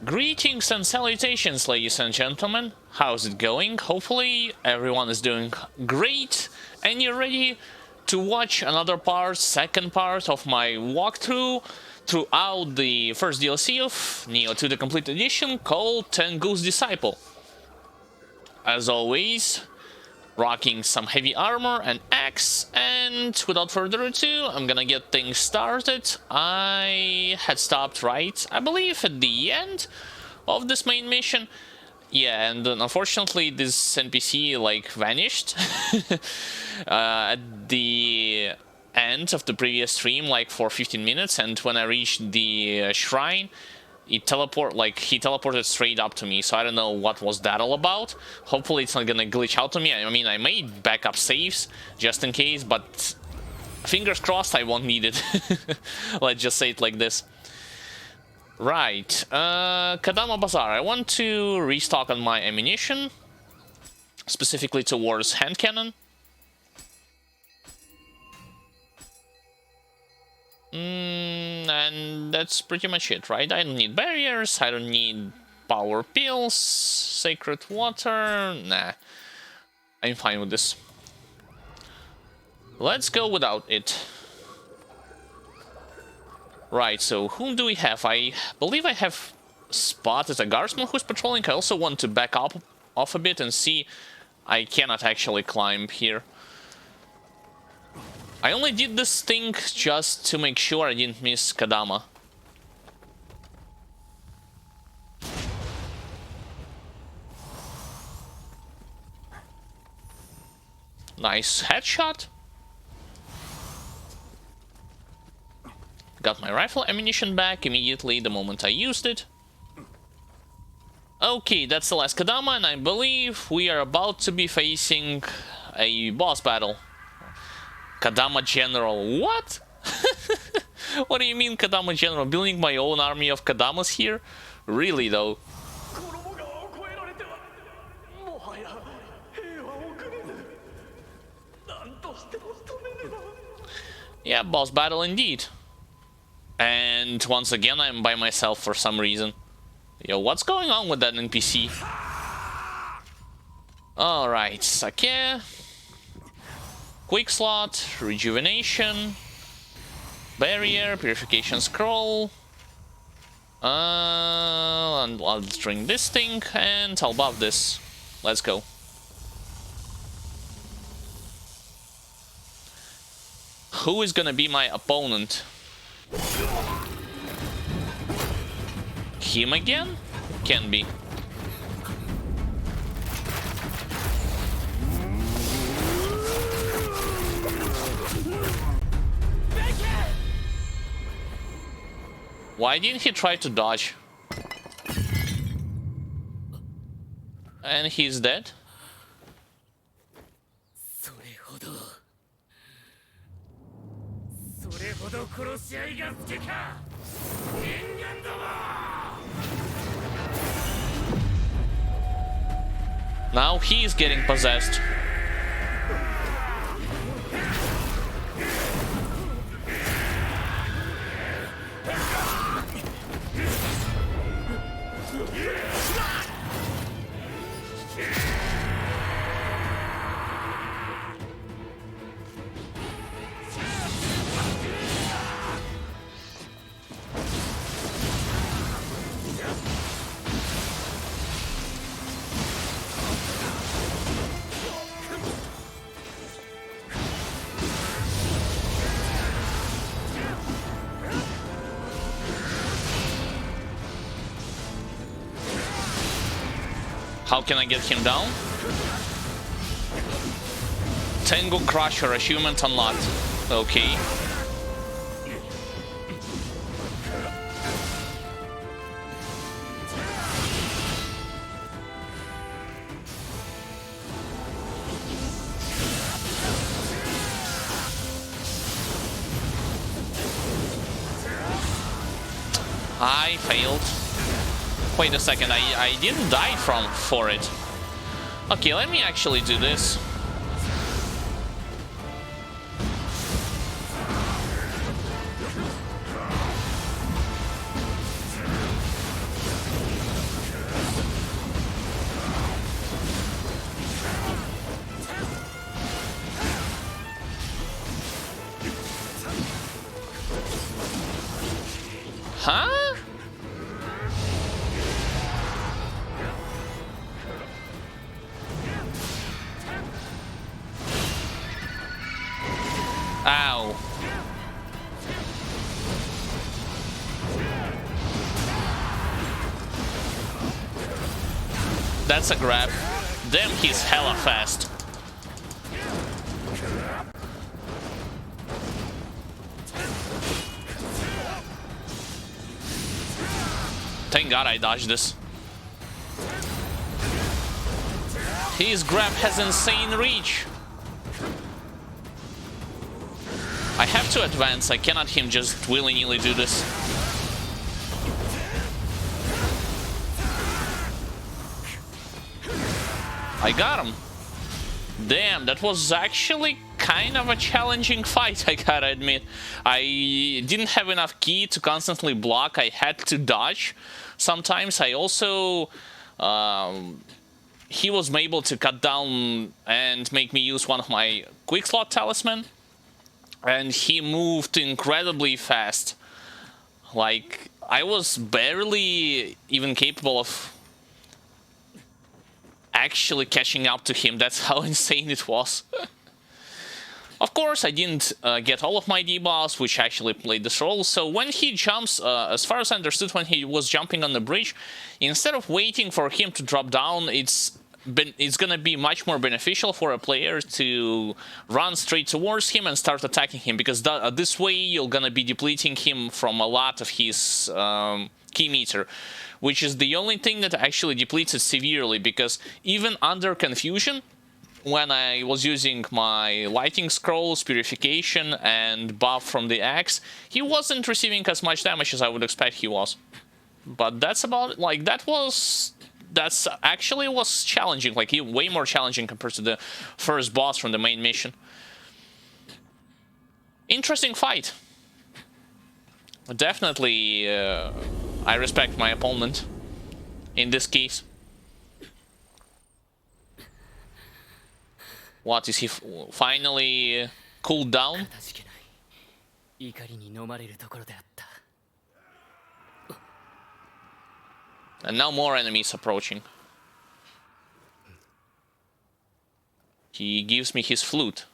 Greetings and salutations, ladies and gentlemen. How's it going? Hopefully everyone is doing great and you're ready to watch another part, second part of my walkthrough throughout the first DLC of Nioh 2 the Complete Edition called Tengu's Disciple. As always, rocking some heavy armor and axe, and without further ado, I'm gonna get things started. I had stopped right, I believe, at the end of this main mission. Yeah, and unfortunately this NPC, like, vanished at the end of the previous stream, like, for 15 minutes, and when I reached the shrine, he teleported straight up to me, so I don't know what was that all about. Hopefully it's not gonna glitch out to me. I mean, I made backup saves just in case, but fingers crossed I won't need it. Let's just say it like this. Right, Kadama Bazaar. I want to restock on my ammunition, specifically towards hand cannon. And that's pretty much it, right? I don't need barriers, I don't need power pills, sacred water, nah. I'm fine with this. Let's go without it. Right, so whom do we have? I believe I have spotted a guardsman who's patrolling. I also want to back up off a bit and see. I cannot actually climb here. I only did this thing just to make sure I didn't miss Kadama. Nice headshot. Got my rifle ammunition back immediately the moment I used it. Okay, that's the last Kadama, and I believe we are about to be facing a boss battle. Kadama General, what? What do you mean Kadama General? Building my own army of Kadamas here? Really though? Yeah, boss battle indeed. And once again I'm by myself for some reason. Yo, what's going on with that NPC? Alright, Sake. Quick slot, rejuvenation, barrier, purification scroll. And I'll drink this thing and I'll buff this. Let's go. Who is gonna be my opponent? Him again? Can be. Why didn't he try to dodge? And he's dead? Now he's getting possessed. How can I get him down? Tengu Crusher, achievement unlocked. Okay. I failed. Wait a second, I didn't die for it. Okay, let me actually do this. Huh? Ow. That's a grab. Damn, he's hella fast. Thank God I dodged this. His grab has insane reach. I have to advance. I cannot him just willy-nilly do this. I got him. Damn, that was actually kind of a challenging fight, I gotta admit. I didn't have enough ki to constantly block. I had to dodge. Sometimes I also... he was able to cut down and make me use one of my quick slot talisman. And he moved incredibly fast. Like, I was barely even capable of actually catching up to him. That's how insane it was. Of course, I didn't get all of my debuffs, which actually played this role. So when he jumps, as far as I understood, when he was jumping on the bridge, instead of waiting for him to drop down, it's gonna be much more beneficial for a player to run straight towards him and start attacking him, because this way you're gonna be depleting him from a lot of his ki meter, which is the only thing that actually depletes it severely, because even under confusion, when I was using my Lightning Scrolls, Purification, and buff from the axe, he wasn't receiving as much damage as I would expect he was. But that's about it. Like, that's actually was challenging, like way more challenging compared to the first boss from the main mission. Interesting fight. Definitely, I respect my opponent in this case. What, is he finally cooled down? And now more enemies approaching. He gives me his flute.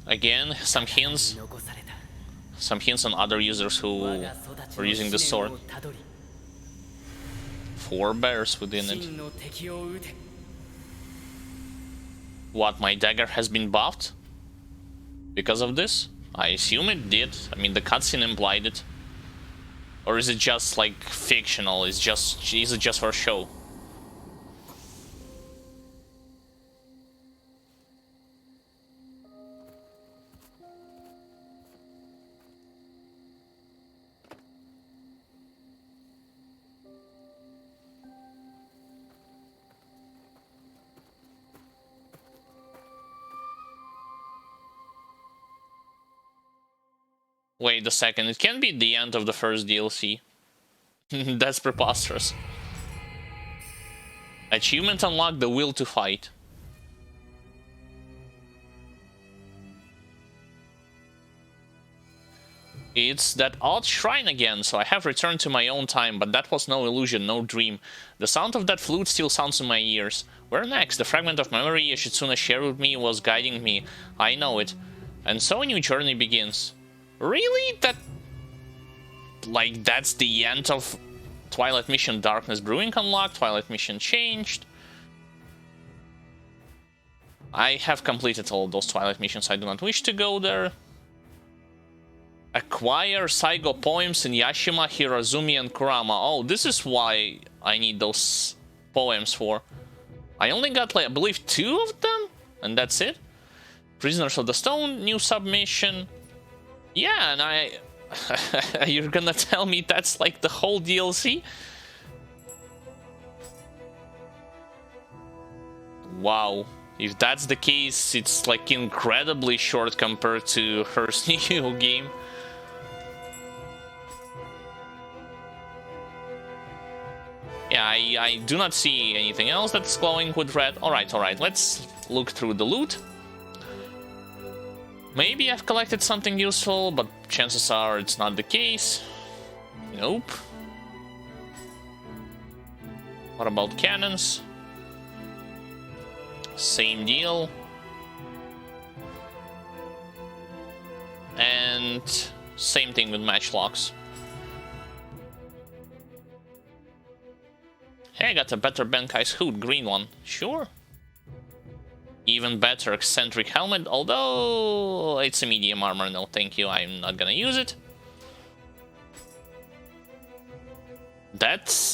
Again, some hints on other users who were using this sword. 4 bears within it. What, my dagger has been buffed? Because of this? I assume it did. I mean, the cutscene implied it. Or is it just, like, fictional? Is it just for show? Wait a second, it can't be the end of the first DLC. That's preposterous. Achievement unlocked: the will to fight. It's that odd shrine again, so I have returned to my own time, but that was no illusion, no dream. The sound of that flute still sounds in my ears. Where next? The fragment of memory Yoshitsune shared with me was guiding me. I know it. And so a new journey begins. Really? Like, that's the end of Twilight Mission Darkness Brewing unlocked? Twilight Mission changed? I have completed all those Twilight missions. I do not wish to go there. Acquire Saigo poems in Yashima, Hirazumi, and Kurama. Oh, this is why I need those poems for. I only got, like, I believe 2 of them, and that's it. Prisoners of the Stone, new submission. Yeah, and you're gonna tell me that's like the whole DLC? Wow. If that's the case, it's like incredibly short compared to her Nioh game. Yeah, I do not see anything else that's glowing with red. Alright, let's look through the loot. Maybe I've collected something useful, but chances are it's not the case. Nope. What about cannons? Same deal. And same thing with matchlocks. Hey, I got a better Benkai's hood, green one. Sure. Even better eccentric helmet, although it's a medium armor. No, thank you. I'm not gonna use it.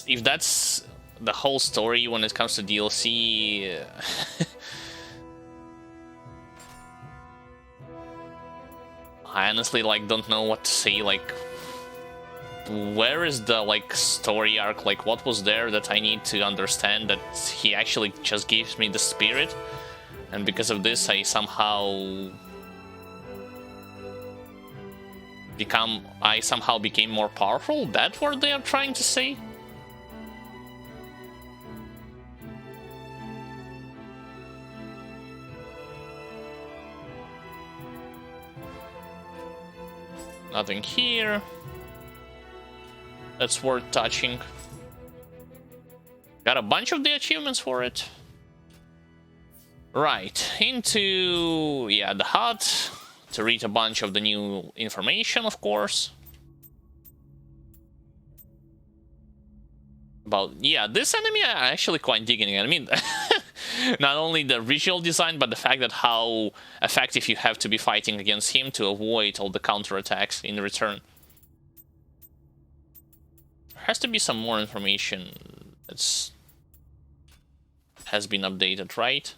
If that's the whole story when it comes to DLC. I honestly don't know what to say. Where is the story arc? What was there that I need to understand that he actually just gives me the spirit, and because of this I somehow became more powerful? That's what they are trying to say? Nothing here that's worth touching. Got a bunch of the achievements for it. Right, into the hut to read a bunch of the new information, of course. About this enemy I'm actually quite digging it. I mean, not only the visual design, but the fact that how effective you have to be fighting against him to avoid all the counterattacks in return. There has to be some more information that's has been updated, right?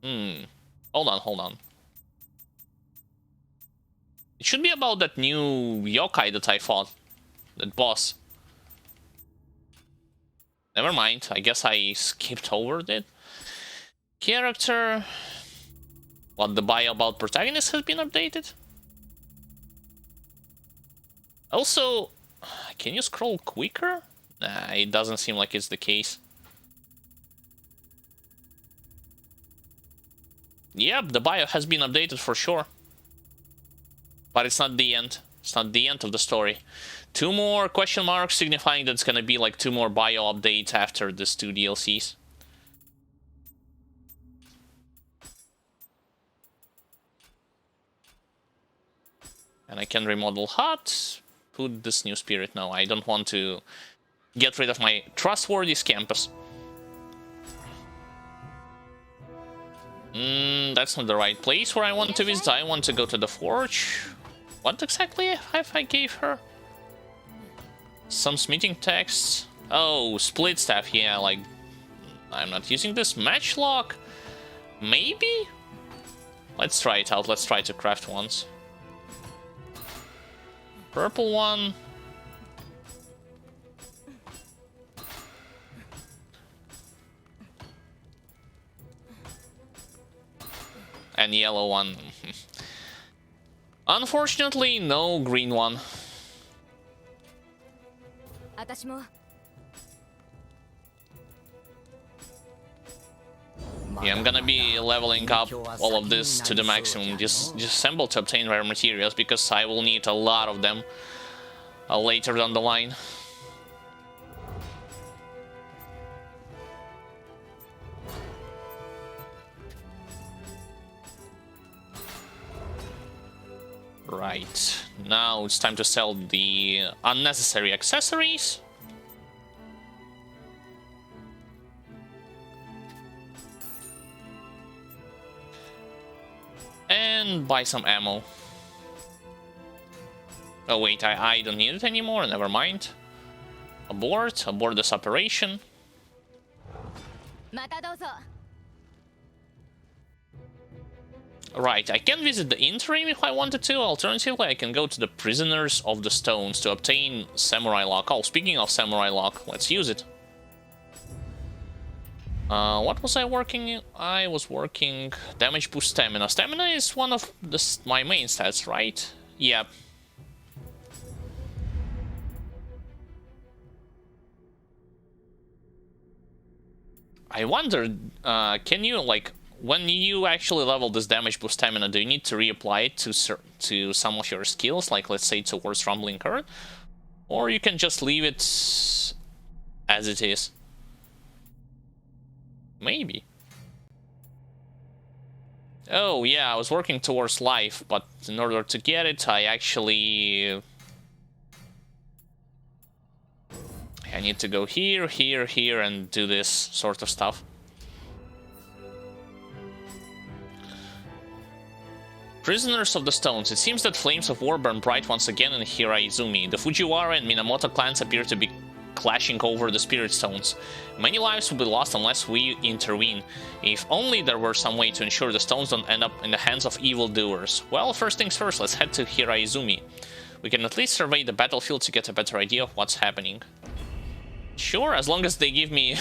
Hold on. It should be about that new yokai that I fought. That boss. Never mind, I guess I skipped over it. Character. What, the bio about protagonist has been updated? Also, can you scroll quicker? Nah, it doesn't seem like it's the case. Yep, the bio has been updated for sure. But it's not the end. It's not the end of the story. 2 more question marks, signifying that it's gonna be 2 more bio updates after these 2 DLCs. And I can remodel hut. Put this new spirit now. I don't want to get rid of my trustworthy campus. That's not the right place where I want to visit. I want to go to the forge. What exactly have I gave her? Some smithing texts. Oh, split staff. Yeah, I'm not using this. Matchlock? Maybe? Let's try it out. Let's try to craft once. Purple one. And yellow one. Unfortunately, no green one. Yeah, I'm gonna be leveling up all of this to the maximum. Disassemble to obtain rare materials, because I will need a lot of them. later down the line. Right, now it's time to sell the unnecessary accessories. And buy some ammo. Oh wait, I don't need it anymore, never mind. Abort this operation. Right, I can visit the interim if I wanted to. Alternatively, I can go to the Prisoners of the Stones to obtain Samurai Lock. Oh, speaking of Samurai Lock, let's use it. What was I working in? I was working damage boost stamina. Stamina is one of my main stats, right? Yep. I wondered, can you, like, when you actually level this damage boost stamina, do you need to reapply it to some of your skills, like let's say towards Rumbling Current? Or you can just leave it as it is? Maybe. Oh yeah, I was working towards life, but in order to get it, I need to go here, here, here, and do this sort of stuff. Prisoners of the Stones. It seems that flames of war burn bright once again in Hiraizumi. The Fujiwara and Minamoto clans appear to be clashing over the Spirit Stones. Many lives will be lost unless we intervene. If only there were some way to ensure the stones don't end up in the hands of evildoers. Well, first things first, let's head to Hiraizumi. We can at least survey the battlefield to get a better idea of what's happening. Sure, as long as they give me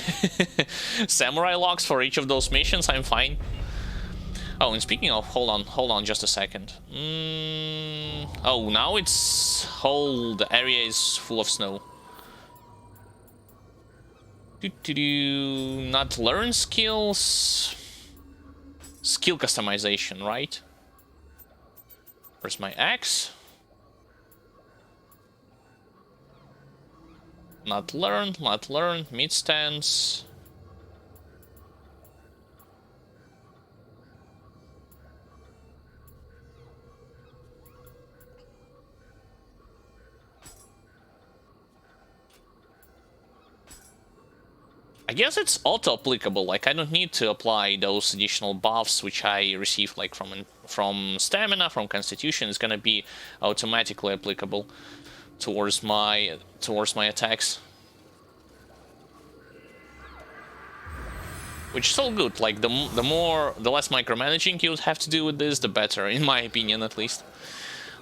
samurai locks for each of those missions, I'm fine. Oh, and speaking of, hold on just a second. Oh, now the area is full of snow. Not learn skills. Skill customization, right? Where's my axe? Not learn, mid stance. I guess it's auto-applicable, like I don't need to apply those additional buffs which I received like from stamina, from constitution. It's gonna be automatically applicable towards my attacks. Which is all good, like the less micromanaging you would have to do with this, the better, in my opinion at least.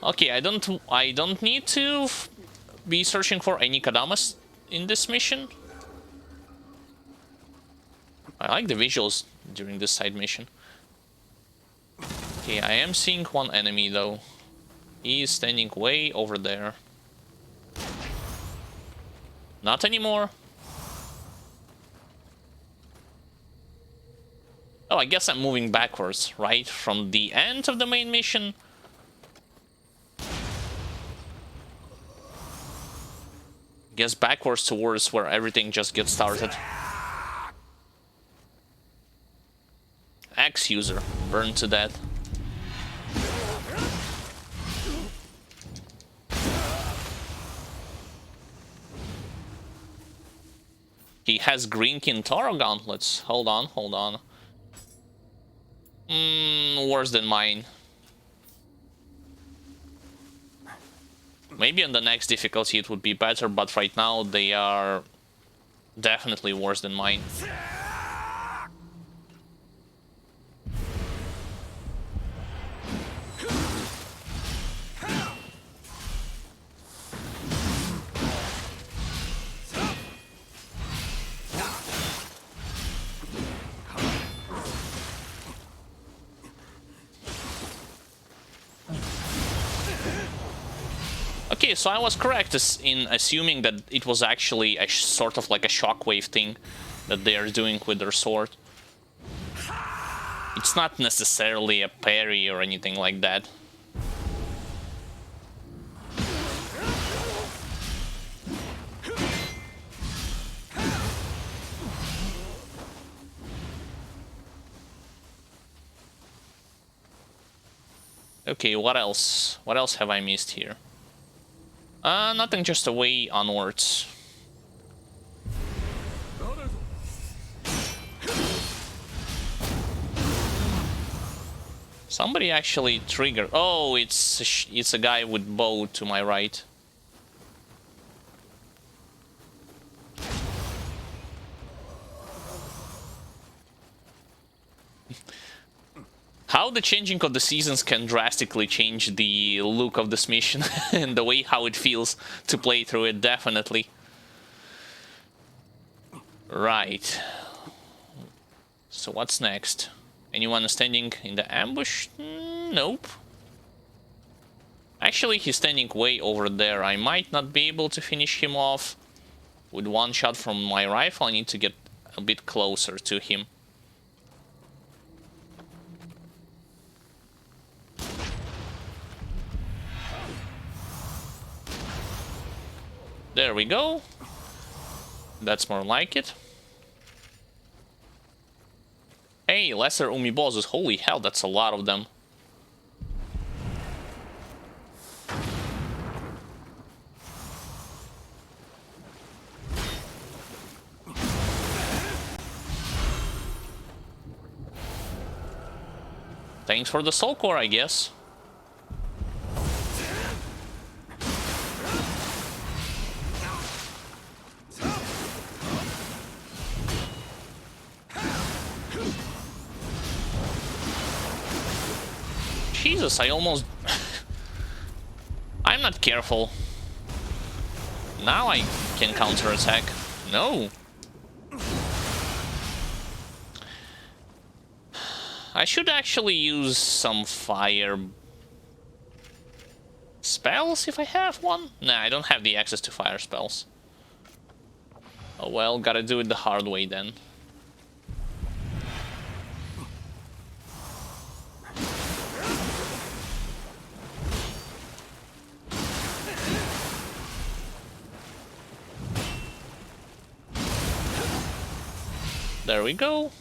Okay, I don't need to be searching for any Kadamas in this mission. I like the visuals during this side mission. Okay, I am seeing one enemy though. He is standing way over there. Not anymore. Oh, I guess I'm moving backwards, right? From the end of the main mission. Guess backwards towards where everything just gets started. Axe user, burned to death. He has green Kintaro gauntlets. Hold on. Worse than mine. Maybe on the next difficulty it would be better, but right now they are definitely worse than mine. Okay, so I was correct in assuming that it was actually a sort of like a shockwave thing that they are doing with their sword. It's not necessarily a parry or anything like that. Okay, what else? What else have I missed here? Nothing, just away onwards. Somebody actually triggered. Oh, it's a guy with bow to my right. How the changing of the seasons can drastically change the look of this mission and the way how it feels to play through it, definitely. Right. So what's next? Anyone standing in the ambush? Nope. Actually, he's standing way over there. I might not be able to finish him off with one shot from my rifle. I need to get a bit closer to him. There we go. That's more like it. Hey, lesser umibosses. Holy hell, that's a lot of them. Thanks for the soul core, I guess. Jesus, I almost... I'm not careful. Now I can counterattack. No. I should actually use some fire spells if I have one. Nah, I don't have the access to fire spells. Oh well, gotta do it the hard way then. There we go.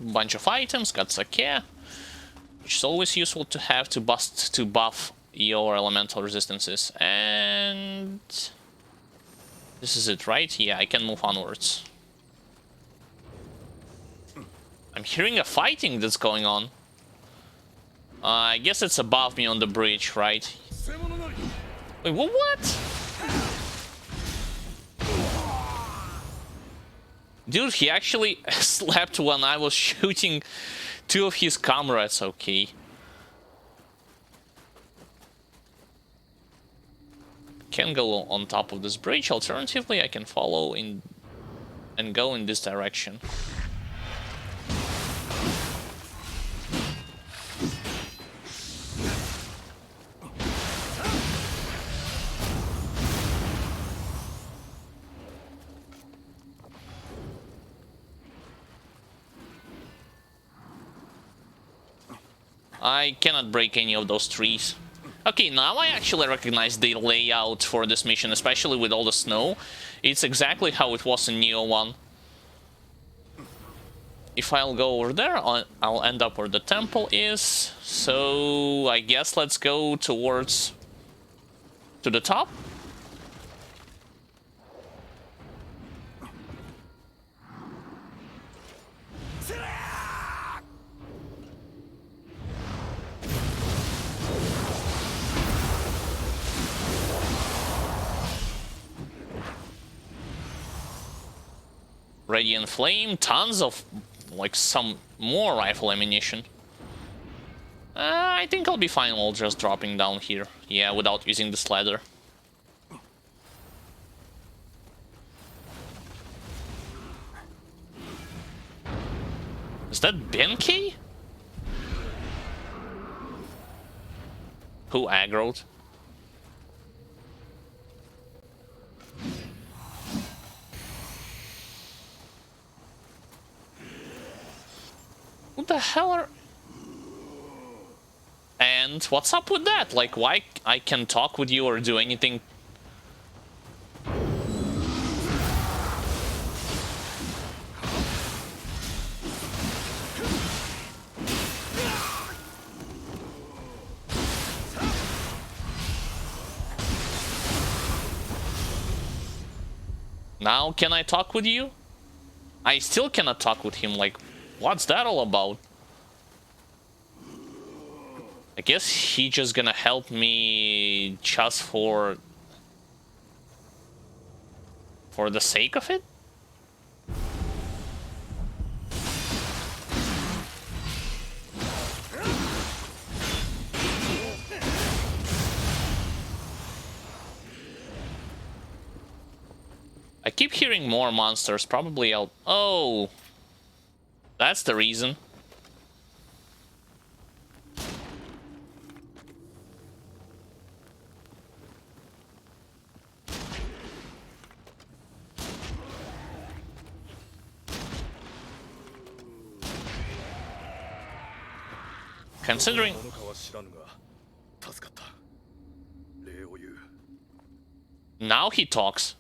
Bunch of items, got sake, which is always useful to have to buff your elemental resistances. And this is it, right? Yeah, I can move onwards. I'm hearing a fighting that's going on. I guess it's above me on the bridge, right? Wait, what? Dude, he actually slept when I was shooting two of his comrades, okay. Can go on top of this bridge. Alternatively, I can follow in and go in this direction. I cannot break any of those trees. Okay, now I actually recognize the layout for this mission, especially with all the snow. It's exactly how it was in Nioh 1. If I'll go over there, I'll end up where the temple is. So I guess let's go towards... to the top? Radiant Flame, tons of, like, some more rifle ammunition. I think I'll be fine while just dropping down here. Yeah, without using this ladder. Is that Benkei? Who aggroed? What the hell are... And what's up with that? Like, why I can talk with you or do anything? Now can I talk with you? I still cannot talk with him, like, what's that all about? I guess he just gonna help me just for the sake of it? I keep hearing more monsters, probably I'll... Oh! That's the reason. Considering... Now he talks.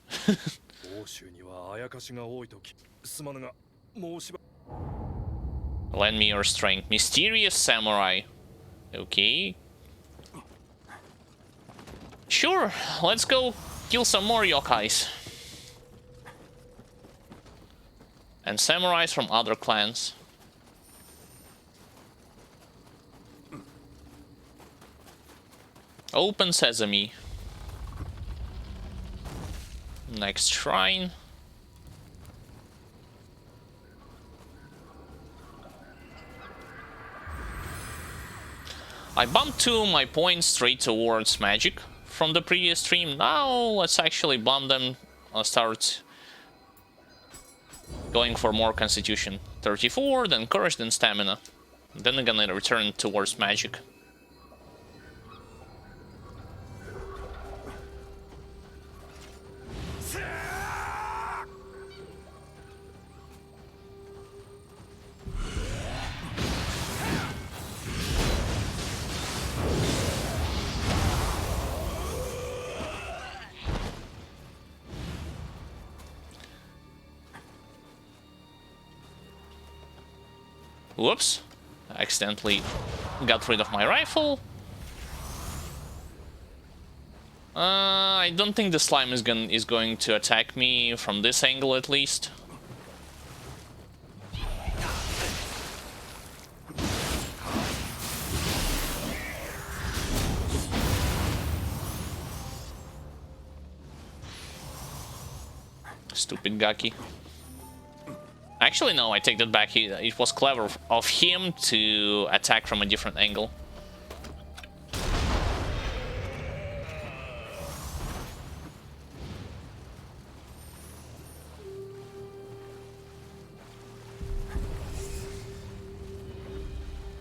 Lend me your strength. Mysterious samurai. Okay. Sure, let's go kill some more yokais. And samurais from other clans. Open sesame. Next shrine. I bumped 2 of my points straight towards magic from the previous stream. Now let's actually bump them. I'll start going for more constitution. 34, then courage, then stamina. Then I'm gonna return towards magic. Whoops. I accidentally got rid of my rifle. I don't think the slime is going to attack me from this angle at least. Stupid Gaki. Actually, no, I take that back. It was clever of him to attack from a different angle.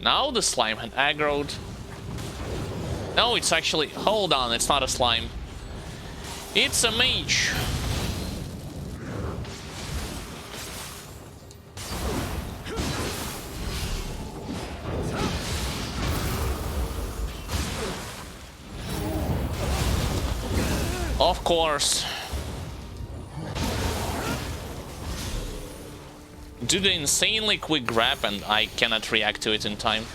Now the slime had aggroed. No, it's actually... Hold on, it's not a slime. It's a mage. Of course. Do the insanely quick grab and I cannot react to it in time.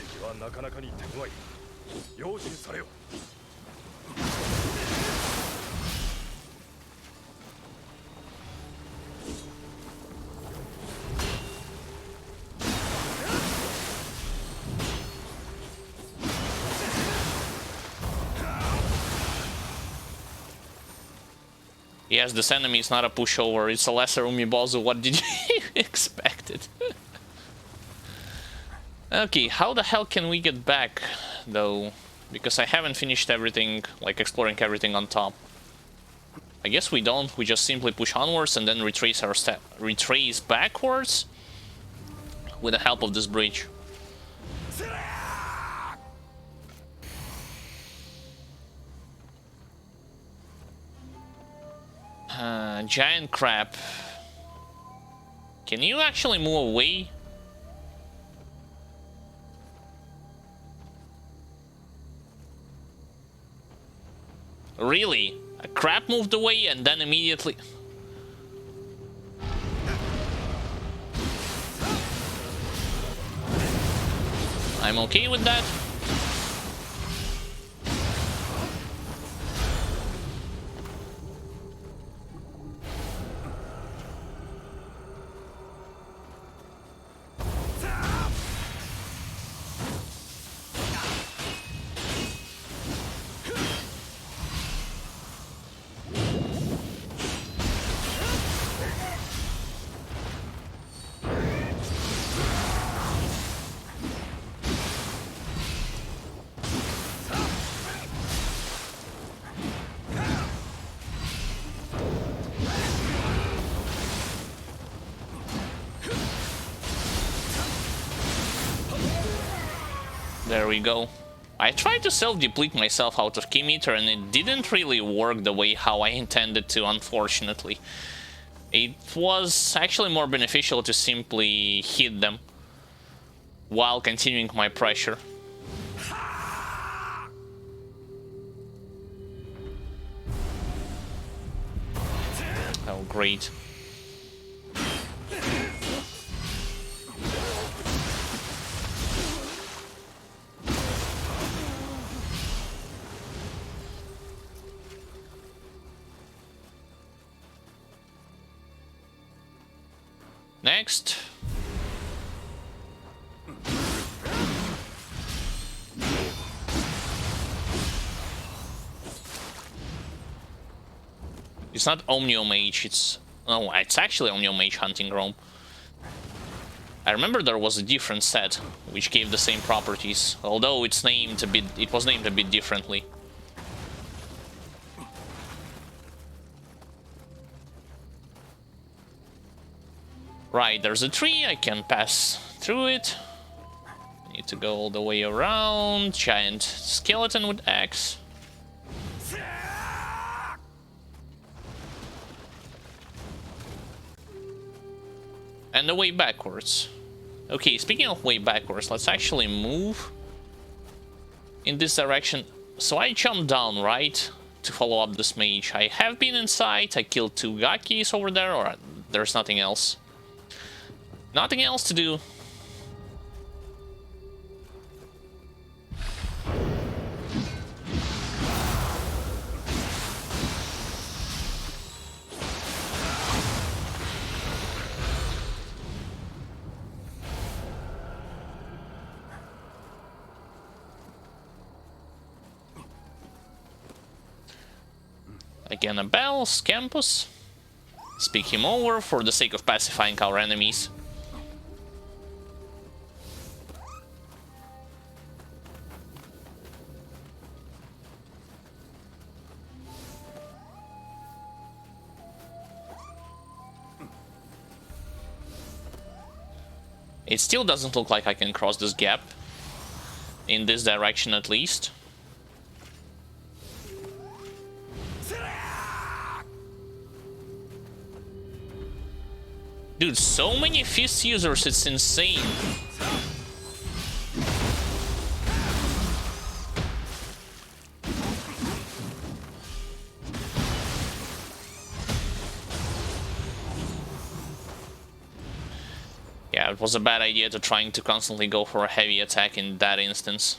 Yes, this enemy is not a pushover, it's a lesser Umibozu. What did you expect it? Okay, how the hell can we get back, though? Because I haven't finished everything, like exploring everything on top. I guess we don't, we just simply push onwards and then retrace our retrace backwards with the help of this bridge. Giant crab. Can you actually move away? Really? A crab moved away and then immediately... I'm okay with that. There we go. I tried to self-deplete myself out of key meter and it didn't really work the way how I intended to, unfortunately. It was actually more beneficial to simply hit them while continuing my pressure. Oh, great. Next. It's not Omnio Mage, it's... No, it's actually Omnio Mage Hunting Roam. I remember there was a different set, which gave the same properties, although it's named a bit... It was named a bit differently. Right, there's a tree, I can pass through it. Need to go all the way around. Giant skeleton with axe. And the way backwards. Okay, speaking of way backwards, let's actually move in this direction. So I jumped down, right, to follow up this mage. I have been inside, I killed 2 Gakis over there, or there's nothing else. Nothing else to do. Again, a bell, Scampus. Speak him over for the sake of pacifying our enemies. It still doesn't look like I can cross this gap. In this direction, at least. Dude, so many fist users, it's insane. Yeah, it was a bad idea to trying to constantly go for a heavy attack in that instance.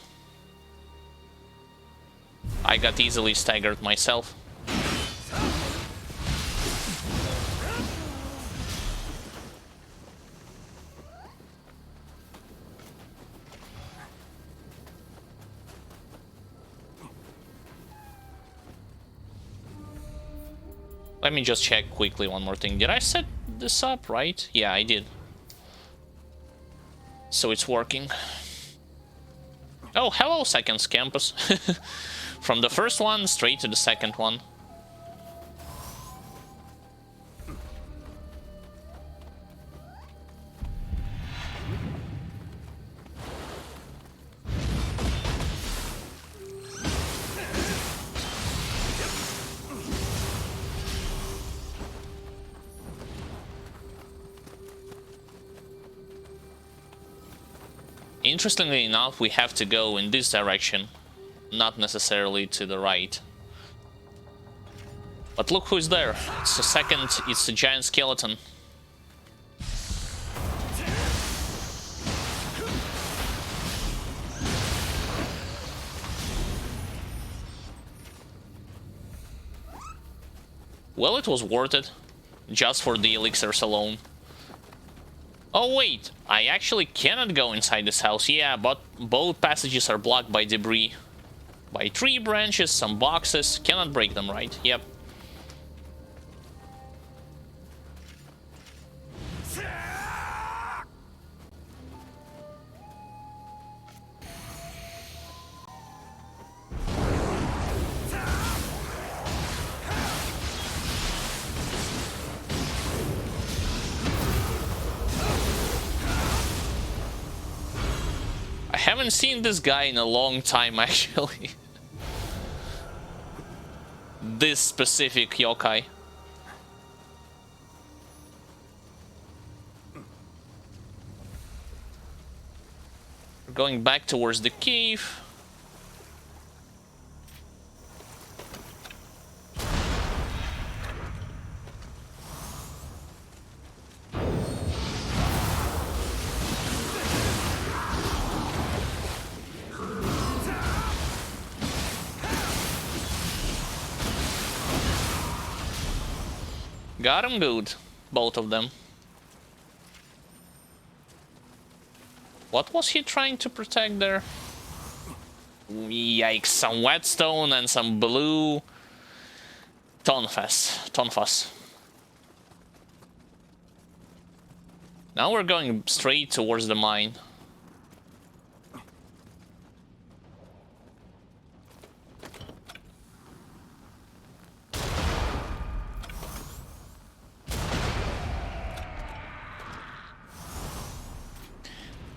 I got easily staggered myself. Let me just check quickly one more thing. Did I set this up right? Yeah, I did. So it's working. Oh, hello, second campus. From the first one straight to the second one. Interestingly enough, we have to go in this direction, not necessarily to the right. But look who's there. It's the second, it's a giant skeleton. Well, it was worth it, just for the elixirs alone. Oh wait, I actually cannot go inside this house. Yeah, but both passages are blocked by debris. By tree branches, some boxes. Cannot break them, right? Yep. I Haven't seen this guy in a long time, actually. This specific yokai. We're going back towards the cave. Got him good, both of them. What was he trying to protect there? Yikes, some whetstone and some blue tonfas. Now we're going straight towards the mine.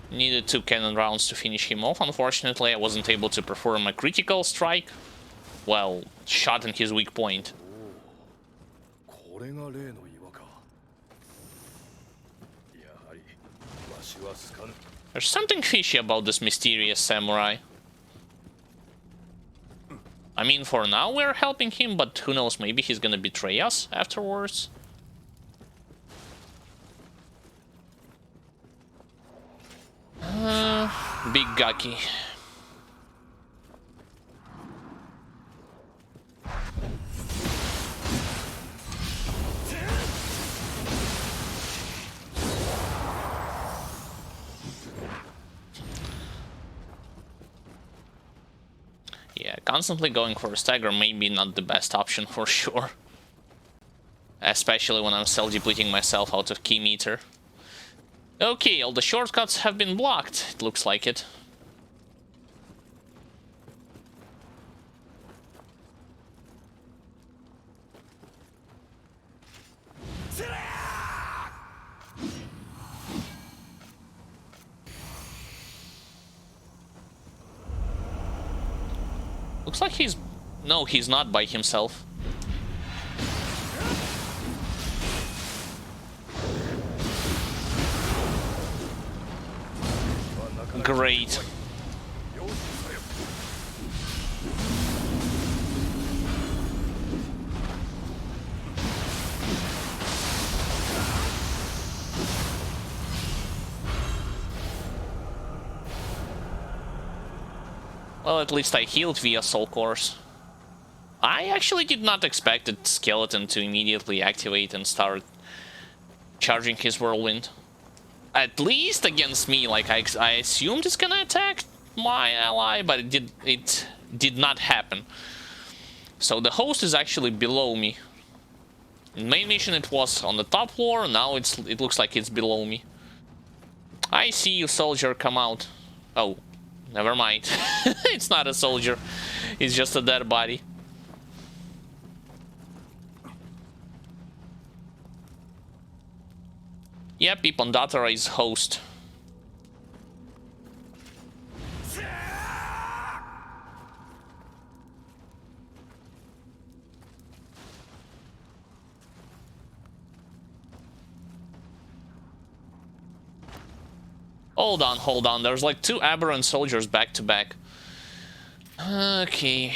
Needed 2 cannon rounds to finish him off. Unfortunately, I wasn't able to perform a critical strike. Well, shot in his weak point. There's something fishy about this mysterious samurai. I mean, for now we're helping him, but who knows, maybe he's gonna betray us afterwards. Big Gaki. Yeah, constantly going for a stagger may be not the best option for sure. Especially when I'm self-depleting myself out of key meter. Okay, all the shortcuts have been blocked, it looks like it. Looks like he's... No, he's not by himself. Great. Well, at least I healed via Soul Course. I actually did not expect the skeleton to immediately activate and start charging his whirlwind. At least against me, like I assumed it's gonna attack my ally, but it did not happen. So the host is actually below me. In main mission it was on the top floor, now it looks like it's below me. I see you, soldier, come out. Oh, never mind. It's not a soldier, it's just a dead body. Yep, Ipondatra is host. Hold on, there's like 2 aberrant soldiers back to back. Okay.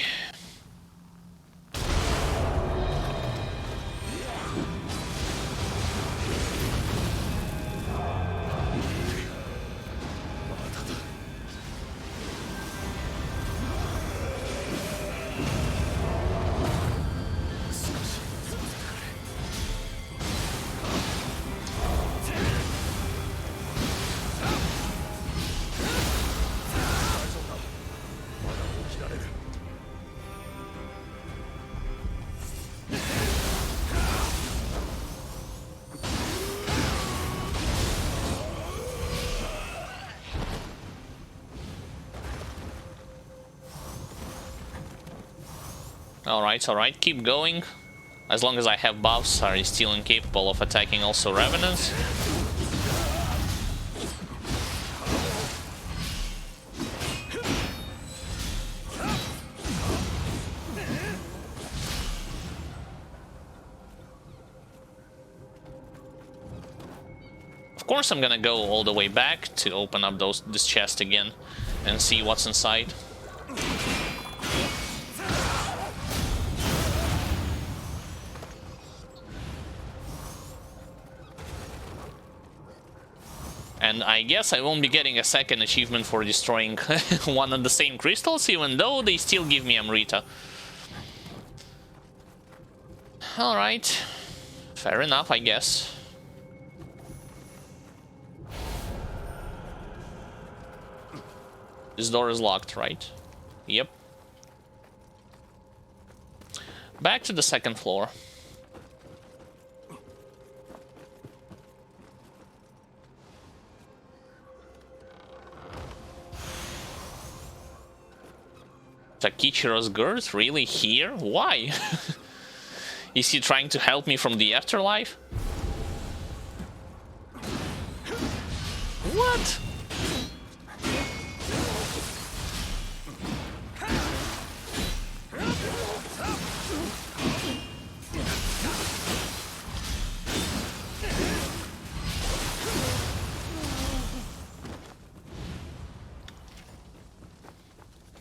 Alright, keep going. As long as I have buffs, are still incapable of attacking also Revenants. course, I'm gonna go all the way back to open up this chest again and see what's inside. And I guess I won't be getting a second achievement for destroying one of the same crystals, even though they still give me Amrita. Alright. Fair enough, I guess. This door is locked, right? Yep. Back to the second floor. Takichiro's girth? Really? Here? Why? Is he trying to help me from the afterlife? What?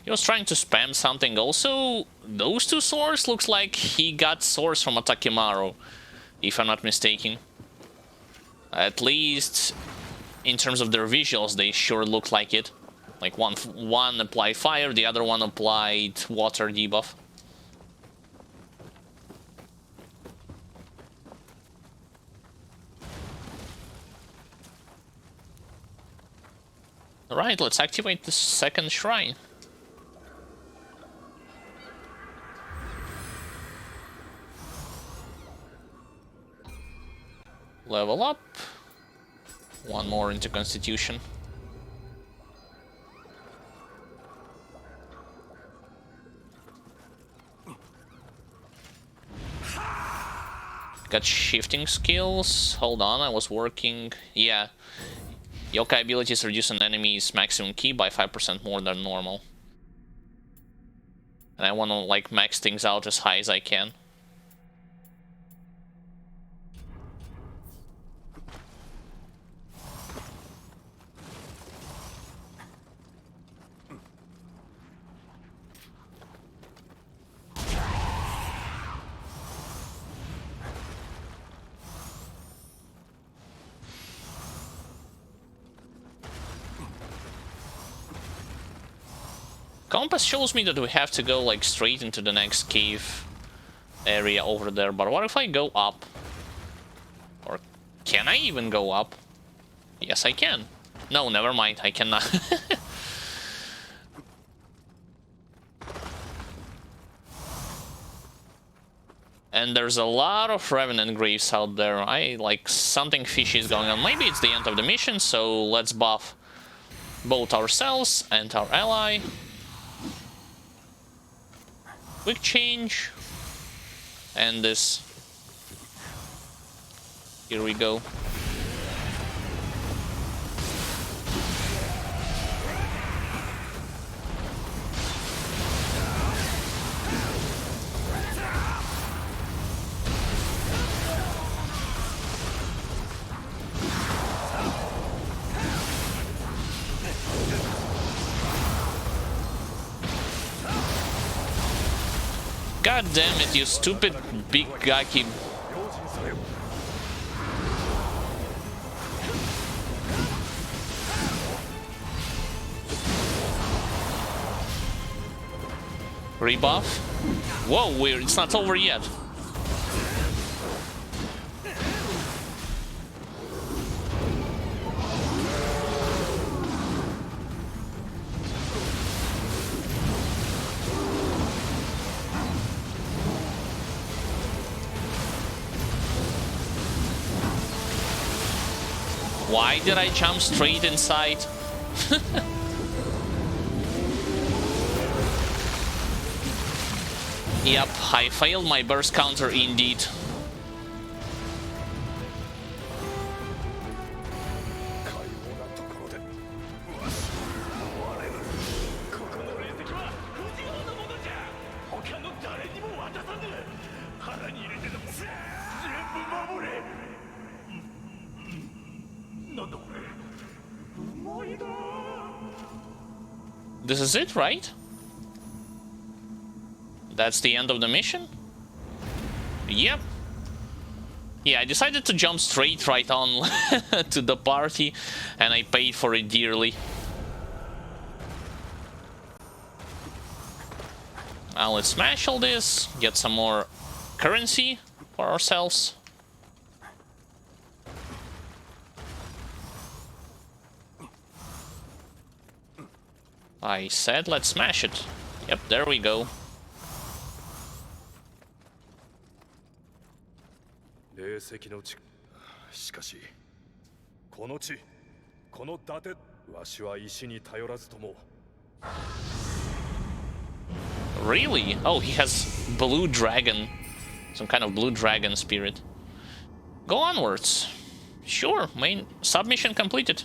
He was trying to spam something also. Those two swords looks like he got swords from Atakimaru, if I'm not mistaken. At least in terms of their visuals, they sure look like it. Like one applied fire, the other one applied water debuff. Alright, let's activate the second shrine. Level up. One more into Constitution. Got shifting skills. Hold on, I was working. Yeah. Yokai abilities reduce an enemy's maximum ki by 5% more than normal. And I want to like max things out as high as I can. Compass shows me that we have to go like straight into the next cave area over there, but what if I go up? Or can I even go up? Yes, I can. No, never mind, I cannot. And there's a lot of Revenant Graves out there. Like something fishy is going on. Maybe it's the end of the mission, so let's buff both ourselves and our ally. Quick change. And this. Here we go. God damn it, you stupid big Gaki. Rebuff? Whoa, weird, it's not over yet. Why did I jump straight inside? Yep, I failed my burst counter indeed. this is it, right? That's the end of the mission? Yep. Yeah, I decided to jump straight right on to the party, and I paid for it dearly. Now let's smash all this, get some more currency for ourselves. I said let's smash it. Yep, there we go. Really? Oh, he has blue dragon. Some kind of blue dragon spirit. Go onwards. Sure, main submission completed.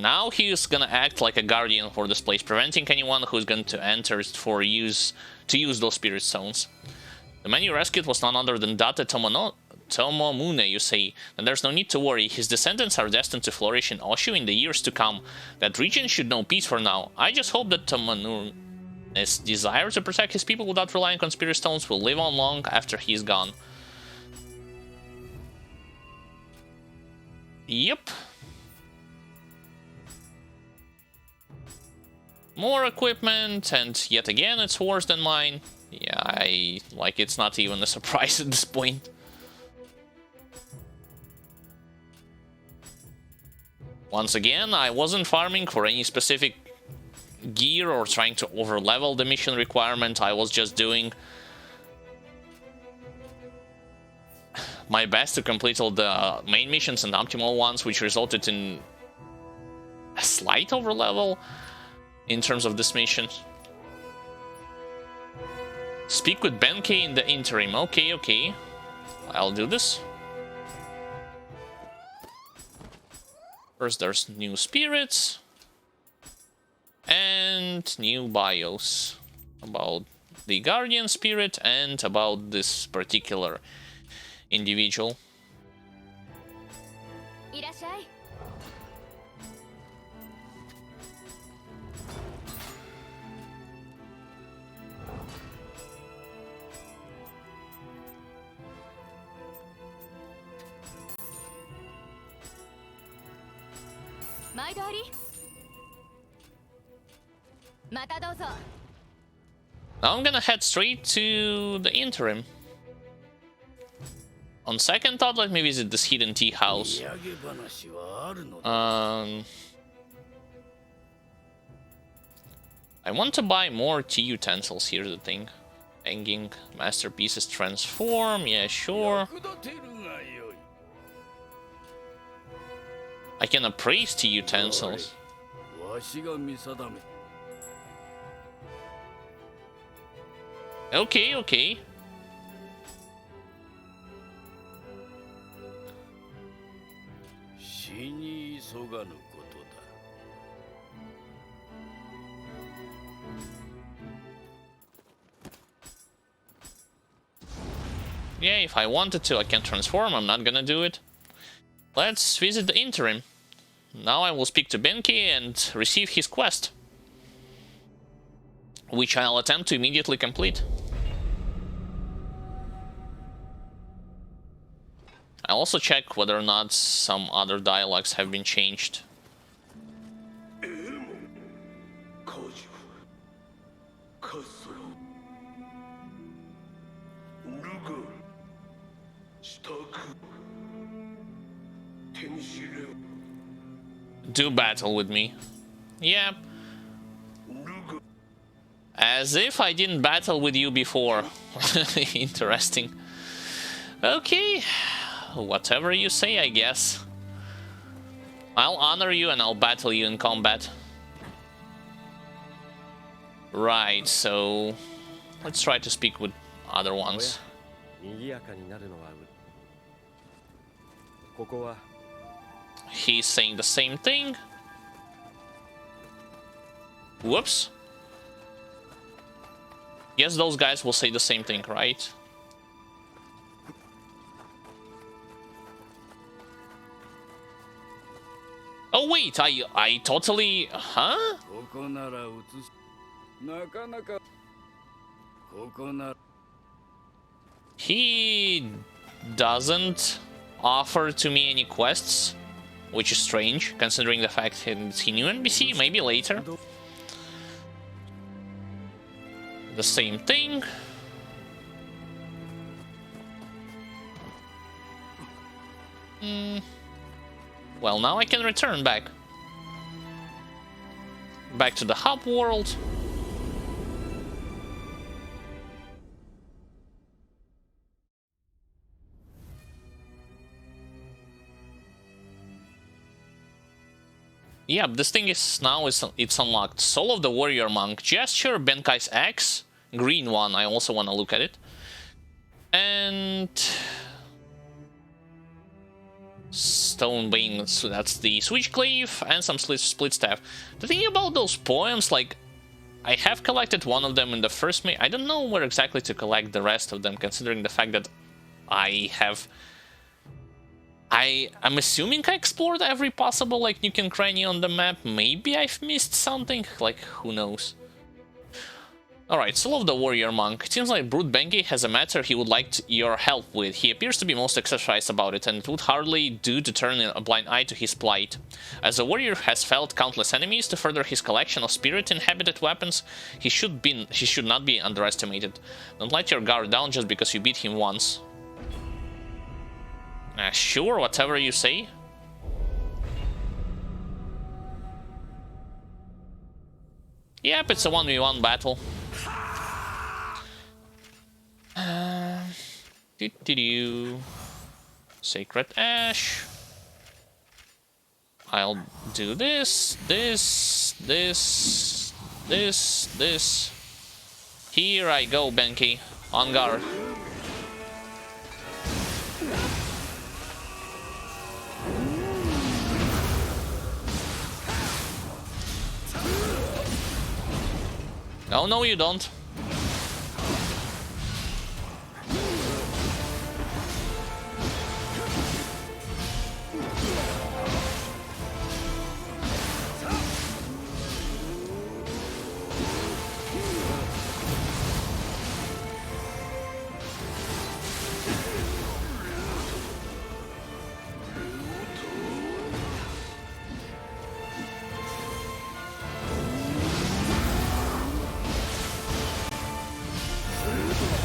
Now he is gonna act like a guardian for this place, preventing anyone who's going to enter it to use those spirit stones. The man you rescued was none other than Date Tomomune, you say, and there's no need to worry. His descendants are destined to flourish in Oshu in the years to come. That region should know peace for now. I just hope that Tomomune's desire to protect his people without relying on spirit stones will live on long after he's gone. Yep. More equipment, and yet again it's worse than mine. Yeah, it's not even a surprise at this point. Once again, I wasn't farming for any specific gear or trying to overlevel the mission requirement. I was just doing my best to complete all the main missions and optimal ones, which resulted in a slight overlevel in terms of this mission. Speak with Benkei in the interim. Okay. I'll do this. First, there's new spirits. And new bios. About the Guardian Spirit and about this particular individual. Now I'm gonna head straight to the interim. On second thought, let me visit this hidden tea house. I want to buy more tea utensils, here's the thing. Hanging masterpieces transform, yeah, sure. I can appraise tea utensils. Okay. Yeah, if I wanted to, I can transform. I'm not gonna do it. Let's visit the interim. Now I will speak to Benkei and receive his quest, which I'll attempt to immediately complete. I'll also check whether or not some other dialogues have been changed. Do battle with me. Yeah. As if I didn't battle with you before. Interesting. Okay. Whatever you say, I guess. I'll honor you and I'll battle you in combat. Right, so let's try to speak with other ones. He's saying the same thing. Whoops. Guess those guys will say the same thing, right? Oh wait, I totally... Huh? He doesn't offer to me any quests, which is strange, considering the fact he knew NPC. Maybe later. The same thing. Well, now I can return back to the hub world. Yeah, this thing is now it's unlocked. Soul of the Warrior Monk, Gesture, Benkai's Axe, green one. I also want to look at it, and Stonebane. So that's the Switchclave and some split staff. The thing about those poems, like, I have collected one of them in the first. I don't know where exactly to collect the rest of them, considering the fact that I'm assuming I explored every possible, like, nook and cranny on the map. Maybe I've missed something, like, who knows. Alright, Soul of the Warrior Monk. It seems like Brute Benkei has a matter he would like your help with. He appears to be most exercised about it, and it would hardly do to turn a blind eye to his plight. As the warrior has felled countless enemies to further his collection of spirit-inhabited weapons, he should not be underestimated. Don't let your guard down just because you beat him once. Sure, whatever you say. Yep, it's a 1v1 battle. Sacred Ash. I'll do this. Here I go, Benkei. On guard. Oh, no, you don't.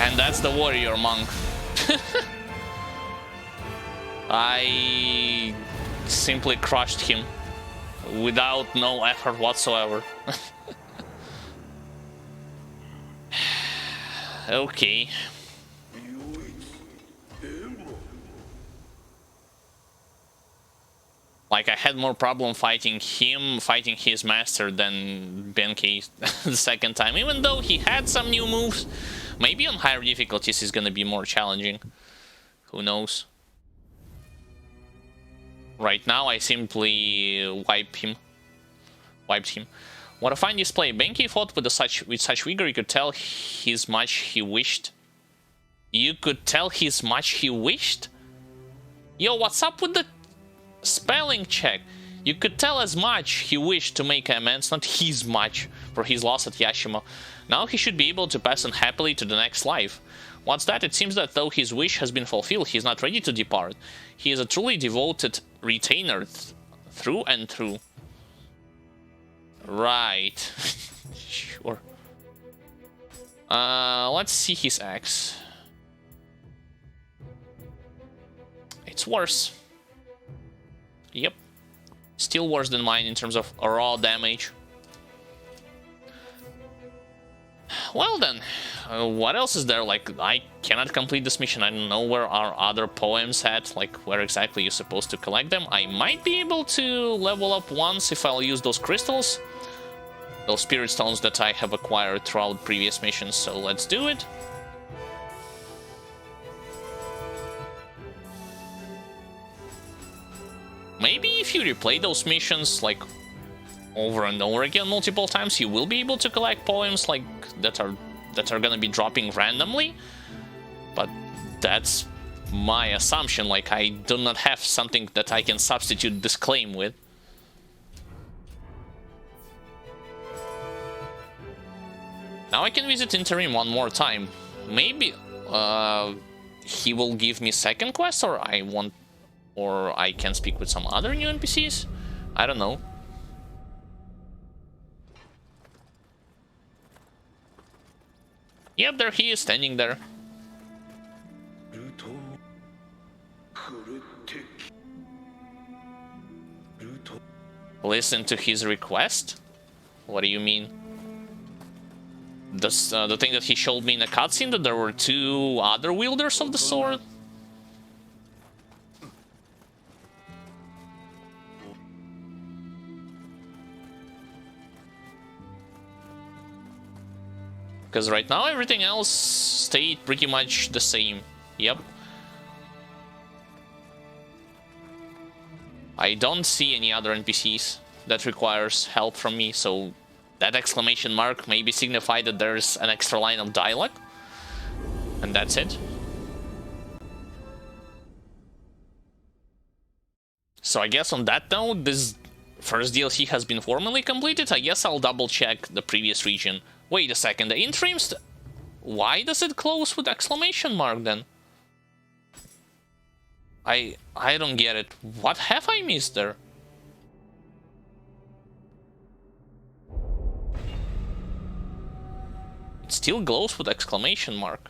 And that's the Warrior Monk. I simply crushed him without no effort whatsoever. Okay. Like, I had more problem fighting his master than Benkei the second time, even though he had some new moves. Maybe on higher difficulties is gonna be more challenging. Who knows? Right now I simply wiped him. What a fine display. Benkei fought with such vigor you could tell his much he wished. You could tell his much he wished? Yo, what's up with the spelling check? You could tell as much he wished to make amends, not his much, for his loss at Yashima. Now he should be able to pass on happily to the next life. What's that? It seems that though his wish has been fulfilled, he is not ready to depart. He is a truly devoted retainer through and through. Right. Sure. Let's see his axe. It's worse. Yep. Still worse than mine in terms of raw damage. Well then, what else is there? Like, I cannot complete this mission. I don't know where our other poems at, like where exactly you're supposed to collect them. I might be able to level up once if I'll use those crystals. Those spirit stones that I have acquired throughout previous missions, so let's do it. Maybe if you replay those missions, like, over and over again multiple times, you will be able to collect poems like that are gonna be dropping randomly. But that's my assumption. Like, I do not have something that I can substitute this claim with. Now I can visit Interim one more time. Maybe he will give me second quest, or I can speak with some other new NPCs. I don't know. Yep, there he is, standing there. Listen to his request? What do you mean? The thing that he showed me in a cutscene, that there were two other wielders of the sword? Because right now everything else stayed pretty much the same. Yep. I don't see any other NPCs that requires help from me, so that exclamation mark maybe signified that there's an extra line of dialogue. And that's it. So I guess on that note, this first DLC has been formally completed. I guess I'll double check the previous region. Wait a second, the interims... Why does it close with exclamation mark then? I don't get it. What have I missed there? It still glows with exclamation mark.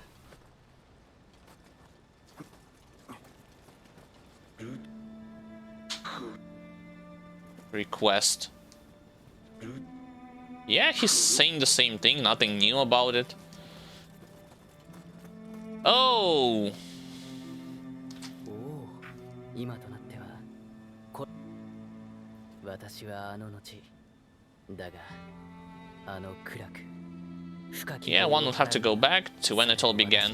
Request. Yeah, he's saying the same thing, nothing new about it. Oh! Yeah, one would have to go back to when it all began.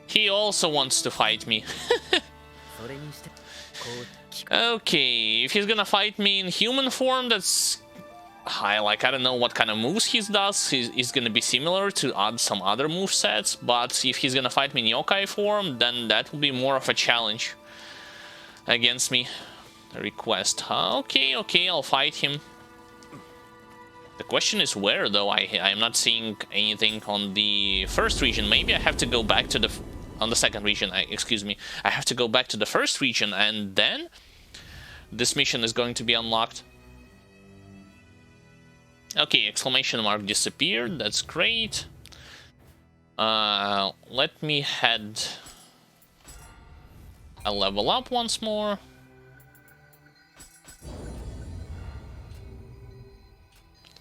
He also wants to fight me. Okay, if he's gonna fight me in human form, that's... I don't know what kind of moves he does. He's gonna be similar to some other movesets, but if he's gonna fight me in yokai form, then that will be more of a challenge against me. A request. Okay, I'll fight him. The question is where, though. I'm not seeing anything on the first region. Maybe I have to go back to the... On the second region, excuse me. I have to go back to the first region, and then this mission is going to be unlocked. Okay, exclamation mark disappeared. That's great. Let me head a level up once more.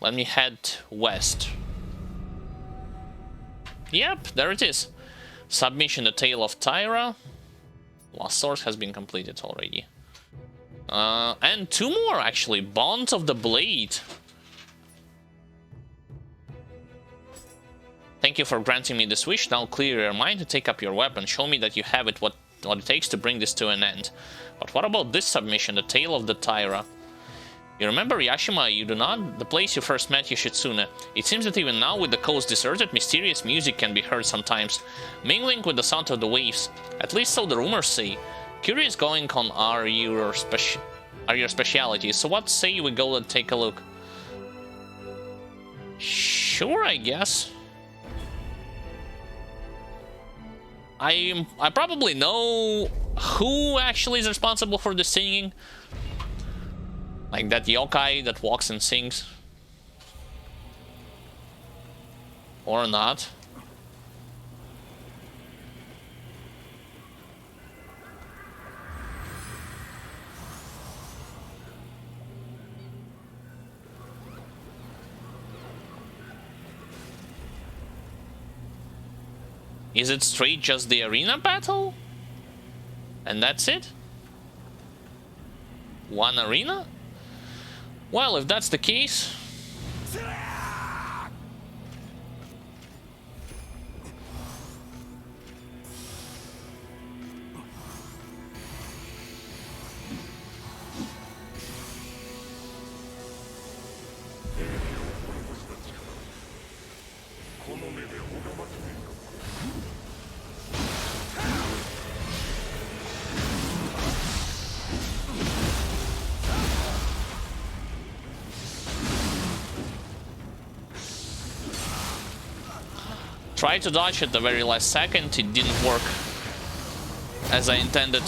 Let me head west. Yep, there it is. Submission, the Tale of Tyra. Lost Source has been completed already. And two more, actually. Bonds of the Blade. Thank you for granting me this wish. Now clear your mind to take up your weapon. Show me that you have it, what it takes to bring this to an end. But what about this submission, the Tale of the Tyra? You remember Yashima, you do not? The place you first met Yoshitsune. It seems that even now, with the coast deserted, mysterious music can be heard sometimes, mingling with the sound of the waves. At least so the rumors say. Curious going on are your specialities, so what say we go and take a look? Sure, I guess. I probably know who actually is responsible for the singing. Like that yokai that walks and sings. Or not. Is it straight just the arena battle? And that's it? One arena? Well, if that's the case... Tried to dodge at the very last second, it didn't work as I intended.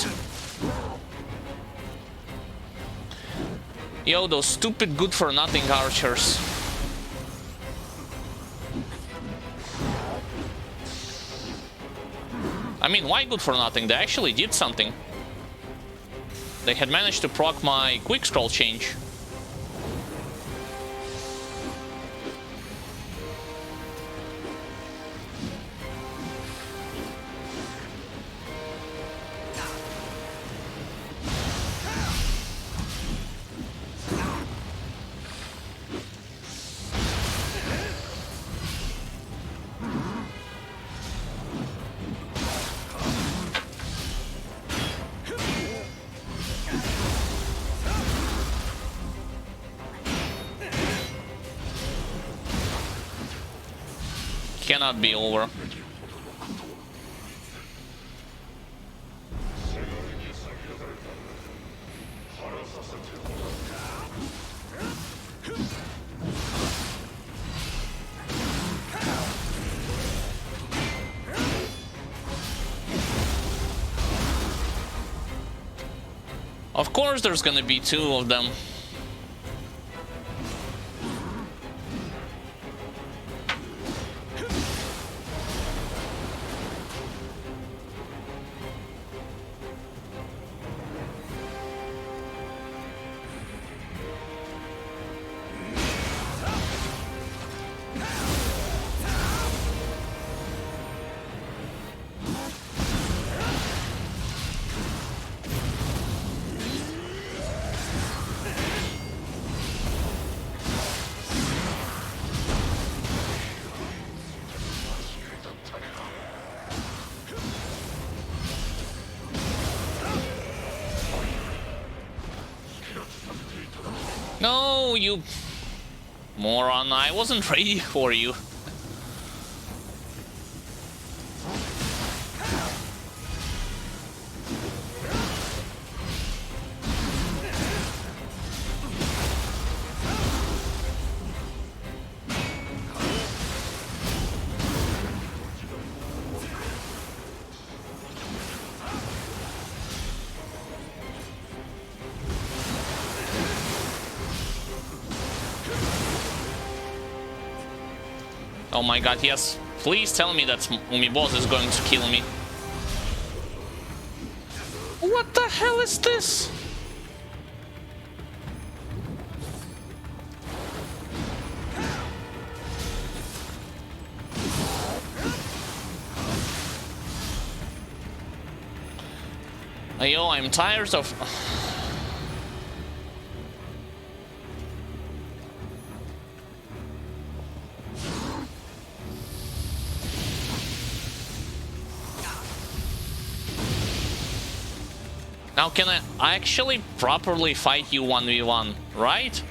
Yo, those stupid good-for-nothing archers. I mean, why good-for-nothing? They actually did something. They had managed to proc my quick scroll change. Cannot be over. Of course there's gonna be two of them. No, you moron, I wasn't ready for you. Oh my god, yes. Please tell me that Boss is going to kill me. What the hell is this? Yo, I'm tired of... Now can I actually properly fight you 1v1, right?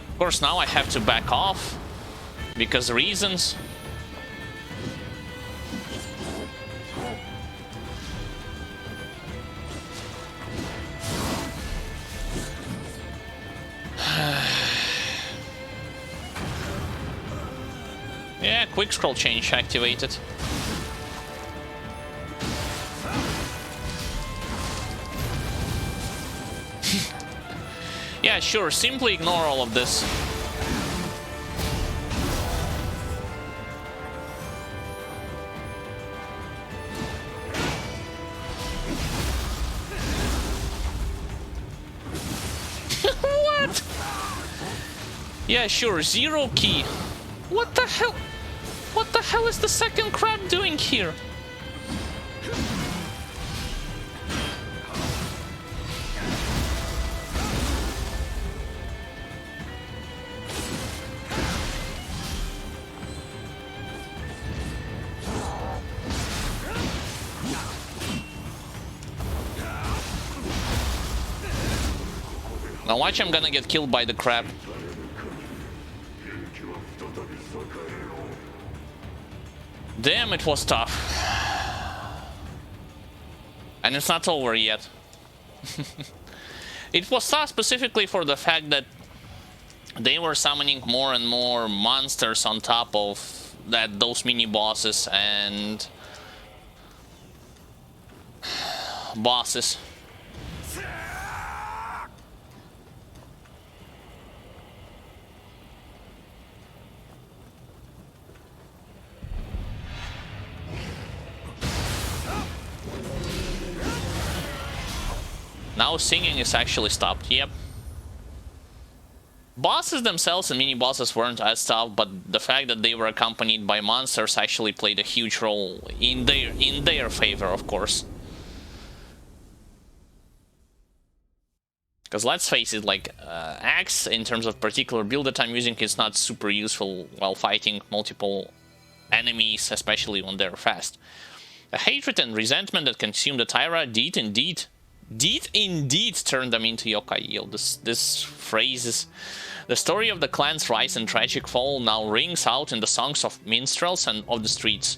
Of course, now I have to back off because reasons. Yeah, quick scroll change activated. Yeah, sure, simply ignore all of this. What? Yeah, sure, zero key. What the hell? What the hell is the second crab doing here? Now watch, I'm gonna get killed by the crab. Damn, it was tough. And it's not over yet. It was tough specifically for the fact that they were summoning more and more monsters on top of those mini bosses and bosses. Now singing is actually stopped, yep. Bosses themselves and mini-bosses weren't as tough, but the fact that they were accompanied by monsters actually played a huge role in their favor, of course. Because let's face it, like, Axe, in terms of particular build that I'm using, is not super useful while fighting multiple enemies, especially when they're fast. A hatred and resentment that consumed the Tyra did indeed turn them into yokai. Yo, this phrase is... The story of the clan's rise and tragic fall now rings out in the songs of minstrels and of the streets.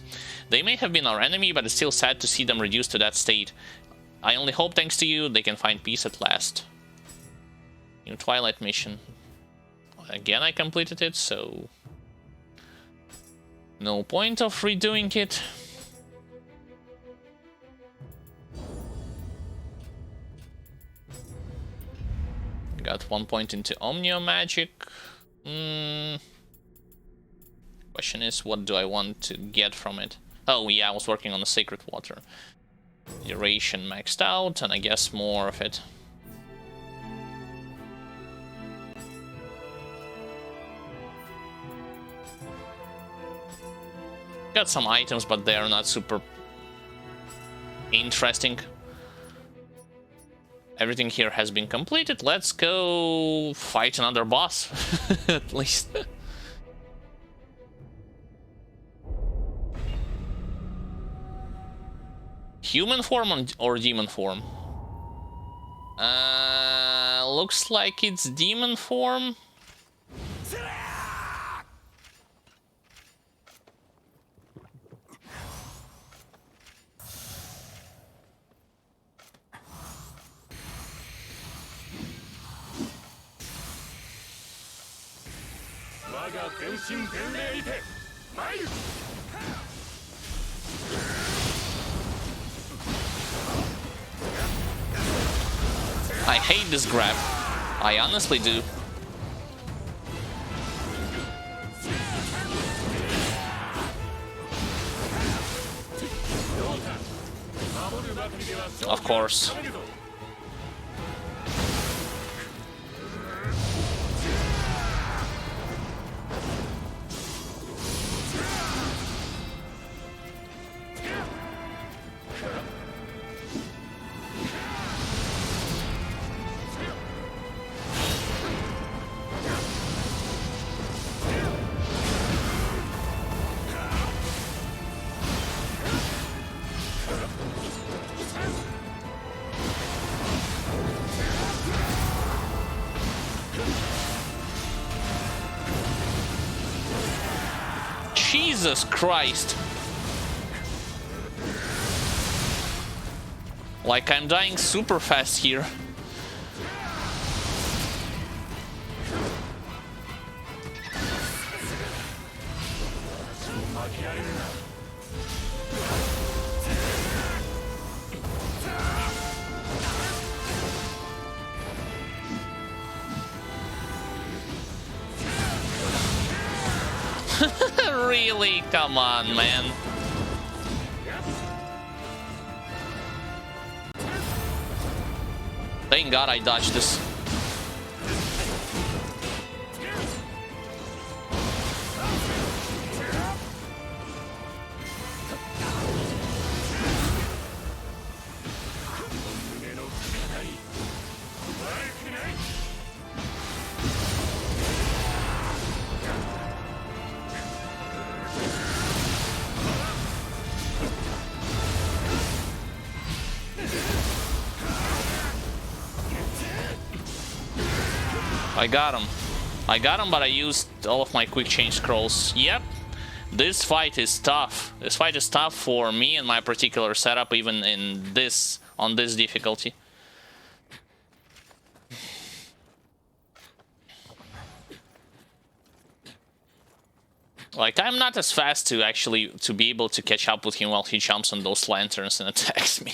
They may have been our enemy, but it's still sad to see them reduced to that state. I only hope, thanks to you, they can find peace at last. New Twilight mission. Again, I completed it, so... no point of redoing it. Got 1 point into Omnio magic. Question is, what do I want to get from it? Oh yeah, I was working on the sacred water. Duration maxed out, and I guess more of it. Got some items, but they are not super interesting. Everything here has been completed. Let's go fight another boss, at least. Human form or demon form? Looks like it's demon form. I hate this grab. I honestly do. Of course. Jesus Christ. Like, I'm dying super fast here. Really? Come on, man. Thank God I dodged this. I got him. I got him, but I used all of my quick change scrolls. Yep. This fight is tough. This fight is tough for me and my particular setup, even in this, on this difficulty. Like, I'm not as fast to actually to be able to catch up with him while he jumps on those lanterns and attacks me.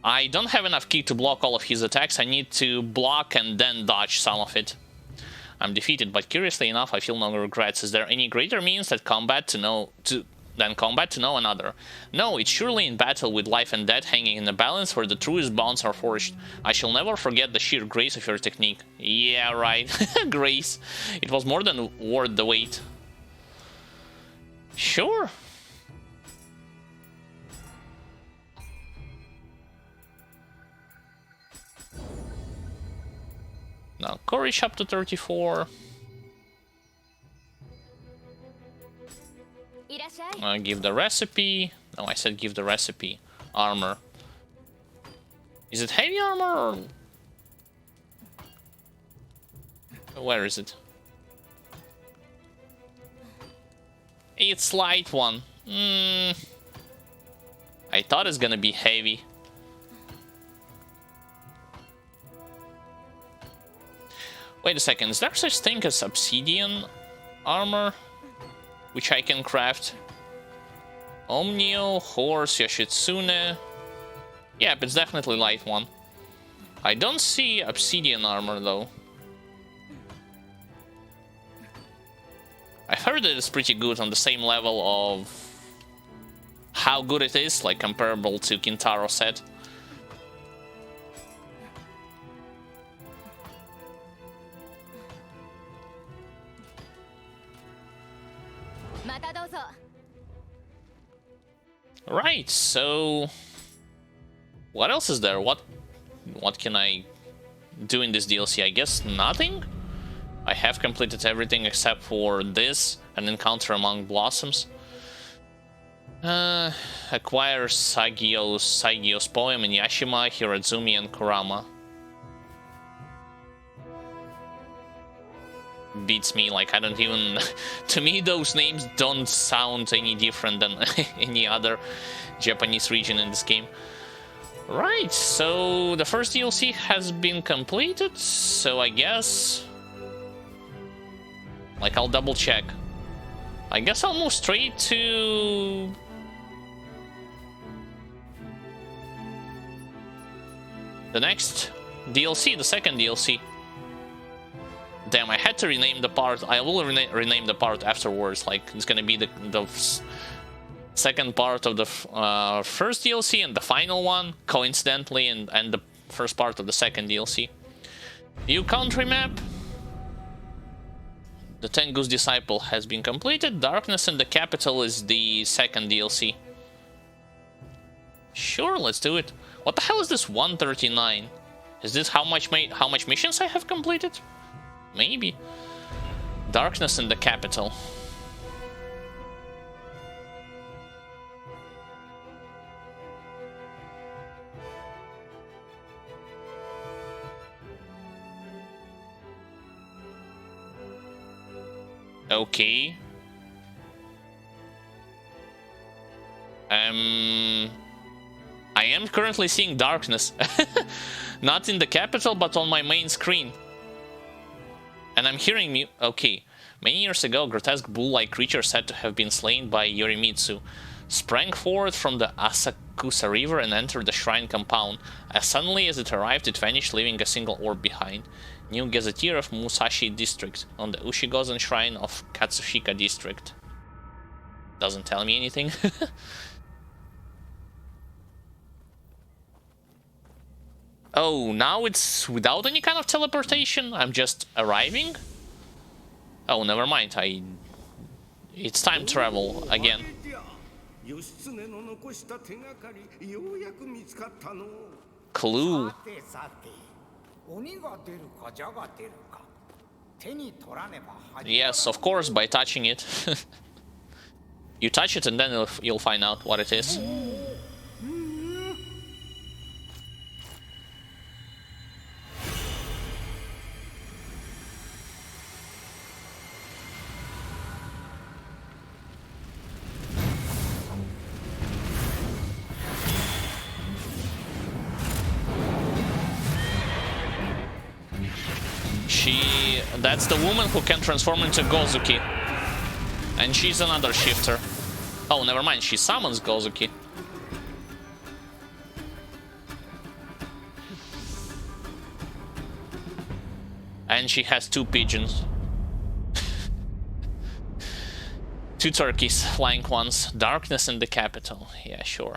I don't have enough ki to block all of his attacks. I need to block and then dodge some of it. I'm defeated, but curiously enough, I feel no regrets. Is there any greater means than combat to know another? No, it's surely in battle with life and death hanging in the balance where the truest bonds are forged. I shall never forget the sheer grace of your technique. Yeah, right. Grace. It was more than worth the wait. Sure. Now, courage up to 34. Give the recipe. No, I said give the recipe. Armor. Is it heavy armor or... Where is it? It's light one. I thought it's gonna be heavy. Wait a second, is there such thing as obsidian armor? Which I can craft? Nioh, horse, Yoshitsune. Yep, it's definitely light one. I don't see obsidian armor though. I've heard that it's pretty good, on the same level of how good it is, like comparable to Kintaro set. Right, so what else is there? What can I do in this DLC? I guess nothing? I have completed everything except for this, an encounter among blossoms. Acquire Saigyo's poem in Yashima, Hirazumi, and Kurama. Beats me, like I don't even... To me those names don't sound any different than any other Japanese region in this game. Right, so the first DLC has been completed, so I guess... Like, I'll double check. I guess I'll move straight to... the next DLC, the second DLC. Damn, I had to rename the part. I will rename the part afterwards. Like, it's gonna be the second part of the first DLC and the final one, coincidentally, and the first part of the second DLC. New country map. The Tengu's Disciple has been completed. Darkness in the Capital is the second DLC. Sure, let's do it. What the hell is this 139? Is this how much missions I have completed? Maybe. Darkness in the Capital. Okay. I am currently seeing darkness. Not in the capital, but on my main screen. And I'm hearing me. Okay. Many years ago, a grotesque bull-like creature said to have been slain by Yorimitsu sprang forth from the Asakusa River and entered the shrine compound. As suddenly as it arrived, it vanished, leaving a single orb behind. New Gazetteer of Musashi District, on the Ushigozen Shrine of Katsushika District. Doesn't tell me anything. Oh, now it's without any kind of teleportation? I'm just arriving? Oh, never mind, it's time travel again. Clue. Yes, of course, by touching it. You touch it and then you'll find out what it is. That's the woman who can transform into Gozuki. And she's another shifter. Oh, never mind, she summons Gozuki. And she has 2 pigeons. 2 turkeys, flying ones. Darkness in the capital. Yeah, sure.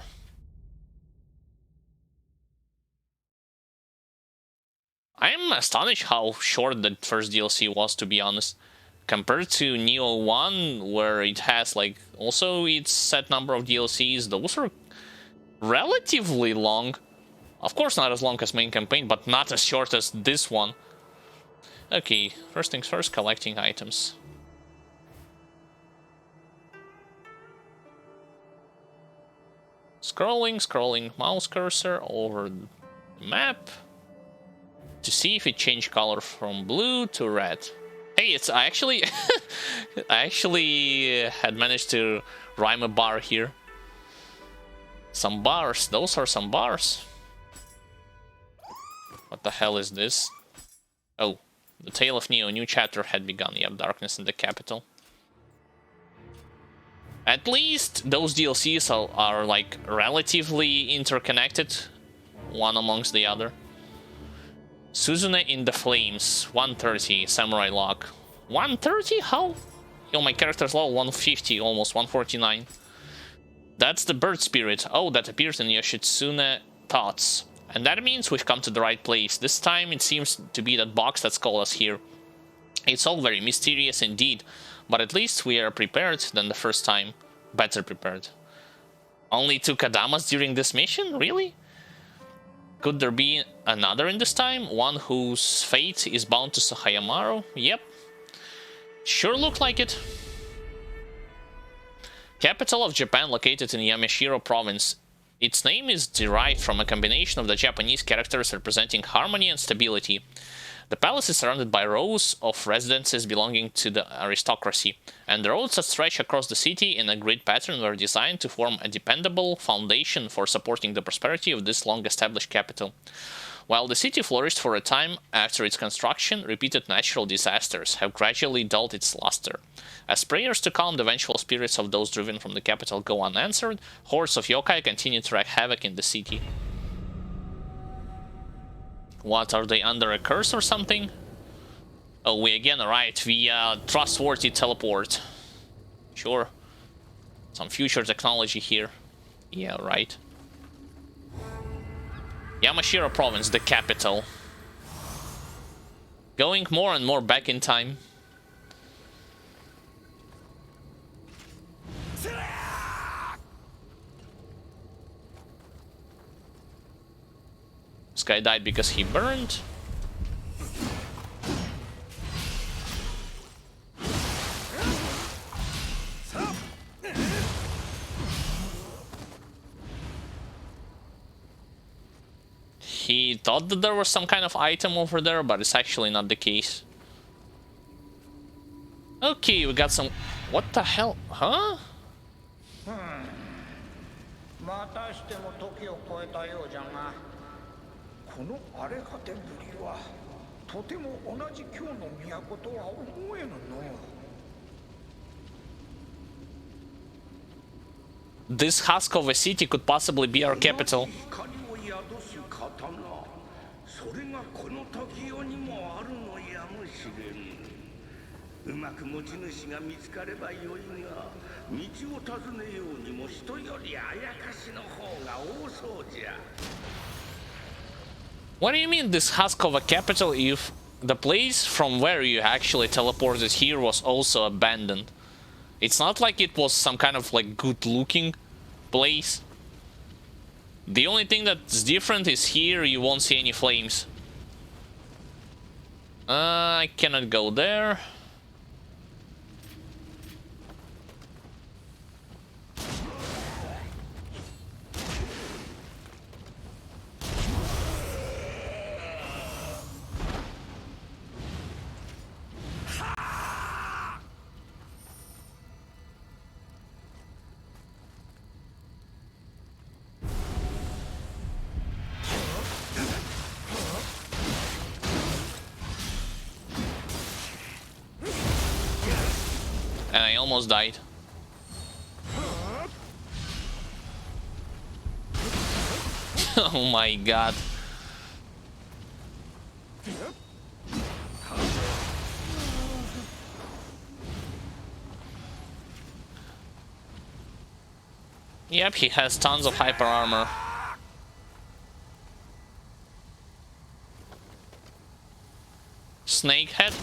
I'm astonished how short the first DLC was, to be honest. Compared to Nioh 1, where it has, like, also its set number of DLCs, those are relatively long. Of course not as long as main campaign, but not as short as this one. Okay, first things first, collecting items. Scrolling mouse cursor over the map to see if it changed color from blue to red. Hey, I actually had managed to rhyme a bar here. Some bars, those are some bars. What the hell is this? Oh, the Tale of Nioh, new chapter had begun. Yep, darkness in the capital. At least those DLCs are like relatively interconnected, one amongst the other. Suzune in the Flames, 130, Samurai Lock. 130? How? Yo, my character's level 150, almost 149. That's the bird spirit. Oh, that appears in Yoshitsune Thoughts. And that means we've come to the right place. This time it seems to be that box that's called us here. It's all very mysterious indeed, but at least we are prepared than the first time. Better prepared. Only 2 Kadamas during this mission? Really? Could there be another in this time? One whose fate is bound to Sahayamaru? Yep. Sure looked like it. Capital of Japan located in Yamashiro province. Its name is derived from a combination of the Japanese characters representing harmony and stability. The palace is surrounded by rows of residences belonging to the aristocracy, and the roads that stretch across the city in a grid pattern were designed to form a dependable foundation for supporting the prosperity of this long-established capital. While the city flourished for a time after its construction, repeated natural disasters have gradually dulled its luster. As prayers to calm the vengeful spirits of those driven from the capital go unanswered, hordes of yokai continue to wreak havoc in the city. What, are they under a curse or something? Oh, we again arrived via trustworthy teleport. Sure. Some future technology here. Yeah, right. Yamashiro province, the capital. Going more and more back in time. This guy died because he burned. He thought that there was some kind of item over there, but it's actually not the case. Okay, we got some... What the hell? Huh? This husk of a city could possibly be our capital. What do you mean this husk of a capital if the place from where you actually teleported here was also abandoned? It's not like it was some kind of like good looking place. The only thing that's different is here you won't see any flames. I cannot go there. And I almost died. Oh my god. Yep, he has tons of hyper armor. Snakehead.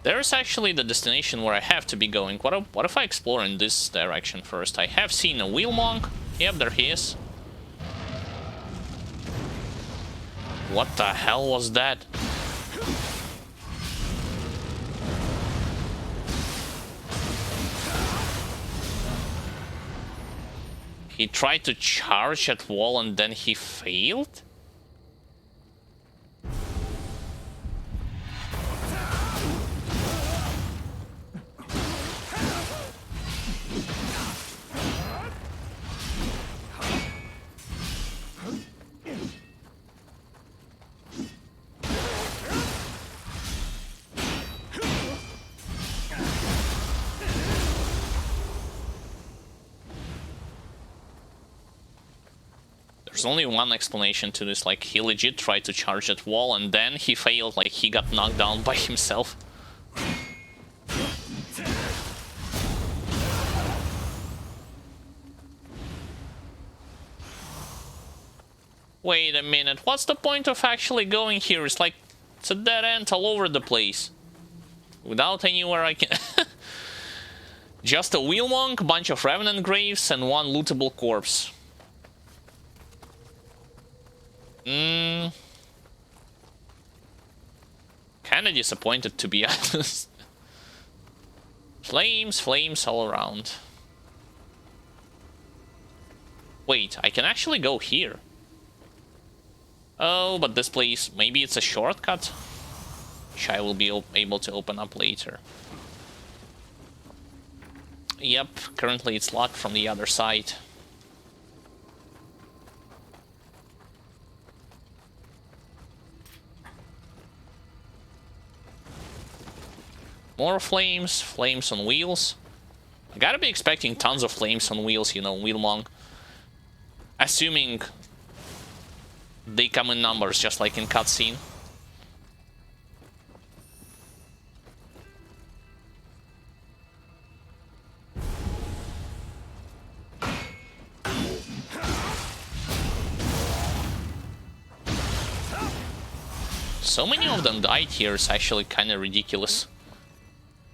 There's actually the destination where I have to be going. What if I explore in this direction first? I have seen a wheel monk. Yep, there he is. What the hell was that? He tried to charge at wall and then he failed? There's only one explanation to this, like, he legit tried to charge that wall and then he failed, like, he got knocked down by himself. Wait a minute, what's the point of actually going here? It's like, it's a dead end all over the place. Without anywhere I can... Just a wheel monk, bunch of revenant graves, and one lootable corpse. Kinda disappointed, to be honest. Flames all around. Wait, I can actually go here. Oh, but this place, maybe it's a shortcut? Which I will be able to open up later. Yep, currently it's locked from the other side. More flames, flames on wheels. I gotta be expecting tons of flames on wheels, you know, wheel monk. Assuming they come in numbers, just like in cutscene. So many of them died here, it's actually kind of ridiculous.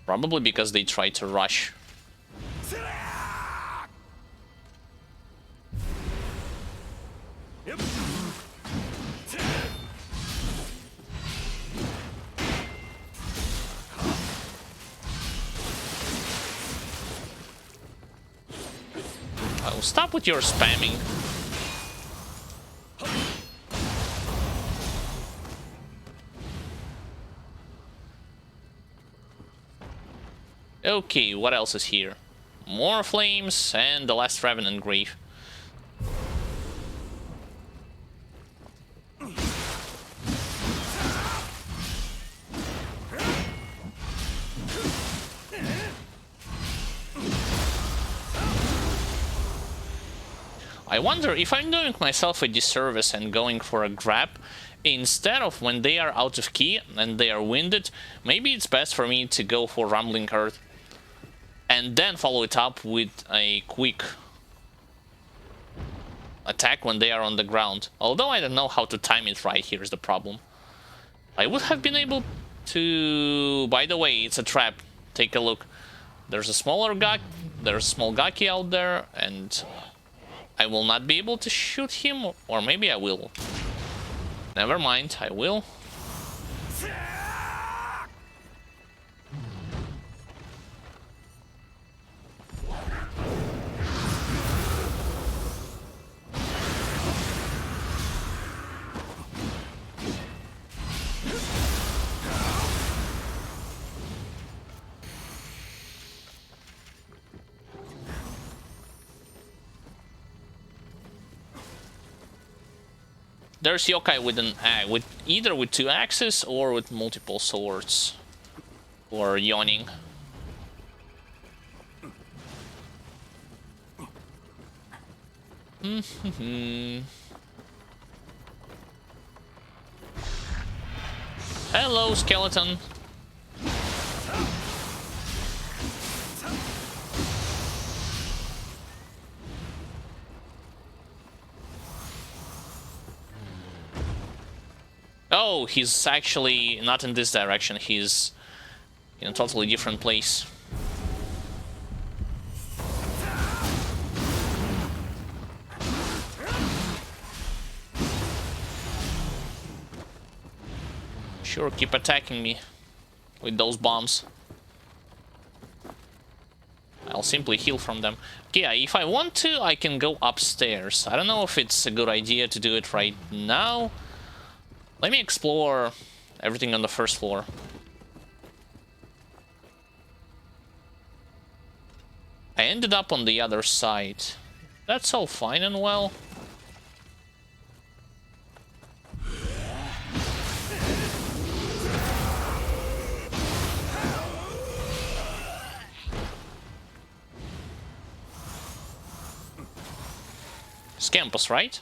Probably because they tried to rush. Oh, stop with your spamming. Okay, what else is here? More flames and the last revenant grave. I wonder if I'm doing myself a disservice and going for a grab instead of when they are out of key and they are winded. Maybe it's best for me to go for Rumbling Earth and then follow it up with a quick attack when they are on the ground. Although I don't know how to time it right, here's the problem. I would have been able to... By the way, it's a trap. Take a look. There's a small Gaki out there, and I will not be able to shoot him, or maybe I will. Never mind, I will. There's yokai with an with either with 2 axes or with multiple swords. Or yawning. Hello, skeleton. Oh, he's actually not in this direction. He's in a totally different place. Sure, keep attacking me with those bombs. I'll simply heal from them. Okay, yeah, if I want to, I can go upstairs. I don't know if it's a good idea to do it right now. Let me explore everything on the first floor. I ended up on the other side. That's all fine and well. It's campus, right?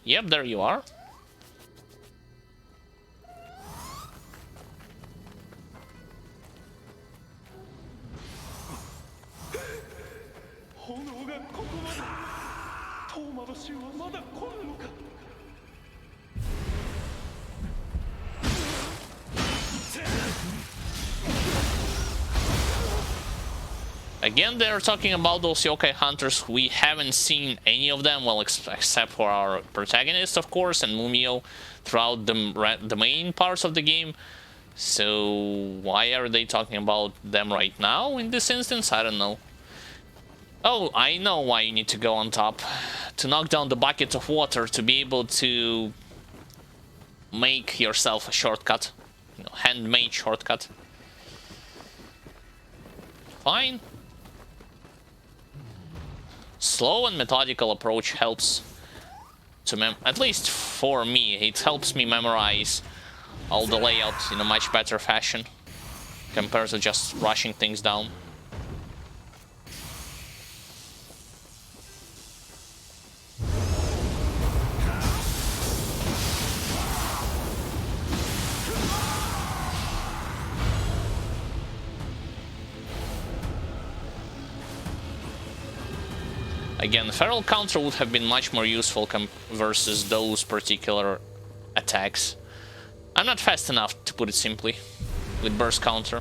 Yep, there you are. Again, they're talking about those yokai hunters. We haven't seen any of them, well, except for our protagonist, of course, and Mumio throughout the main parts of the game. So why are they talking about them right now in this instance? I don't know. Oh, I know why you need to go on top. To knock down the bucket of water, to be able to make yourself a shortcut. You know, handmade shortcut. Fine. Slow and methodical approach helps to at least for me, it helps me memorize all the layout in a much better fashion compared to just rushing things down. Again, the feral counter would have been much more useful versus those particular attacks. I'm not fast enough, to put it simply, with burst counter.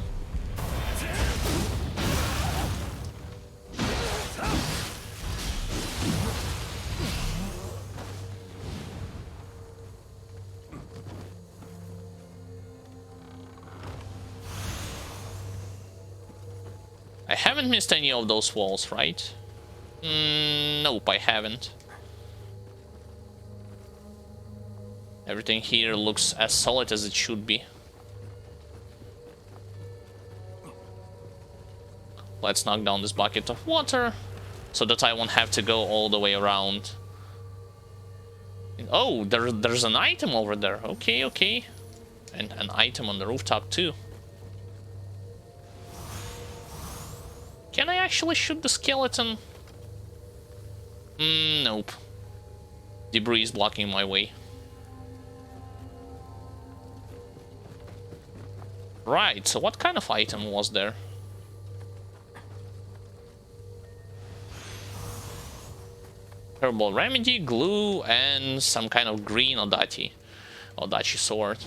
I haven't missed any of those walls, right? Nope, I haven't. Everything here looks as solid as it should be. Let's knock down this bucket of water so that I won't have to go all the way around. Oh, there's an item over there. Okay, okay. And an item on the rooftop too. Can I actually shoot the skeleton? Nope. Debris is blocking my way. Right, so what kind of item was there? Herbal remedy, glue, and some kind of green Odachi sword.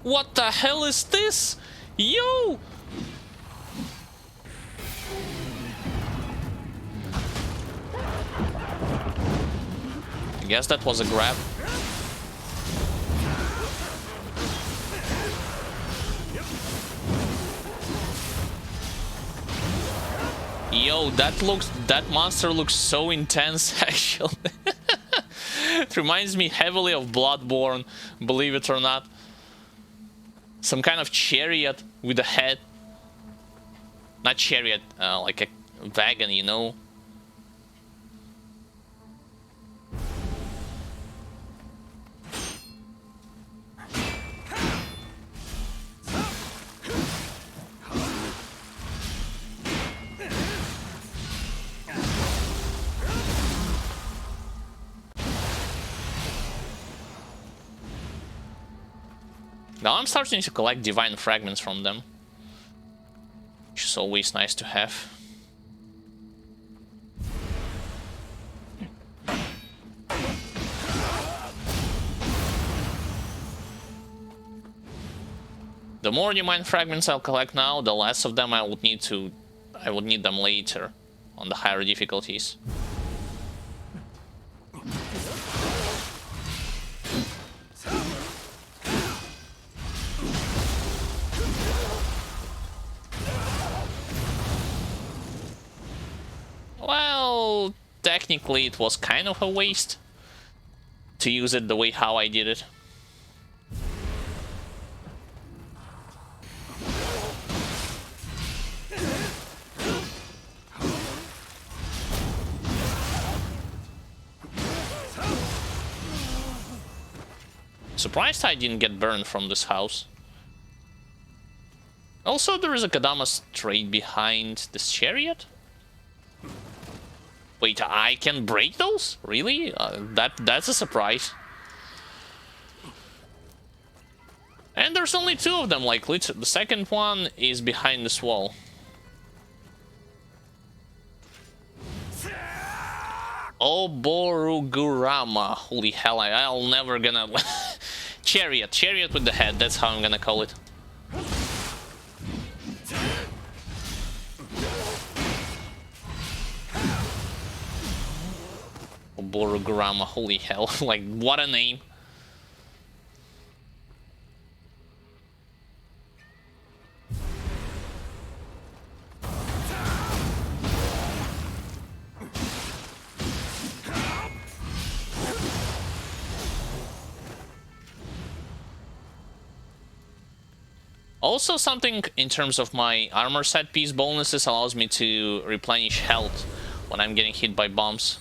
What the hell is this? Yo! I guess that was a grab. Yo, that monster looks so intense, actually. It reminds me heavily of Bloodborne, believe it or not. Some kind of chariot with a head. Not chariot, like a wagon, you know. Now I'm starting to collect divine fragments from them, which is always nice to have. The more divine fragments I'll collect now, the less of them I would need them later on the higher difficulties. Well, technically it was kind of a waste to use it the way how I did it. Surprised I didn't get burned from this house. Also, there is a Kadama straight behind this chariot. Wait, I can break those? Really? That's a surprise. And there's only two of them, like, the second one is behind this wall. Oborugurama. Holy hell, I'll never gonna... Chariot with the head, that's how I'm gonna call it. Oborugurama, holy hell, like, what a name. Also, something in terms of my armor set piece bonuses allows me to replenish health when I'm getting hit by bombs.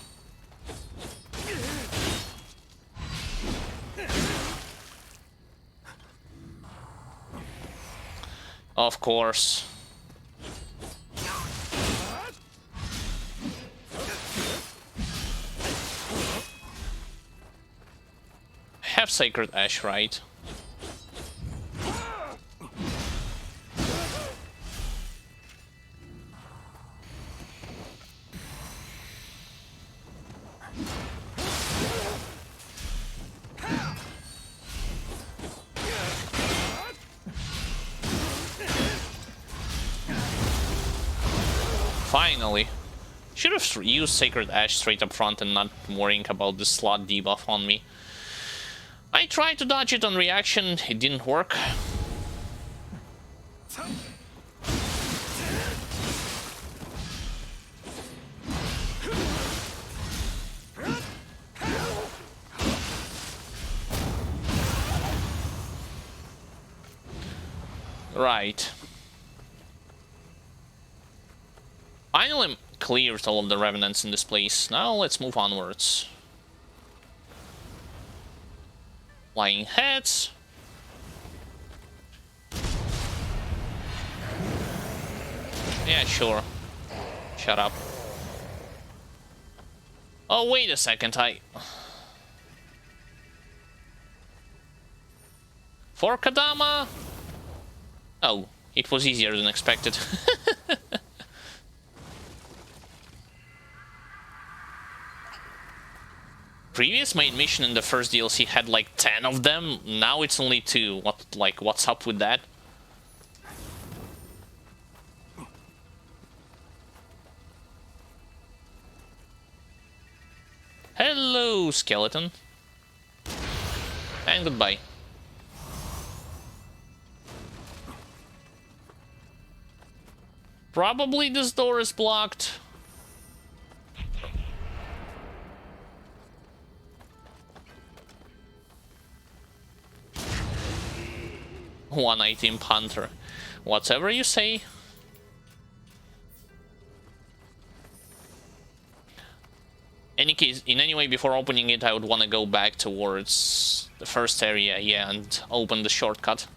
Of course. I have Sacred Ash, right? Finally. Should have used Sacred Ash straight up front and not worrying about the slot debuff on me. I tried to dodge it on reaction, it didn't work. Right. Finally cleared all of the revenants in this place. Now let's move onwards. Flying heads. Yeah, sure. Shut up. Oh, wait a second, For Kadama? Oh, it was easier than expected. Previous main mission in the first DLC had like 10 of them, now it's only 2. What's up with that? Hello, skeleton. And goodbye. Probably this door is blocked. One-eyed imp hunter. Whatever you say. In any way, before opening it, I would want to go back towards the first area, yeah, and open the shortcut.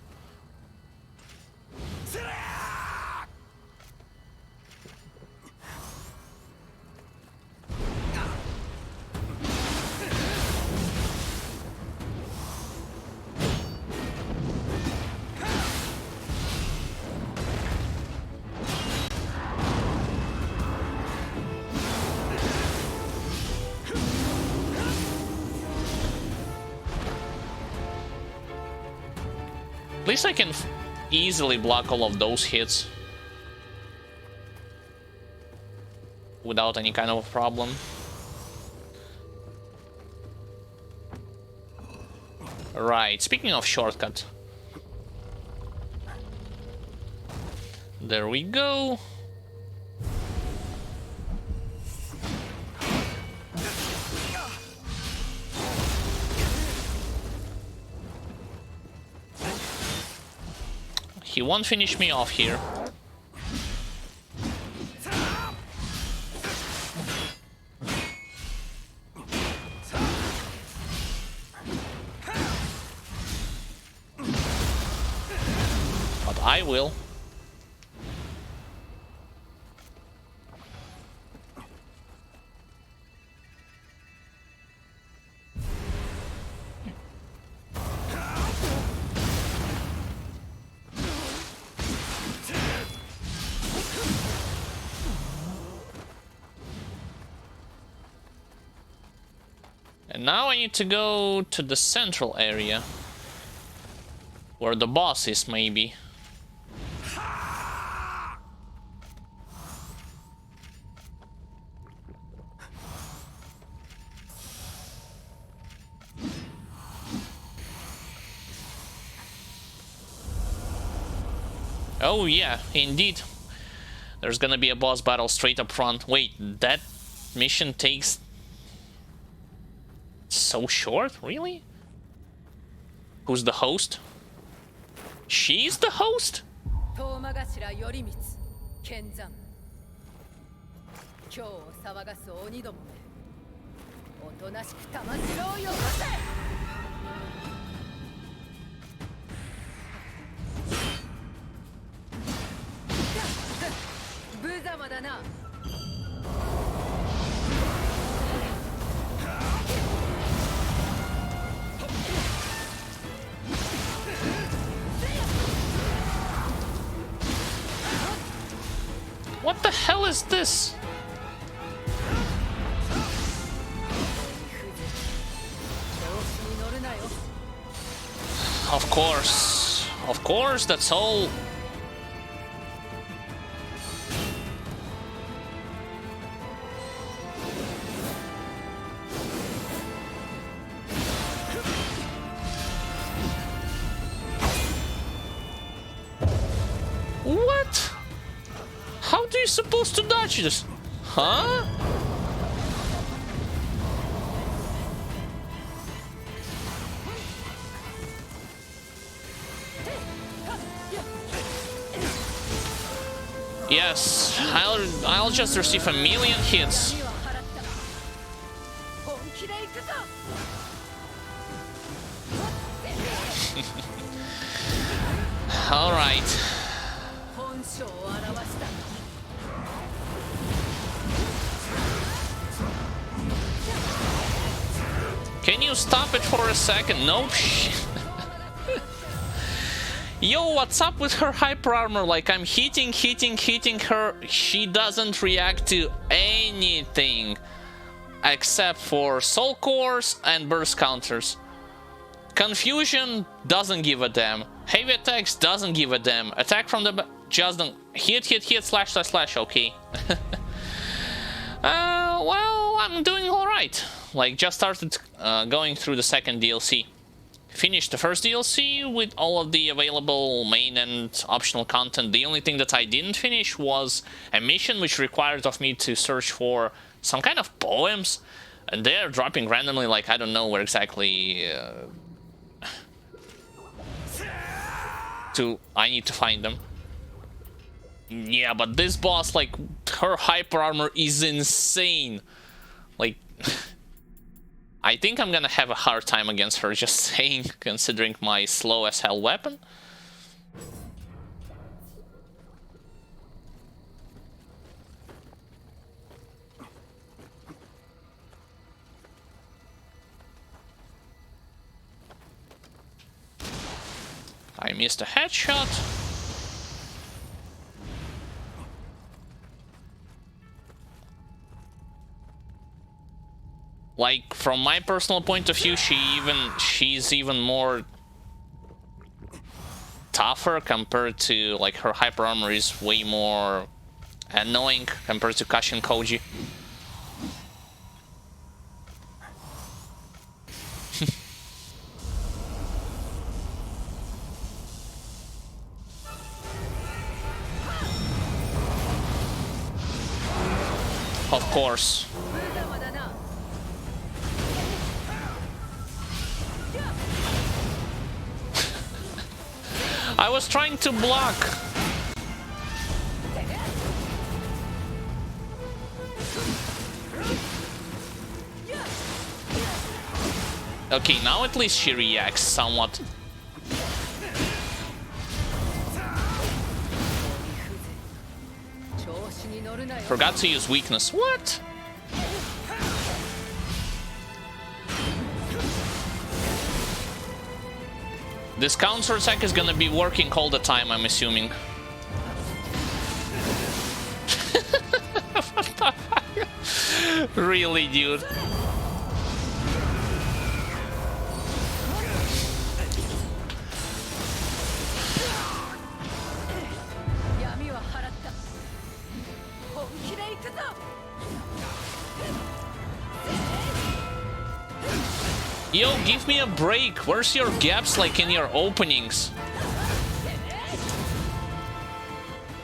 At least I can easily block all of those hits without any kind of problem. Right, speaking of shortcut. There we go. He won't finish me off here. But I will. And now I need to go to the central area, where the boss is, maybe. Oh yeah, indeed. There's gonna be a boss battle straight up front. Wait, that mission takes so short? Really? Who's the host? She's the host? What the hell is this? Of course, that's all. What? How do you supposed to dodge this? Huh? Yes, I'll just receive a million hits. All right. Can you stop it for a second? Nope. Yo, what's up with her hyper armor? Like, I'm hitting her. She doesn't react to anything except for soul cores and burst counters. Confusion doesn't give a damn. Heavy attacks doesn't give a damn. Attack from the just don't hit, slash, slash, slash. Okay. Well, I'm doing all right. Like, just started going through the second DLC. Finished the first DLC with all of the available main and optional content. The only thing that I didn't finish was a mission which required of me to search for some kind of poems, and they're dropping randomly. Like, I don't know where exactly I need to find them. Yeah, but this boss, like, her hyper armor is insane. Like, I think I'm gonna have a hard time against her, just saying, considering my slow as hell weapon. I missed a headshot. Like, from my personal point of view, she's even more tougher compared to, like, her hyper armor is way more annoying compared to Kashin Koji. Of course. I was trying to block. Okay, now at least she reacts somewhat. Forgot to use weakness. What? This counter attack is gonna be working all the time, I'm assuming. What the fuck? Really, dude? Yo, give me a break. Where's your gaps, like, in your openings?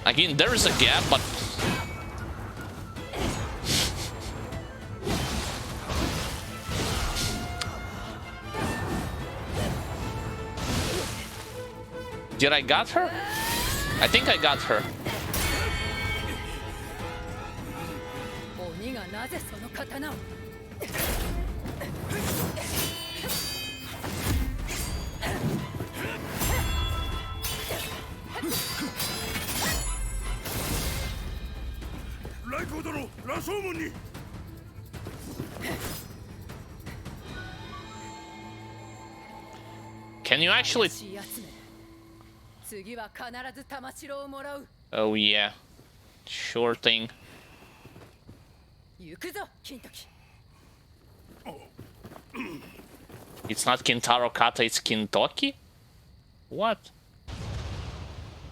Again, there is a gap, but... Did I got her? I think I got her. Can you actually... Oh yeah. Sure thing. It's not Kintaro Kata, it's Kintoki? What?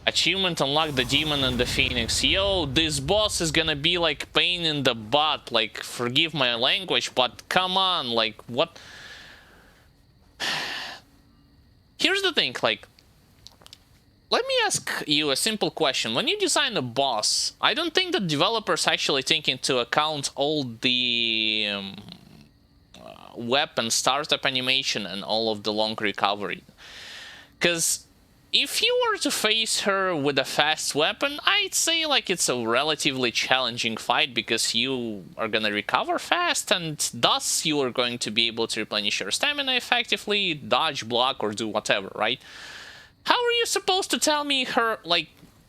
Achievement unlock the demon and the phoenix. Yo, this boss is gonna be like pain in the butt. Like, forgive my language, but come on, like, what? Here's the thing, like, let me ask you a simple question. When you design a boss, I don't think the developers actually take into account all the weapon startup animation and all of the long recovery. Because if you were to face her with a fast weapon, I'd say like it's a relatively challenging fight because you are gonna recover fast and thus you are going to be able to replenish your stamina effectively, dodge, block, or do whatever, right? How are you supposed to tell me her, like,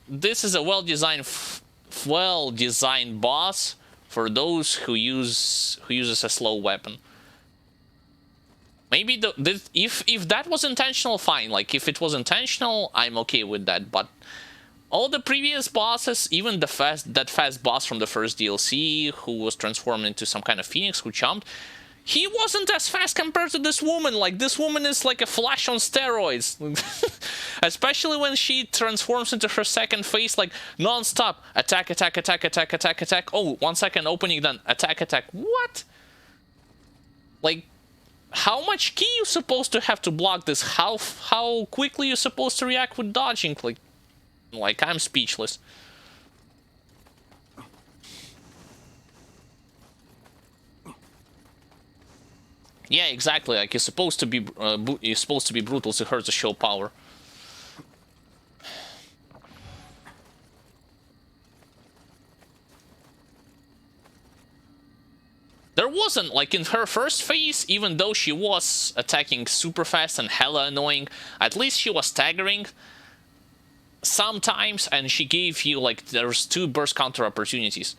this is a well-designed boss for those who uses a slow weapon? Maybe if that was intentional, fine. Like, if it was intentional, I'm okay with that. But all the previous bosses, even that fast boss from the first DLC, who was transformed into some kind of phoenix, who jumped, he wasn't as fast compared to this woman. Like, this woman is like a Flash on steroids. Especially when she transforms into her second phase, like, non-stop. Attack, attack, attack, attack, attack, attack. Oh, 1 second opening, then attack, attack. What? Like, how much ki you supposed to have to block this? How quickly you supposed to react with dodging? Like I'm speechless. Yeah, exactly. Like, you're supposed to be brutal to her to show power. There wasn't, like, in her first phase, even though she was attacking super fast and hella annoying, at least she was staggering sometimes, and she gave you, like, there's 2 burst counter opportunities.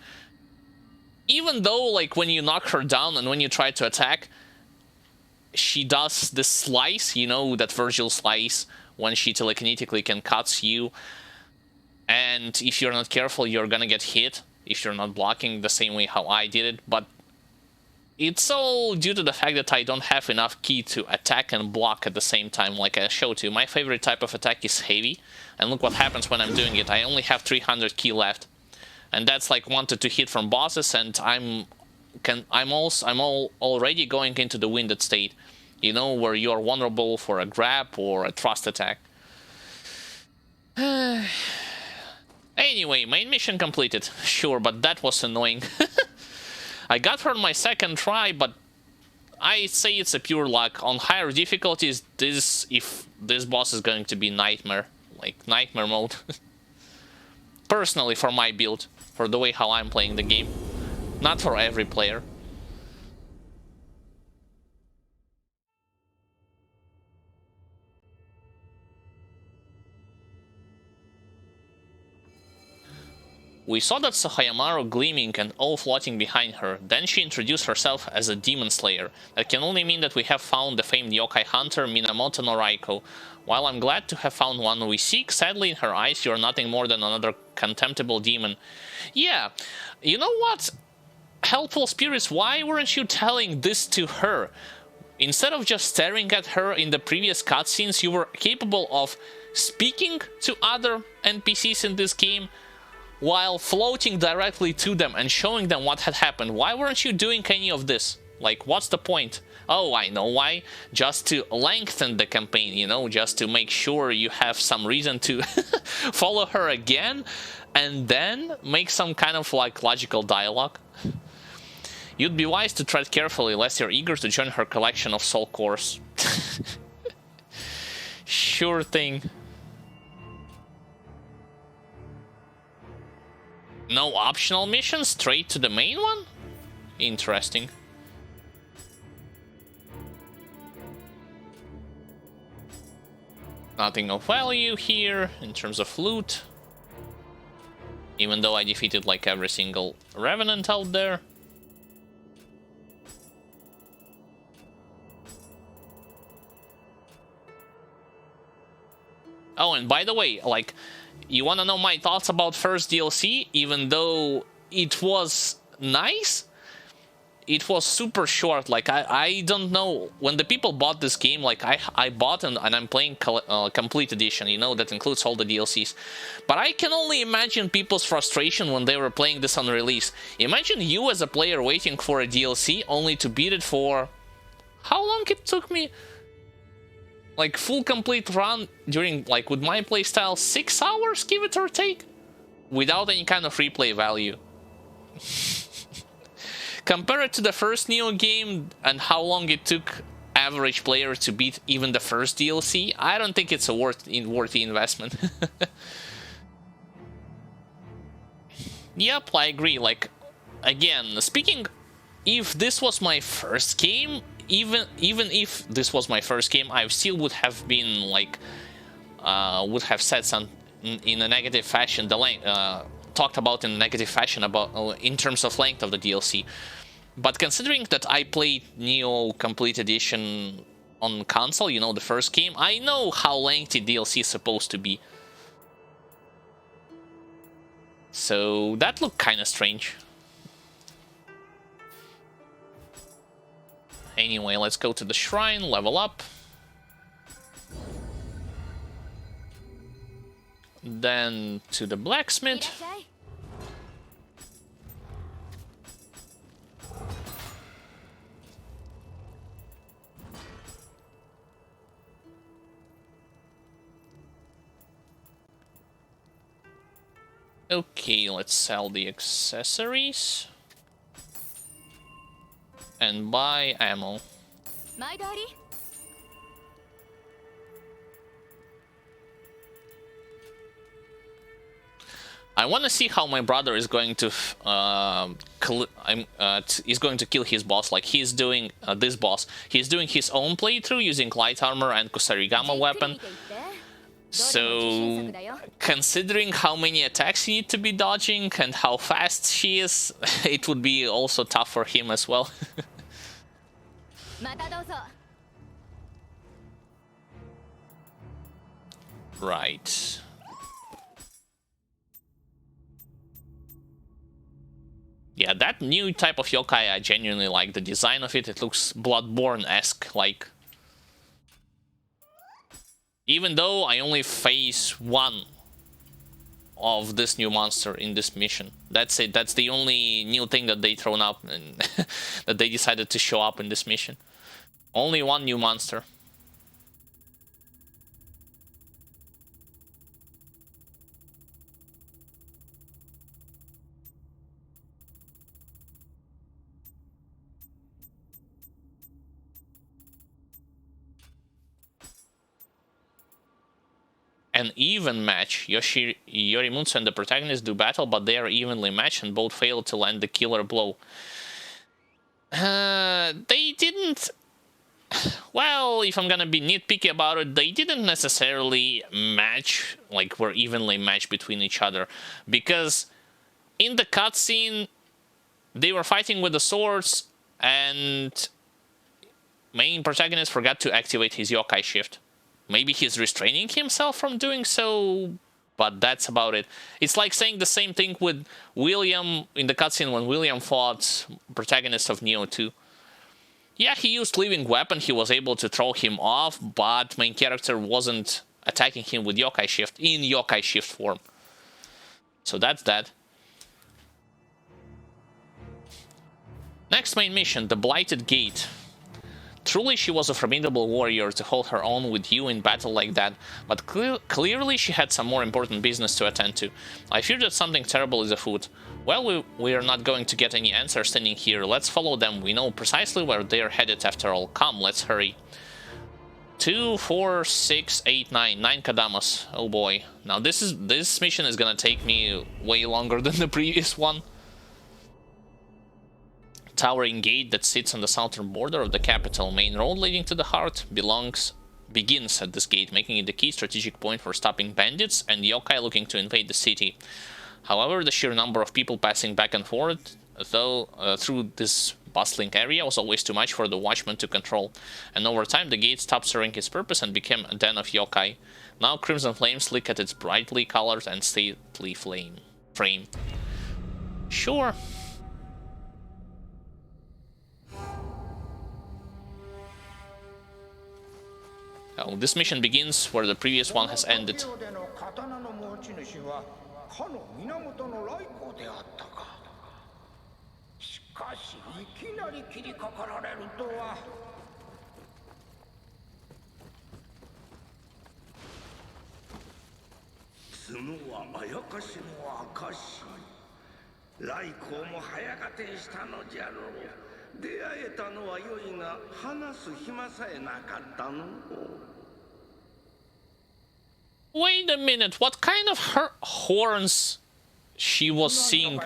Even though, like, when you knock her down and when you try to attack, she does this slice, you know, that Virgil slice, when she telekinetically can cut you. And if you're not careful, you're gonna get hit if you're not blocking the same way how I did it. But it's all due to the fact that I don't have enough ki to attack and block at the same time, like I showed you. My favorite type of attack is heavy, and look what happens when I'm doing it. I only have 300 ki left, and that's like 1 to 2 hit from bosses, and I'm already going into the winded state, you know, where you are vulnerable for a grab or a thrust attack. Anyway, main mission completed. Sure, but that was annoying. I got her on my second try, but I say it's a pure luck. On higher difficulties, if this boss is going to be nightmare, like nightmare mode. Personally, for my build, for the way how I'm playing the game. Not for every player. We saw that Sahayamaru gleaming and all floating behind her. Then she introduced herself as a demon slayer. That can only mean that we have found the famed yokai hunter Minamoto no Raiko. While I'm glad to have found one we seek, sadly in her eyes you are nothing more than another contemptible demon. Yeah, you know what? Helpful spirits, why weren't you telling this to her? Instead of just staring at her in the previous cutscenes, you were capable of speaking to other NPCs in this game, while floating directly to them and showing them what had happened. Why weren't you doing any of this? Like, what's the point? Oh, I know why. Just to lengthen the campaign, you know, just to make sure you have some reason to follow her again, and then make some kind of, like, logical dialogue. You'd be wise to tread carefully, lest you're eager to join her collection of soul cores. Sure thing. No optional missions, straight to the main one? Interesting. Nothing of value here in terms of loot. Even though I defeated like every single revenant out there. Oh, and by the way, like, you wanna know my thoughts about first DLC? Even though it was nice, it was super short. Like, I don't know, when the people bought this game, like, I bought and I'm playing complete edition, you know, that includes all the DLCs. But I can only imagine people's frustration when they were playing this on release. Imagine you as a player waiting for a DLC only to beat it for... How long it took me? Like, full complete run during, like, with my playstyle, 6 hours, give it or take? Without any kind of replay value. Compare it to the first Nioh game and how long it took average players to beat even the first DLC. I don't think it's a worthy investment. Yep, I agree. Like, again, speaking, if this was my first game, even if this was my first game, I still would have been like, would have said some in a negative fashion, talked about in a negative fashion about in terms of length of the DLC. But considering that I played Nioh Complete Edition on console, you know, the first game, I know how lengthy DLC is supposed to be. So that looked kind of strange. Anyway, let's go to the shrine, level up. Then to the blacksmith. Okay, let's sell the accessories. And buy ammo. I want to see how my brother is going to he's going to kill his boss. Like he's doing this boss. He's doing his own playthrough using light armor and Kusarigama weapon. So, considering how many attacks you need to be dodging and how fast she is, it would be also tough for him as well. Right. Yeah, that new type of yokai, I genuinely like the design of it. It looks Bloodborne-esque, like. Even though I only face one of this new monster in this mission. That's it. That's the only new thing that they thrown up and that they decided to show up in this mission. Only one new monster. An even match. Yorimutsu and the protagonist do battle, but they are evenly matched and both fail to land the killer blow. They didn't... Well, if I'm gonna be nitpicky about it, they didn't necessarily match, like, were evenly matched between each other. Because in the cutscene, they were fighting with the swords, and main protagonist forgot to activate his yokai shift. Maybe he's restraining himself from doing so, but that's about it. It's like saying the same thing with William in the cutscene when William fought protagonist of Nioh 2. Yeah, he used living weapon, he was able to throw him off, but main character wasn't attacking him with yokai shift, in yokai shift form. So that's that. Next main mission, the Blighted Gate. Truly, she was a formidable warrior to hold her own with you in battle like that, but clearly she had some more important business to attend to. I fear that something terrible is afoot. Well, we are not going to get any answers standing here. Let's follow them. We know precisely where they are headed after all. Come, let's hurry. 2, 4, 6, 8, 9. 9 Kadamas. Oh boy. Now this mission is gonna take me way longer than the previous one. Towering gate that sits on the southern border of the capital. Main road leading to the heart begins at this gate, making it the key strategic point for stopping bandits and yokai looking to invade the city. However, the sheer number of people passing back and forth through this bustling area was always too much for the watchman to control, and over time the gate stopped serving its purpose and became a den of yokai. Now crimson flames lick at its brightly colored and stately frame. Sure. Oh, this mission begins where the previous one has ended. Wait a minute, what kind of horns she was seeing?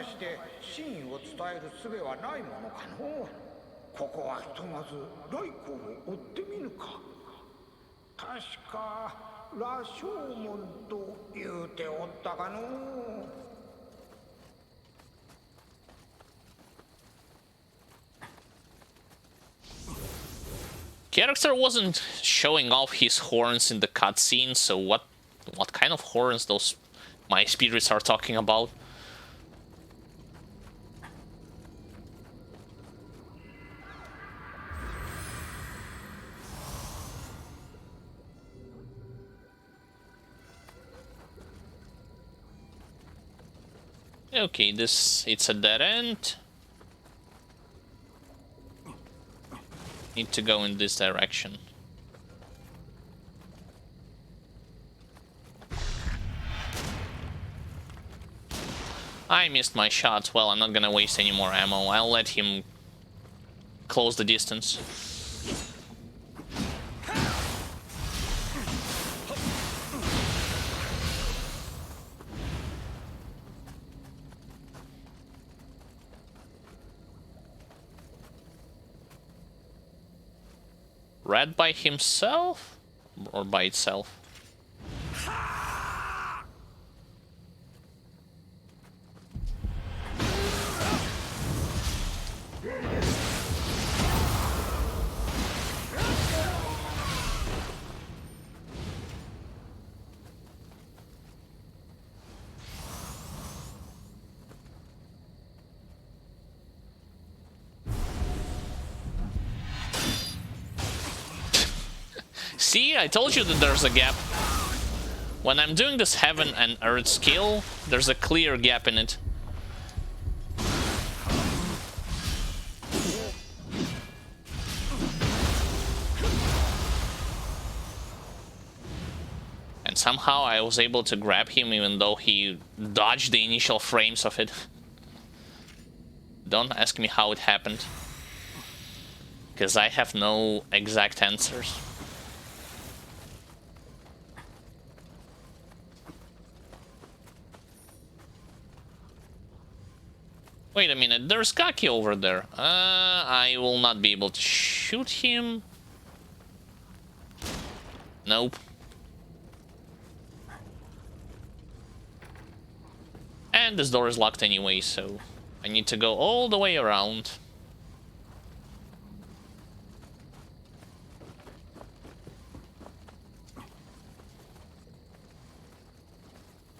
Character wasn't showing off his horns in the cutscene, so what kind of horns those my spirits are talking about? Okay, it's a dead end. Need to go in this direction. I missed my shot. Well, I'm not gonna waste any more ammo. I'll let him close the distance. red by himself? Or by itself? See, I told you that there's a gap. When I'm doing this Heaven and Earth skill, there's a clear gap in it. And somehow I was able to grab him even though he dodged the initial frames of it. Don't ask me how it happened, because I have no exact answers. Wait a minute, there's Kaki over there. I will not be able to shoot him. Nope. And this door is locked anyway, so I need to go all the way around.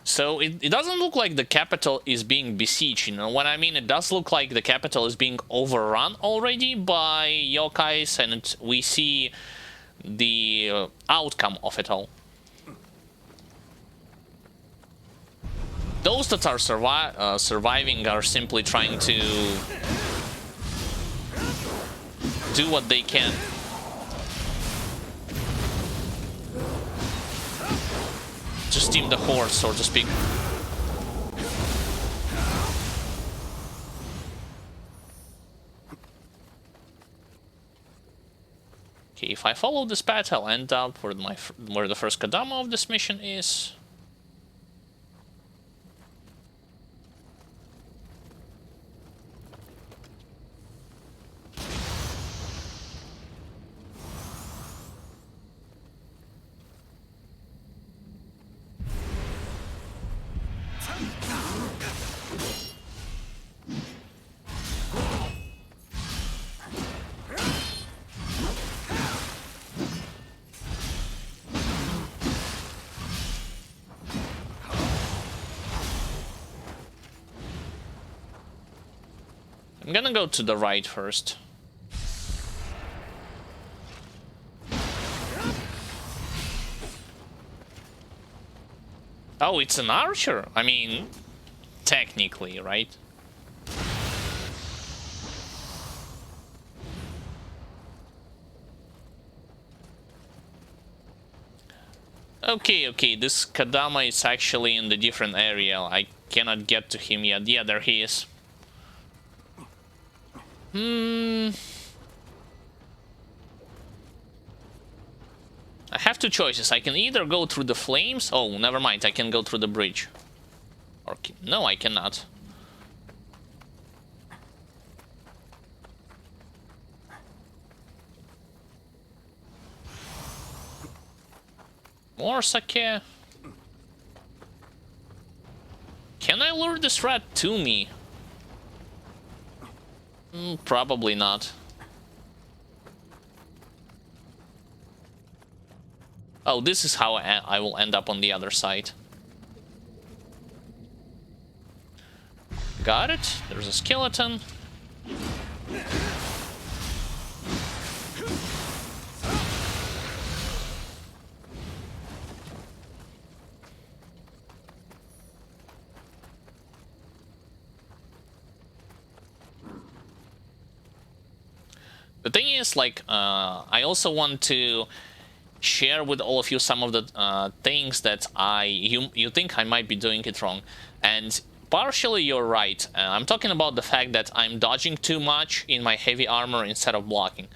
So it doesn't look like the capital is being besieged, you know what I mean? It does look like the capital is being overrun already by yokais, and we see the outcome of it all. Those that are surviving are simply trying to do what they can. To steam the horde, so to speak. Okay, if I follow this path, I'll end up where the first Kadama of this mission is. I'm gonna go to the right first. Oh, it's an archer? I mean, technically, right? Okay, this Kadama is actually in the different area. I cannot get to him yet. Yeah, there he is. I have two choices. I can either go through the flames. Oh, never mind. I can go through the bridge. Or no, I cannot. More sake. Can I lure this rat to me? Probably not. Oh, this is how I will end up on the other side. Got it. There's a skeleton. The thing is, like, I also want to share with all of you some of the things that you think I might be doing it wrong. And partially you're right. I'm talking about the fact that I'm dodging too much in my heavy armor instead of blocking.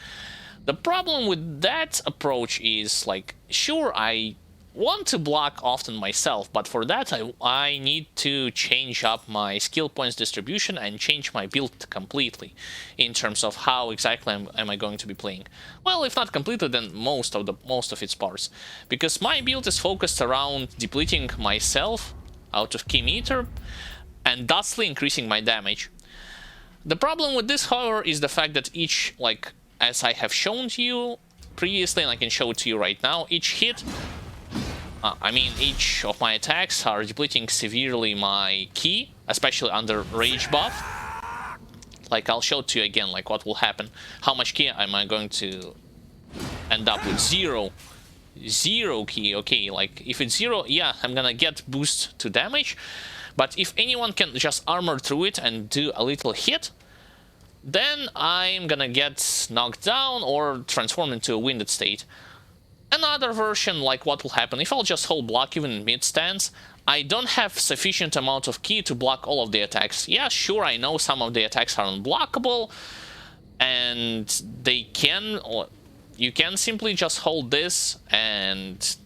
The problem with that approach is, like, sure, I want to block often myself, but for that I need to change up my skill points distribution and change my build completely in terms of how exactly am I going to be playing. Well, if not completely, then most of its parts, because my build is focused around depleting myself out of key meter and thusly increasing my damage. The problem with this, however, is the fact that each, like, as I have shown to you previously, and I can show it to you right now, each hit, each of my attacks are depleting severely my ki, especially under rage buff. Like, I'll show it to you again, like, what will happen. How much ki am I going to end up with? Zero ki, okay, like, if it's 0, yeah, I'm gonna get boost to damage, but if anyone can just armor through it and do a little hit, then I'm gonna get knocked down or transform into a winded state. Another version, like what will happen if I'll just hold block even in mid stance, I don't have sufficient amount of ki to block all of the attacks. Yeah, sure, I know some of the attacks are unblockable, and they can, or you can simply just hold this and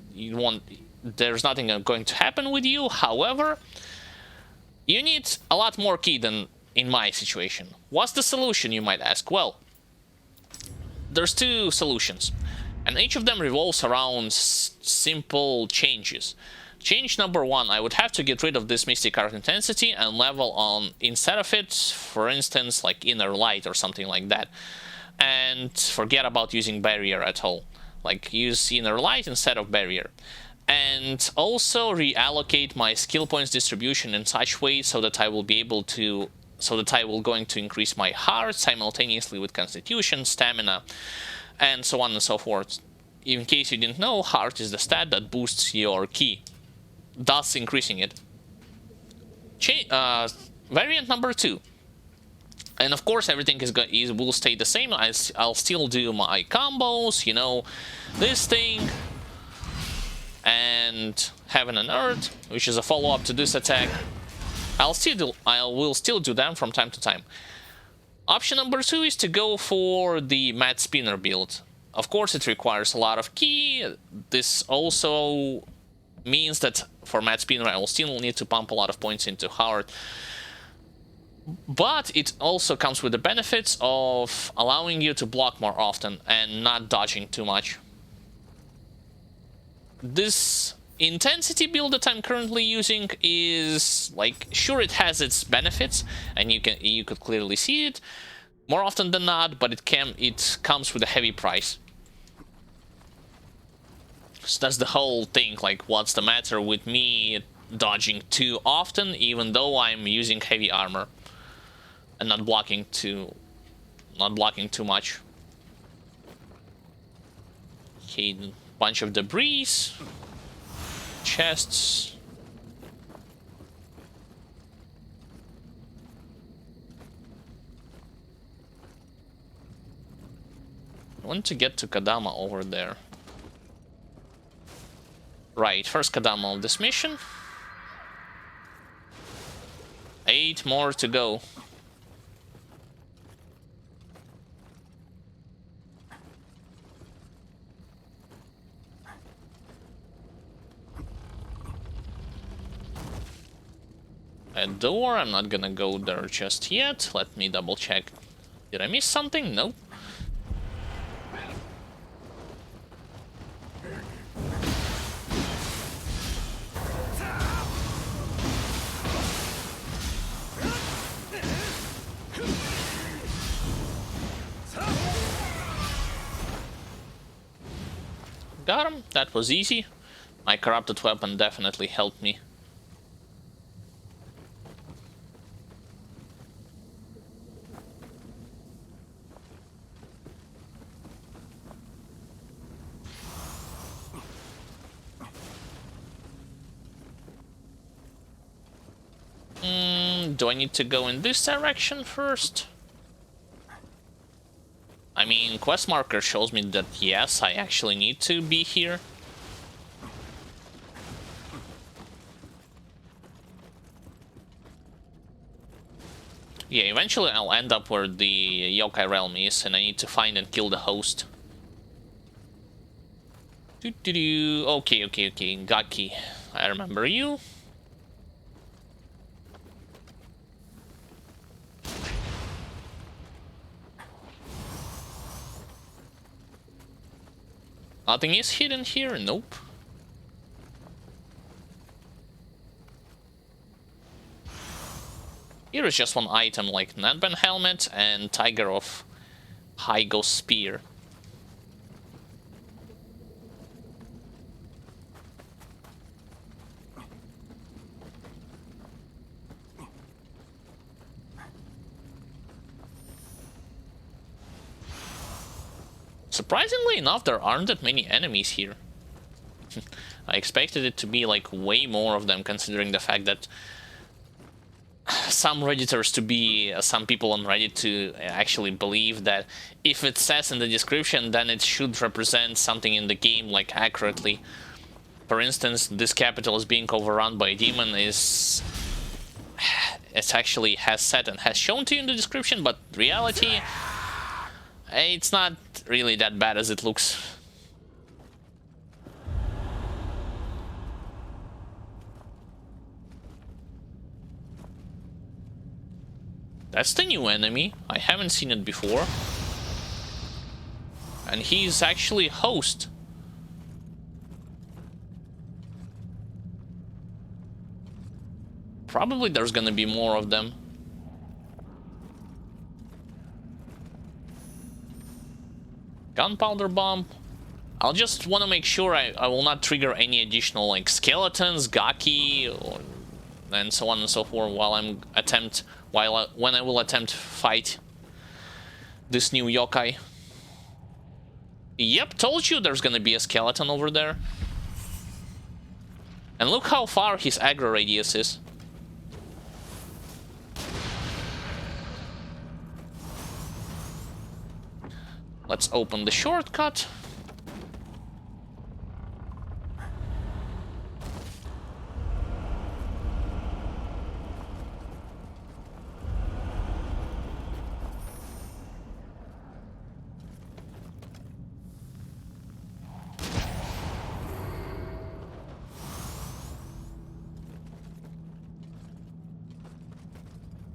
there's nothing going to happen with you. However, you need a lot more ki than in my situation. What's the solution, you might ask? Well, there's two solutions, and each of them revolves around simple changes. Change number one, I would have to get rid of this Mystic Art Intensity and level on, instead of it, for instance, like Inner Light or something like that. And forget about using Barrier at all. Like, use Inner Light instead of Barrier. And also reallocate my skill points distribution in such way so that I will be able to, going to increase my heart simultaneously with constitution, stamina, and so on and so forth. In case you didn't know, heart is the stat that boosts your ki, thus increasing it. Variant number 2. And of course everything will stay the same. I'll still do my combos, you know, this thing, and Heaven and Earth, which is a follow-up to this attack. I will still do them from time to time. Option number 2 is to go for the Mad Spinner build. Of course it requires a lot of ki. This also means that for Mad Spinner I will still need to pump a lot of points into Heart. But it also comes with the benefits of allowing you to block more often and not dodging too much. This intensity build that I'm currently using is, like, sure, it has its benefits, and you could clearly see it more often than not, but it comes with a heavy price. So that's the whole thing, like, what's the matter with me dodging too often, even though I'm using heavy armor and not blocking too much. Okay, bunch of debris, chests. I want to get to Kadama over there. Right, first Kadama of this mission. 8 more to go. A door, I'm not gonna go there just yet. Let me double check. Did I miss something? Nope. Got him. That was easy. My corrupted weapon definitely helped me. Do I need to go in this direction first? I mean, quest marker shows me that yes, I actually need to be here. Yeah, eventually I'll end up where the Yokai realm is, and I need to find and kill the host. Okay, okay, okay. Gaki. I remember you. Nothing is hidden here? Nope. Here is just one item like Netban Helmet and Tiger of Hygo Spear. Surprisingly enough, there aren't that many enemies here. I expected it to be like way more of them, considering the fact that some Redditors some people on Reddit to actually believe that if it says in the description, then it should represent something in the game, like, accurately. For instance, this capital is being overrun by a demon it actually has said and has shown to you in the description, but reality, it's not really that bad as it looks. That's the new enemy. I haven't seen it before. And he's actually host. Probably there's gonna be more of them. Gunpowder bomb. I'll just want to make sure I will not trigger any additional, like, skeletons, Gaki, and so on and so forth when I will attempt to fight this new yokai. Yep, told you there's gonna be a skeleton over there. And look how far his aggro radius is. Let's open the shortcut.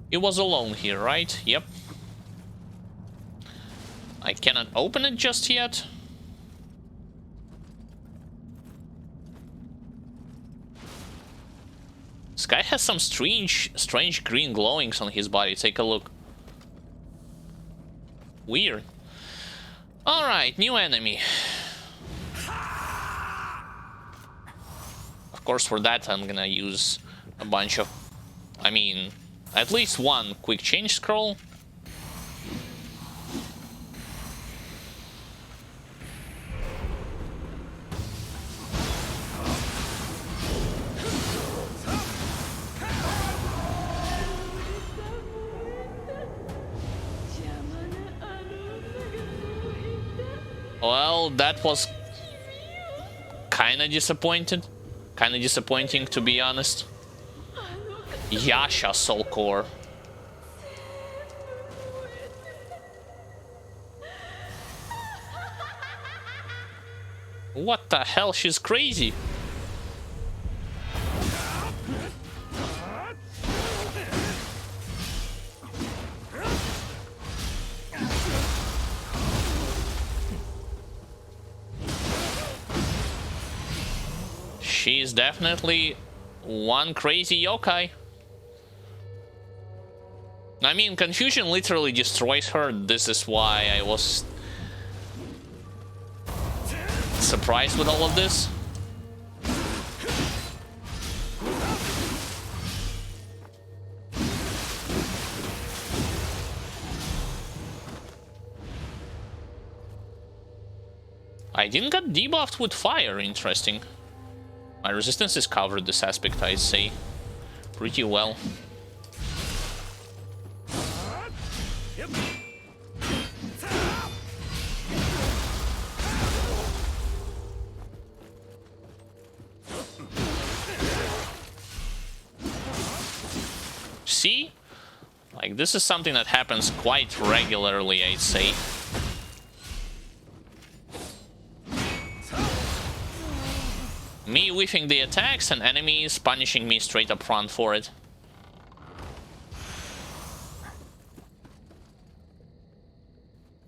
It was alone here, right? Yep. I cannot open it just yet. This guy has some strange green glowings on his body. Take a look. Weird. Alright, new enemy. Of course, for that I'm gonna use a bunch of... at least one quick change scroll. Well, that was kinda disappointing, to be honest. Yasha Soul Core. What the hell? She's crazy. She's definitely one crazy yokai. I mean, confusion literally destroys her. This is why I was surprised with all of this. I didn't get debuffed with fire, interesting. My resistance is covered this aspect, I'd say. Pretty well. See? Like, this is something that happens quite regularly, I'd say. Me whiffing the attacks and enemies punishing me straight up front for it.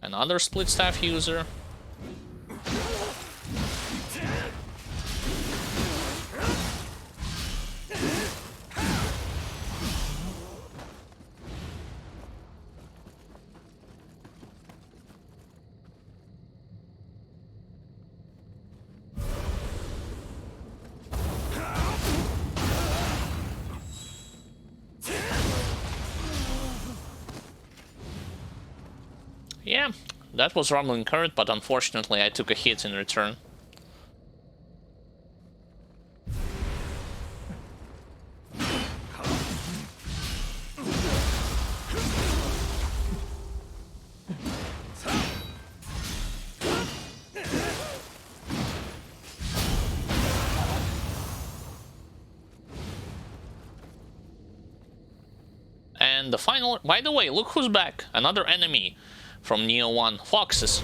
Another split staff user. Yeah, that was rumbling current, but unfortunately I took a hit in return. And the final... By the way, look who's back. Another enemy from Nioh 1. Foxes.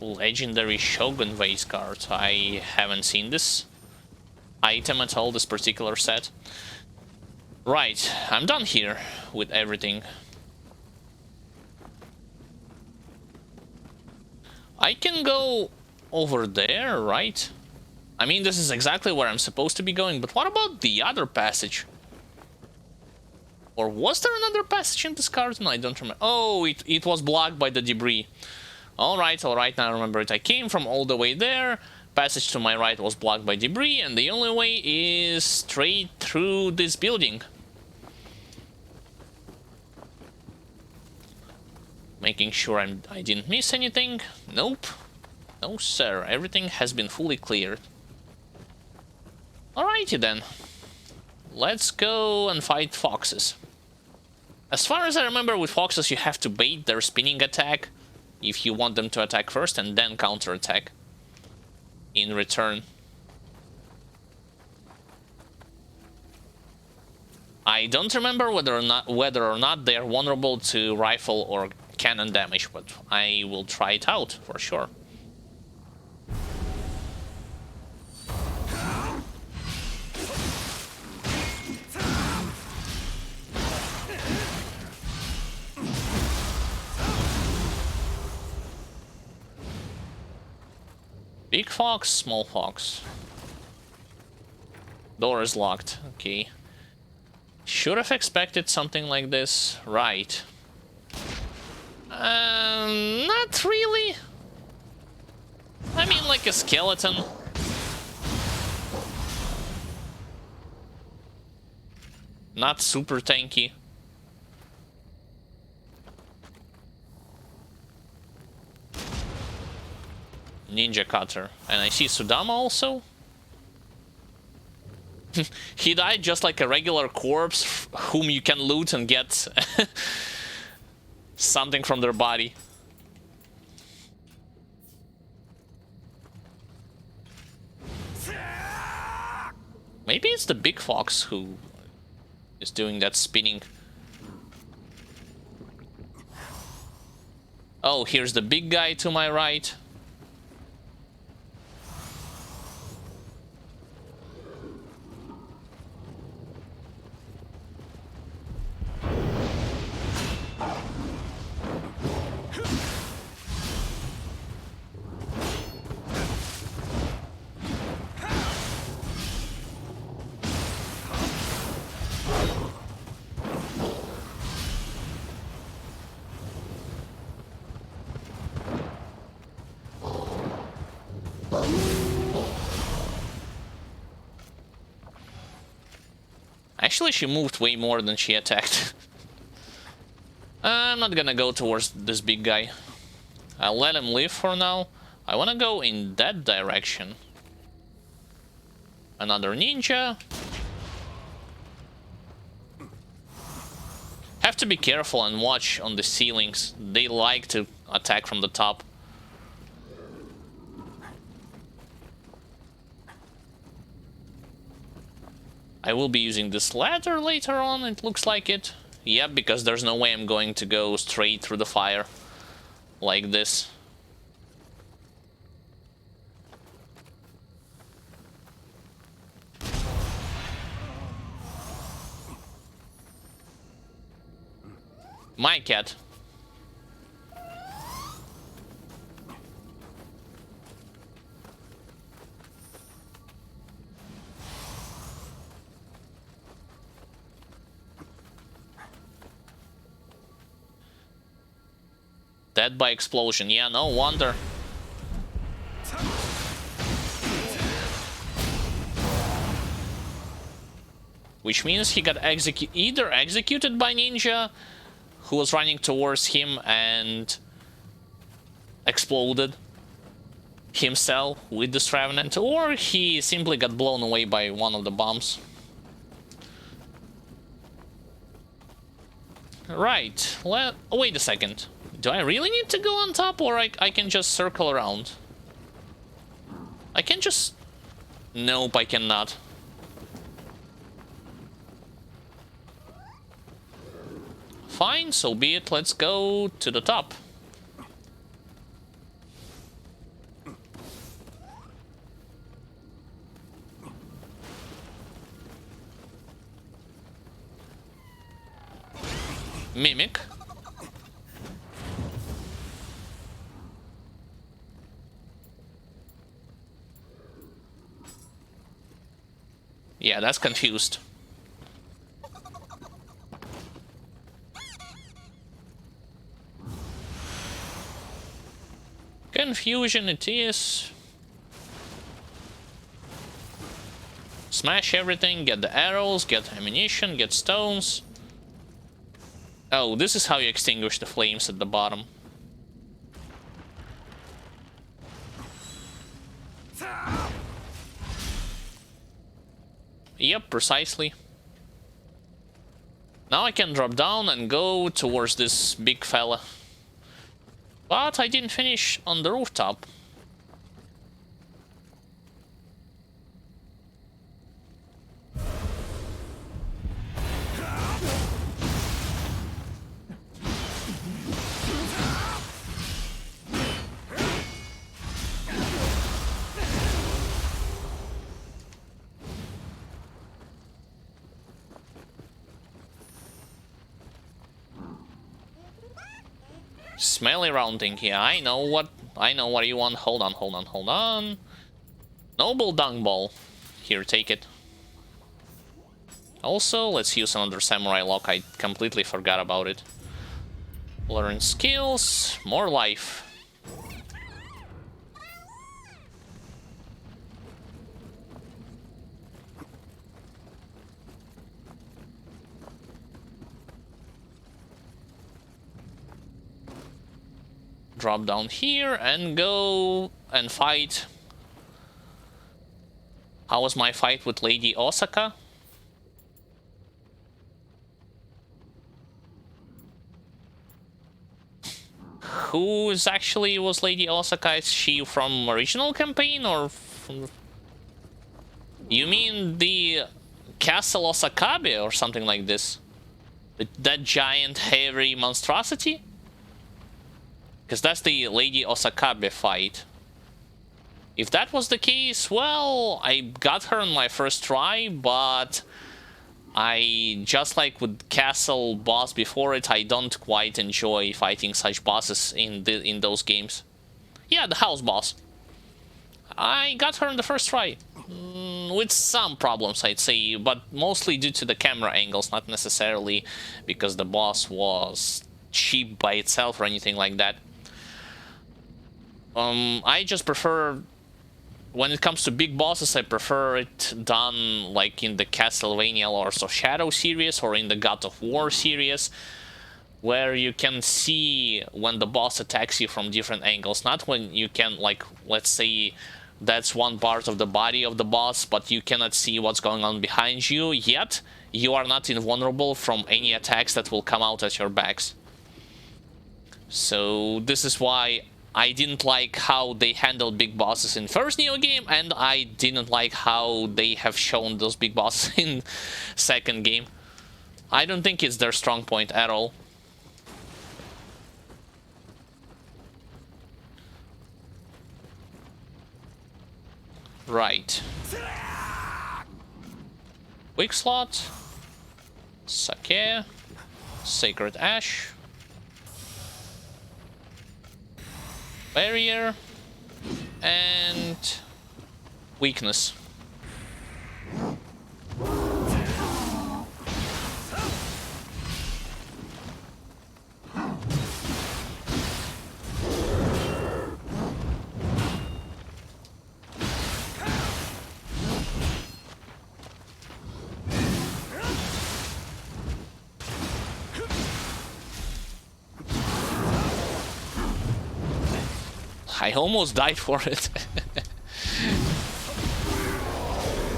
Legendary Shogun Vase card. I haven't seen this item at all, this particular set. Right, I'm done here with everything. I can go over there, right? I mean, this is exactly where I'm supposed to be going, but what about the other passage? Or was there another passage in this card? No, I don't remember. Oh, it was blocked by the debris. Alright, now I remember it. I came from all the way there. Passage to my right was blocked by debris, and the only way is straight through this building. Making sure I didn't miss anything. Nope. No, sir. Everything has been fully cleared. Alrighty then. Let's go and fight foxes. As far as I remember, with foxes you have to bait their spinning attack if you want them to attack first and then counterattack in return. I don't remember whether or not they are vulnerable to rifle or cannon damage, but I will try it out for sure. Big fox, small fox. Door is locked. Okay. Should have expected something like this. Right. Not really. I mean, like a skeleton. Not super tanky. Ninja cutter. And I see Sudama also. He died just like a regular corpse whom you can loot and get something from their body. Maybe it's the big fox who is doing that spinning. Oh, here's the big guy to my right. Actually, she moved way more than she attacked. I'm not gonna go towards this big guy. I'll let him live for now. I wanna go in that direction. Another ninja. Have to be careful and watch on the ceilings. They like to attack from the top. I will be using this ladder later on, it looks like it. Yep, because there's no way I'm going to go straight through the fire like this. My cat. Dead by explosion. Yeah, no wonder. Which means he got either executed by ninja who was running towards him and exploded himself with this Revenant, or he simply got blown away by one of the bombs. Right, well, wait a second. Do I really need to go on top, or I can just circle around? I can just... Nope, I cannot. Fine, so be it. Let's go to the top. Mimic. Yeah, that's confused. Confusion it is. Smash everything, get the arrows, get ammunition, get stones. Oh, this is how you extinguish the flames at the bottom. Yep, precisely. Now I can drop down and go towards this big fella. But I didn't finish on the rooftop. Smelly rounding here. I know what you want. Hold on. Noble dung ball. Here, take it. Also, let's use another samurai lock. I completely forgot about it. Learn skills, more life. Drop down here and go and fight. How was my fight with Lady Osaka? Who is actually was Lady Osaka? Is she from original campaign or from... You mean the Castle Osakabe or something like this? That giant hairy monstrosity? Because that's the Lady Osakabe fight. If that was the case, well, I got her on my first try, but I, just like with Castle boss before it, I don't quite enjoy fighting such bosses in those games. Yeah, the house boss. I got her on the first try. With some problems, I'd say, but mostly due to the camera angles, not necessarily because the boss was cheap by itself or anything like that. I just prefer, when it comes to big bosses, I prefer it done like in the Castlevania Lords of Shadow series or in the God of War series, where you can see when the boss attacks you from different angles, not when you can, like, let's say that's one part of the body of the boss, but you cannot see what's going on behind you, yet you are not invulnerable from any attacks that will come out at your backs. So this is why I didn't like how they handled big bosses in first Nioh game, and I didn't like how they have shown those big bosses in second game. I don't think it's their strong point at all. Right. Quick slot. Sake. Sacred Ash. Barrier. And weakness. I almost died for it.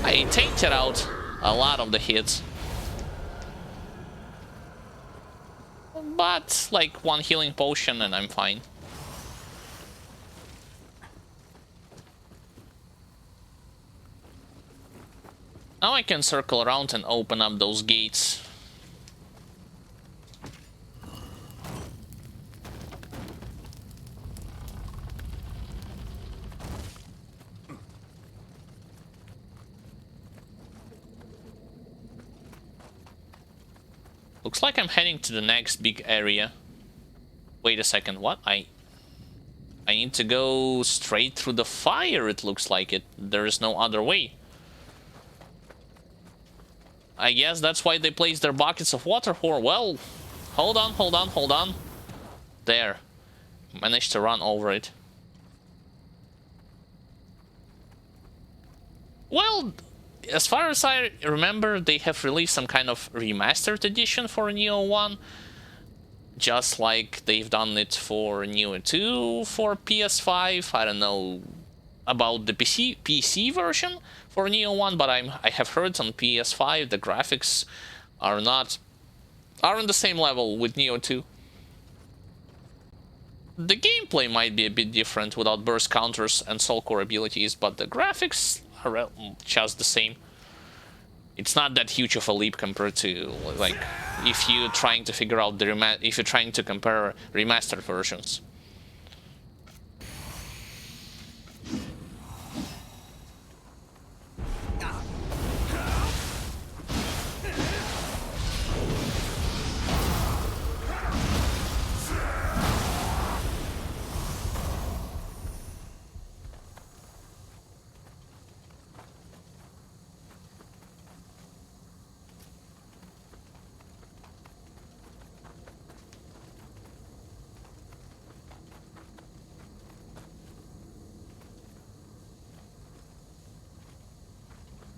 I tainted out a lot of the hits. But, like, one healing potion and I'm fine. Now I can circle around and open up those gates. Looks like I'm heading to the next big area. Wait a second, what? I need to go straight through the fire, it looks like it. There is no other way. I guess that's why they placed their buckets of water for. Well, hold on, hold on, hold on. There. Managed to run over it. Well, as far as I remember, they have released some kind of remastered edition for Nioh 1. Just like they've done it for Nioh 2 for PS5. I don't know about the PC version for Nioh 1, but I have heard on PS5 the graphics are on the same level with Nioh 2. The gameplay might be a bit different without burst counters and soul core abilities, but the graphics are just the same. It's not that huge of a leap compared to, like, if you're trying to figure out if you're trying to compare remastered versions.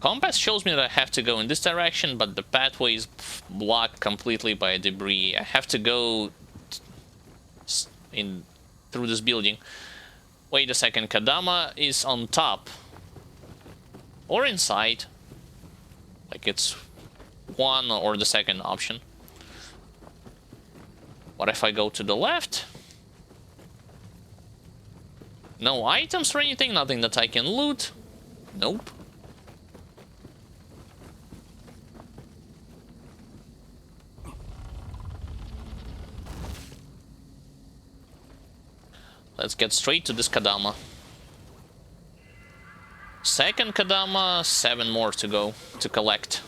Compass shows me that I have to go in this direction, but the pathway is blocked completely by debris. I have to go through this building. Wait a second, Kadama is on top. Or inside. Like it's one or the second option. What if I go to the left? No items or anything, nothing that I can loot. Nope. Let's get straight to this Kadama. Second Kadama, 7 more to go to collect.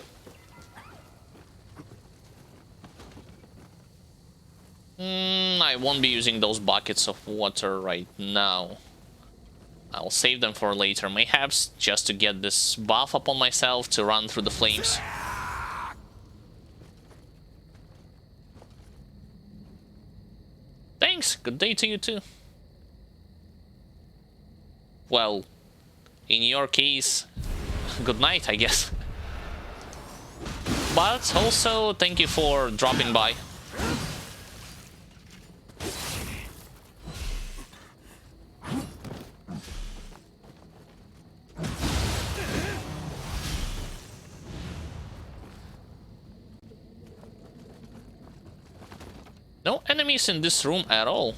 I won't be using those buckets of water right now. I'll save them for later, mayhaps, just to get this buff upon myself to run through the flames. Thanks, good day to you too. Well, in your case, good night, I guess. But also, thank you for dropping by. No enemies in this room at all.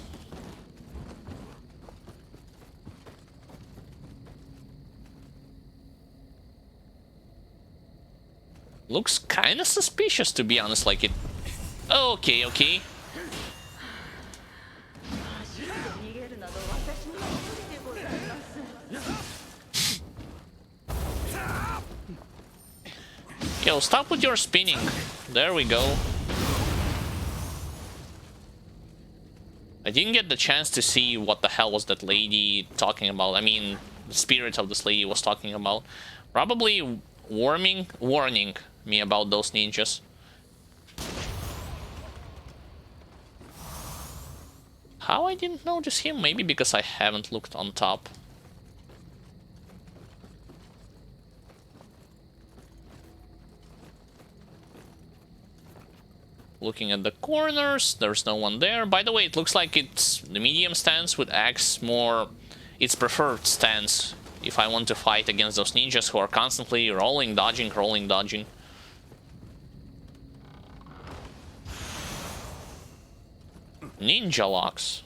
Looks kind of suspicious, to be honest, like it... Okay, okay. Yo, stop with your spinning. There we go. I didn't get the chance to see what the hell was that lady talking about. I mean, the spirit of this lady was talking about. Probably warning me about those ninjas. How I didn't notice him? Maybe because I haven't looked on top. Looking at the corners, there's no one there. By the way, it looks like it's the medium stance with axe more its preferred stance if I want to fight against those ninjas who are constantly rolling, dodging, rolling, dodging. Ninja locks.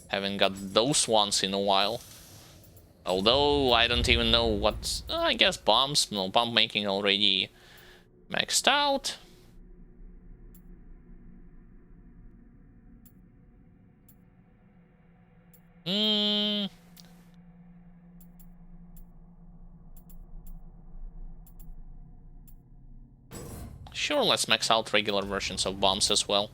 Haven't got those ones in a while. Although I don't even know what... I guess bombs. No, bomb making already maxed out. Sure, let's max out regular versions of bombs as well.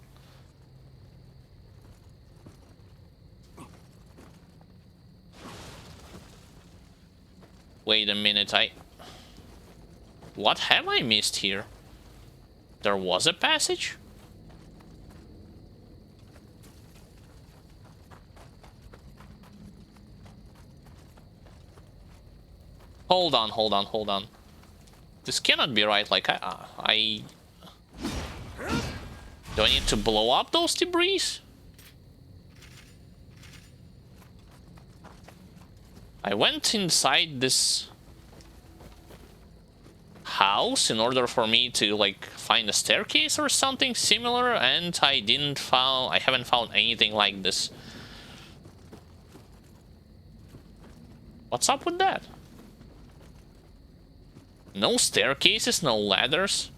Wait a minute, what have I missed here? There was a passage? Hold on. This cannot be right, like, I... Do I need to blow up those debris? I went inside this house in order for me to, like, find a staircase or something similar, and I haven't found anything like this. What's up with that? No staircases, no ladders.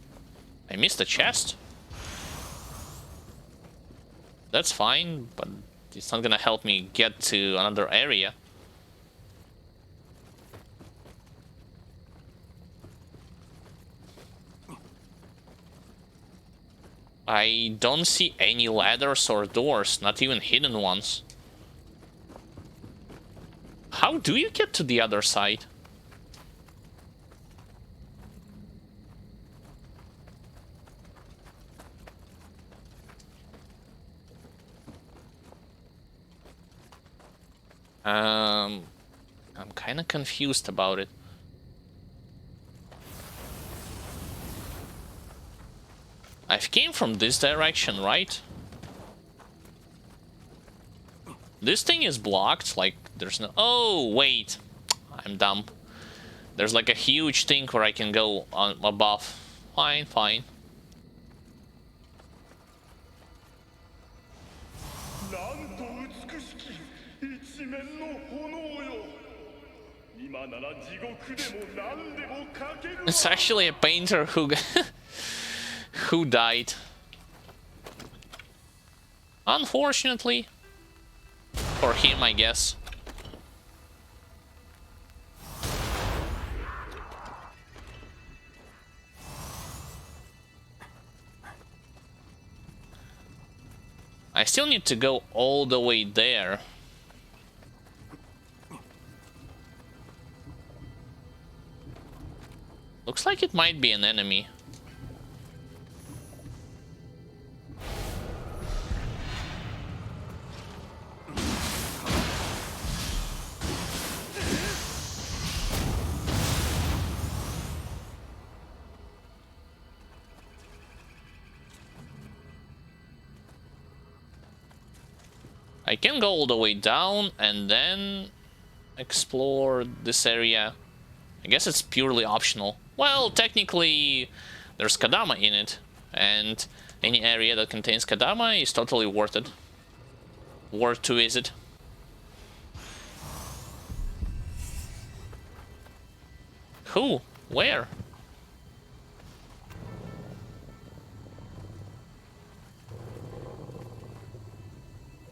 I missed a chest. That's fine, but it's not gonna help me get to another area. I don't see any ladders or doors, not even hidden ones. How do you get to the other side? I'm kind of confused about it. I've came from this direction, right? This thing is blocked, like, there's no... Oh, wait. I'm dumb. There's like a huge thing where I can go on above. Fine. It's actually a painter who who died. Unfortunately. For him, I guess. I still need to go all the way there. Looks like it might be an enemy. I can go all the way down and then explore this area. I guess it's purely optional. Well, technically, there's Kadama in it, and any area that contains Kadama is totally worth it. Worth to visit. Who? Where?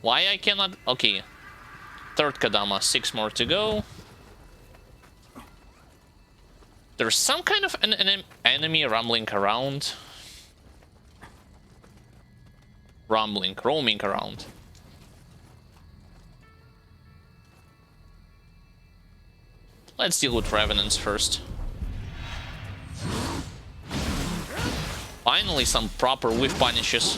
Why I cannot... Okay. Third Kadama, 6 more to go. There's some kind of an enemy rumbling around. Roaming around. Let's deal with Revenants first. Finally, some proper whiff punishes.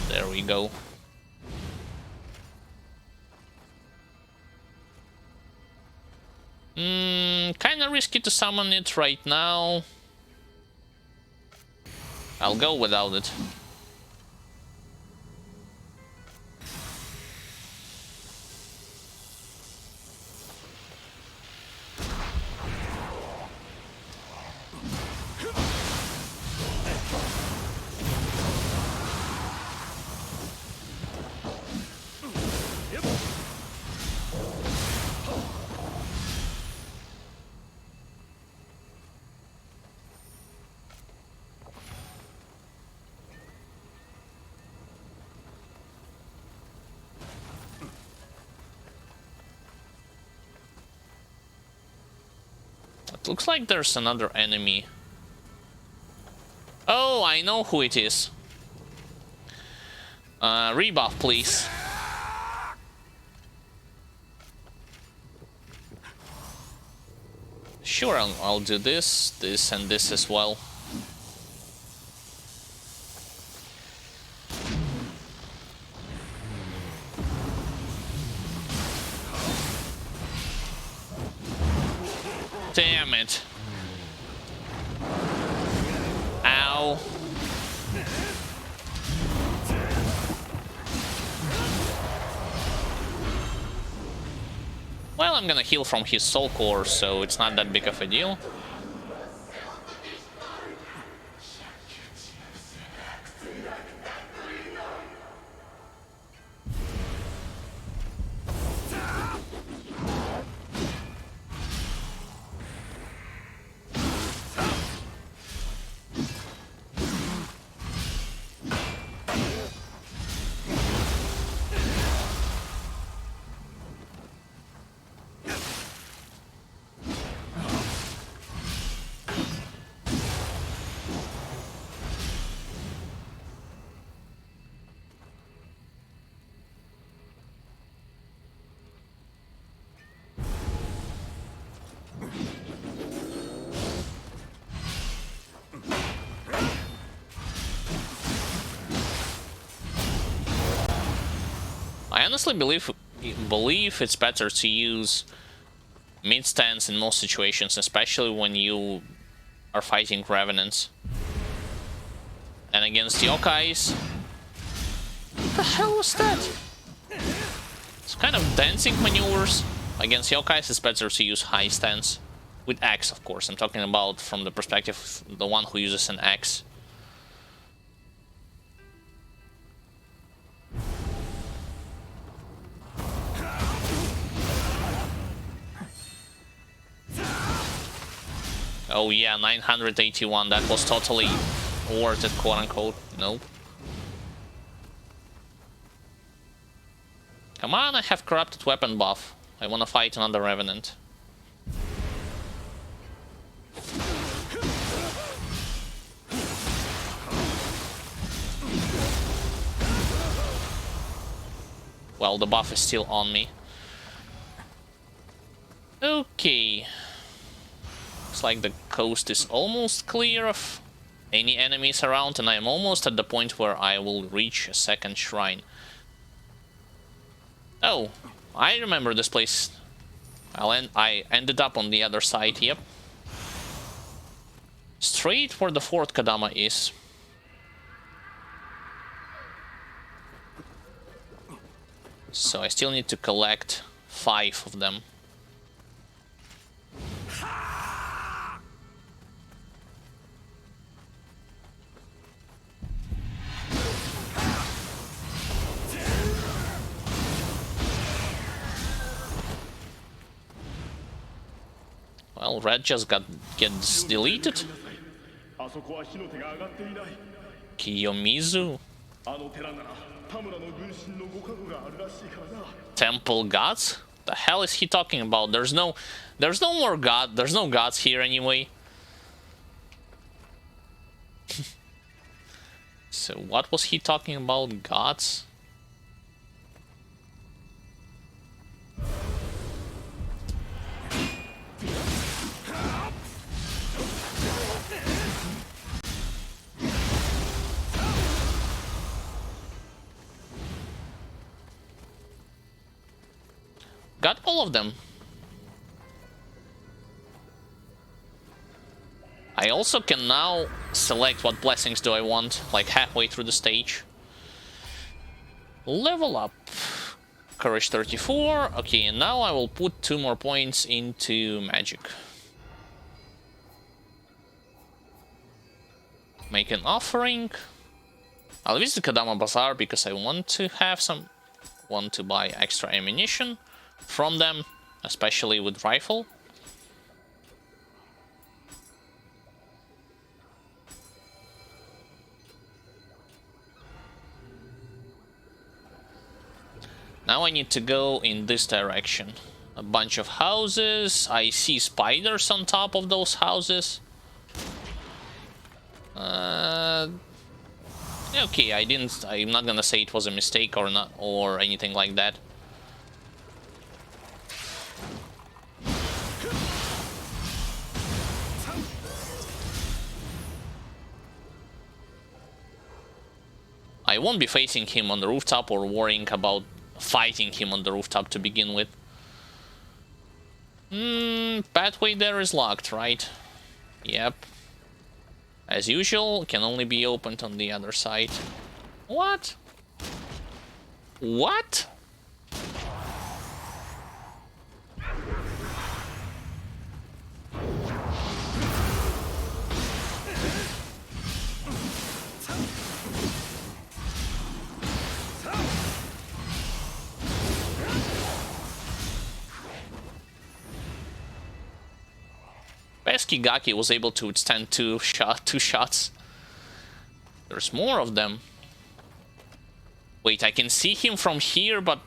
There we go. Kinda risky to summon it right now. I'll go without it. It looks like there's another enemy. Oh, I know who it is. Rebuff, please. Sure, I'll do this, this, and this as well. Damn it. Ow. Well, I'm gonna heal from his soul core, so it's not that big of a deal. I honestly believe it's better to use mid stance in most situations, especially when you are fighting Revenants. And against yokais... What the hell was that? It's kind of dancing maneuvers. Against yokais, it's better to use high stance. With axe, of course. I'm talking about from the perspective of the one who uses an axe. Oh yeah, 981, that was totally worth it, quote-unquote. Nope. Come on, I have corrupted weapon buff. I wanna fight another Revenant. Well, the buff is still on me. Okay. Looks like the coast is almost clear of any enemies around, and I am almost at the point where I will reach a second shrine. Oh, I remember this place. I ended up on the other side, yep. Straight where the fourth Kadama is. So I still need to collect 5 of them. Well, red just gets deleted. Kiyomizu. Temple gods? The hell is he talking about? There's no more god. There's no gods here anyway. So what was he talking about? Gods? Got all of them. I also can now select what blessings do I want, like halfway through the stage. Level up. Courage 34. Okay, and now I will put 2 more points into magic. Make an offering. I'll visit Kadama Bazaar because I want to have want to buy extra ammunition from them, especially with rifle. Now I need to go in this direction. A bunch of houses. I see spiders on top of those houses. Okay, I'm not gonna say it was a mistake or not, or anything like that. I won't be facing him on the rooftop or worrying about fighting him on the rooftop to begin with. Pathway there is locked, right? Yep. As usual, can only be opened on the other side. What? What? Gaki was able to withstand two shots. There's more of them. Wait, I can see him from here, but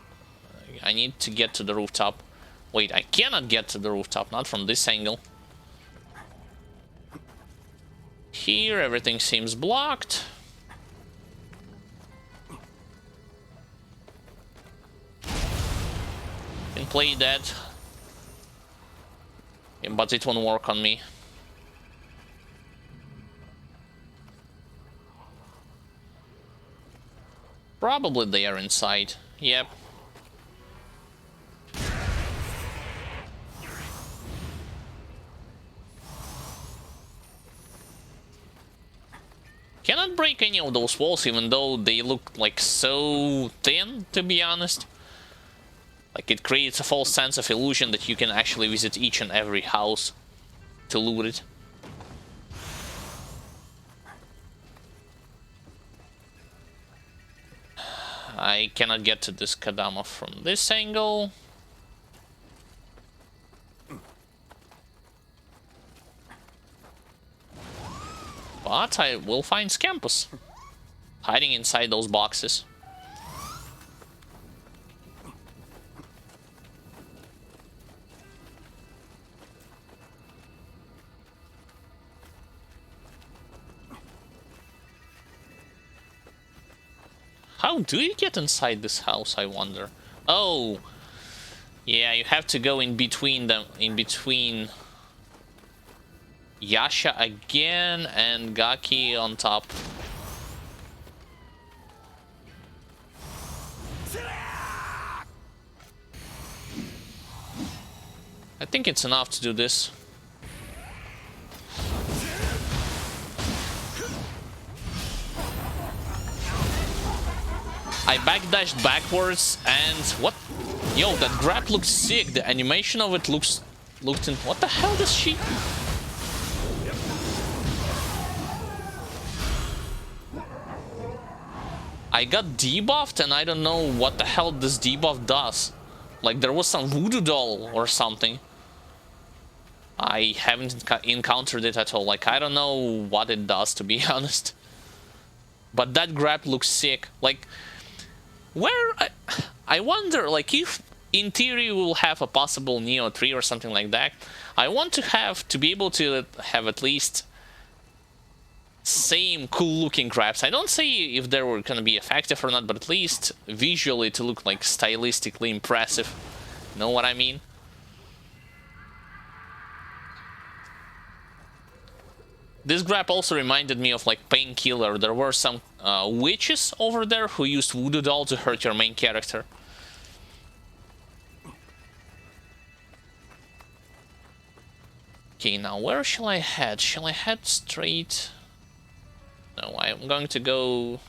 I need to get to the rooftop. Wait, I cannot get to the rooftop, not from this angle. Here, everything seems blocked. Can play that. Yeah, but it won't work on me. Probably they are inside. Yep. Cannot break any of those walls, even though they look like so thin, to be honest. Like, it creates a false sense of illusion that you can actually visit each and every house to loot it. I cannot get to this Kadama from this angle. But I will find Scampus hiding inside those boxes. How do you get inside this house, I wonder? Oh, yeah, you have to go in between them, in between Yasha again and Gaki on top. I think it's enough to do this. I backdashed backwards and what? Yo, that grab looks sick. The animation of it looked in. What the hell does she? I got debuffed and I don't know what the hell this debuff does. Like there was some voodoo doll or something. I haven't encountered it at all. Like, I don't know what it does, to be honest. But that grab looks sick. Like, where... I wonder, like, if in theory we'll have a possible Nioh 3 or something like that, I want to be able to have at least same cool-looking grabs. I don't say if they were gonna be effective or not, but at least visually to look, like, stylistically impressive. Know what I mean? This grab also reminded me of, like, Painkiller. There were some witches over there who used Voodoo Doll to hurt your main character. Okay, now where shall I head? Shall I head straight? No, I'm going to go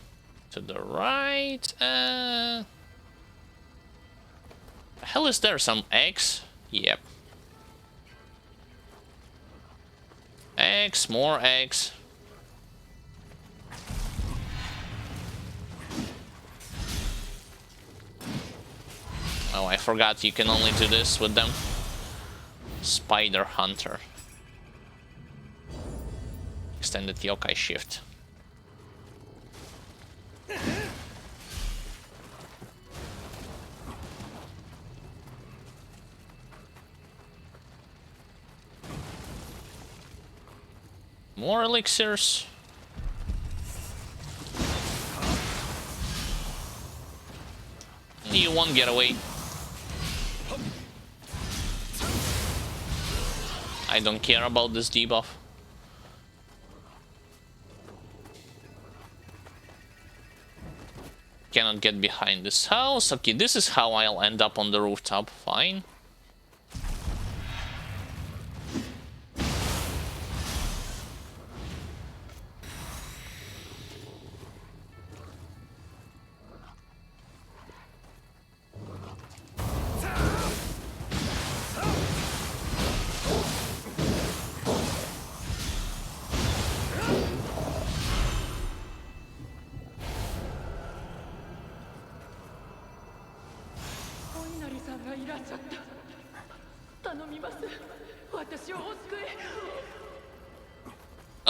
to the right. The hell is there? Some eggs? Yep. Eggs, more eggs. Oh, I forgot you can only do this with them. Spider Hunter. Extended yokai shift. More elixirs. You won't get away. I don't care about this debuff. Cannot get behind this house. Okay, this is how I'll end up on the rooftop. Fine.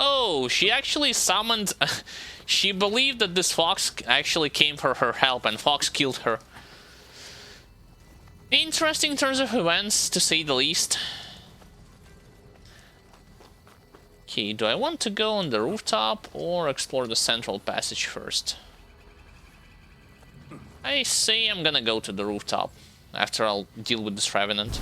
Oh, she actually summoned... she believed that this fox actually came for her help, and Fox killed her. Interesting turns of events, to say the least. Okay, do I want to go on the rooftop or explore the central passage first? I say I'm gonna go to the rooftop, after I'll deal with this Revenant.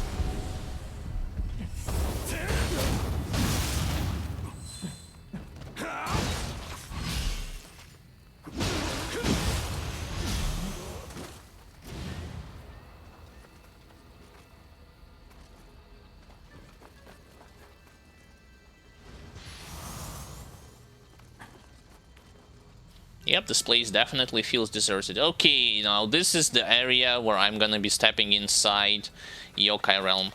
Yep, this place definitely feels deserted. Okay, now this is the area where I'm gonna be stepping inside Yokai Realm.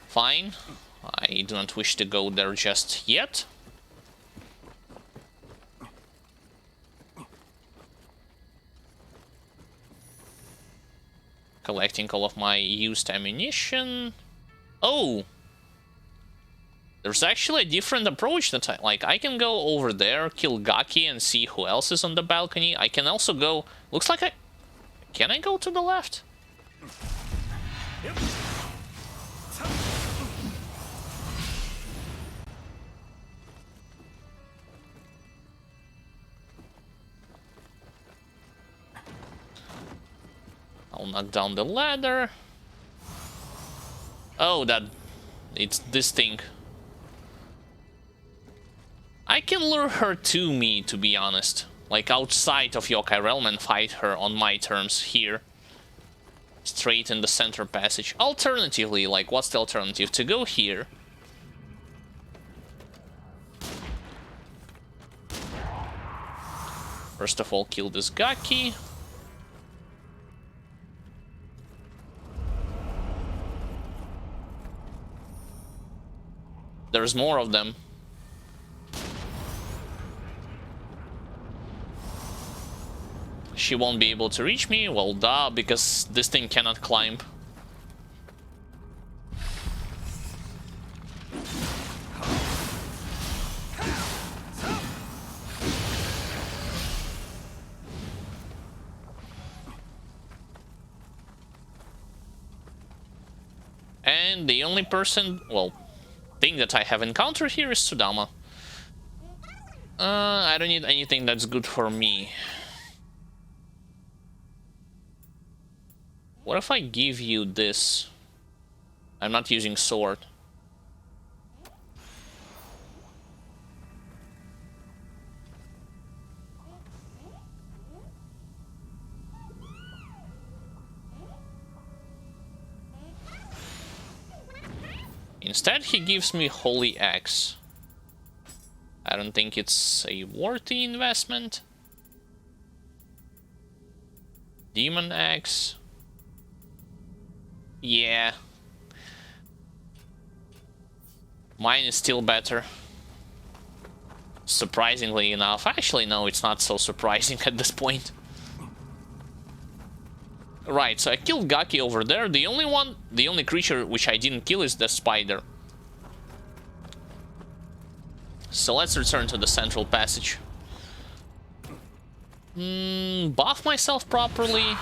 Fine. I do not wish to go there just yet. Collecting all of my used ammunition. Oh! There's actually a different approach that I can go over there, kill Gaki and see who else is on the balcony. I can also go... Looks like Can I go to the left? Yep. I'll knock down the ladder. Oh, it's this thing. I can lure her to me, to be honest. Like, outside of Yokai Realm and fight her on my terms here. Straight in the center passage. Alternatively, like, what's the alternative? To go here. First of all, kill this Gaki. There's more of them. She won't be able to reach me? Well, duh, because this thing cannot climb. And the only person, well, thing that I have encountered here is Sudama. I don't need anything that's good for me. What if I give you this? I'm not using sword. Instead, he gives me Holy Axe. I don't think it's a worthy investment. Demon Axe. Yeah. Mine is still better. Surprisingly enough. Actually, no, it's not so surprising at this point. Right, so I killed Gaki over there. The only creature which I didn't kill is the spider. So let's return to the central passage. Buff myself properly.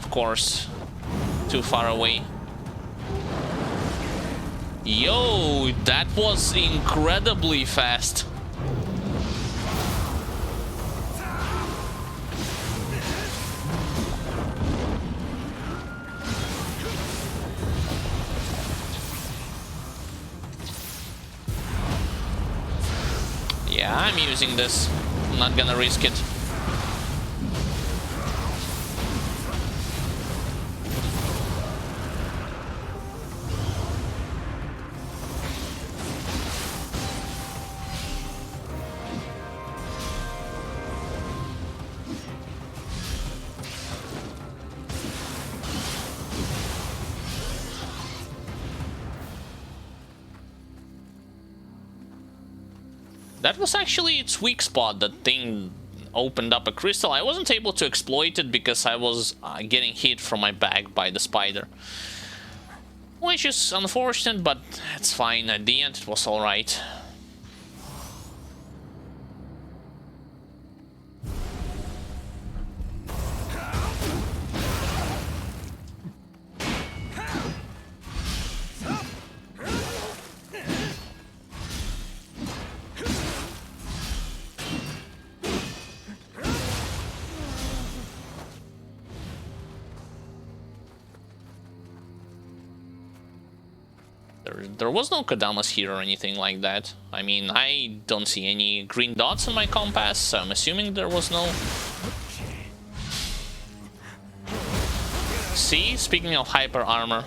Of course, too far away. Yo, that was incredibly fast. Yeah, I'm using this. I'm not gonna risk it. That was actually its weak spot. That thing opened up a crystal. I wasn't able to exploit it because I was getting hit from my back by the spider. Which is unfortunate, but it's fine. At the end, it was alright. There was no Kodamas here or anything like that. I mean, I don't see any green dots on my compass, so I'm assuming there was no... See? Speaking of hyper armor.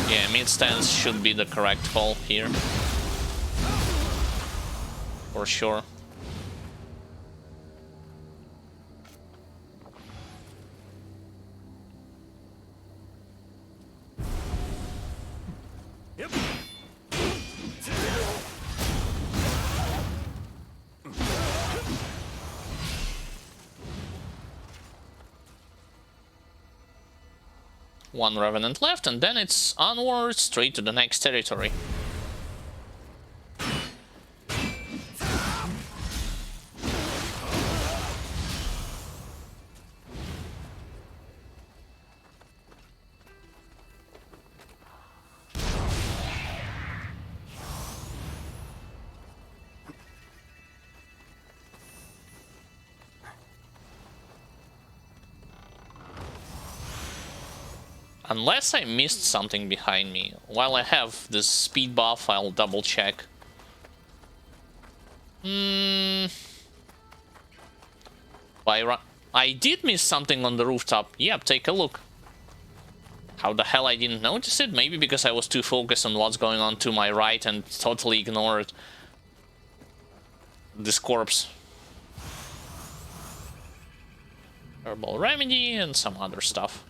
Yeah, mid stance should be the correct call here. For sure. Yep. One Revenant left, and then it's onward straight to the next territory. Unless I missed something behind me. While I have this speed buff, I'll double check. I did miss something on the rooftop. Yep, take a look. How the hell I didn't notice it? Maybe because I was too focused on what's going on to my right and totally ignored this corpse. Herbal remedy and some other stuff.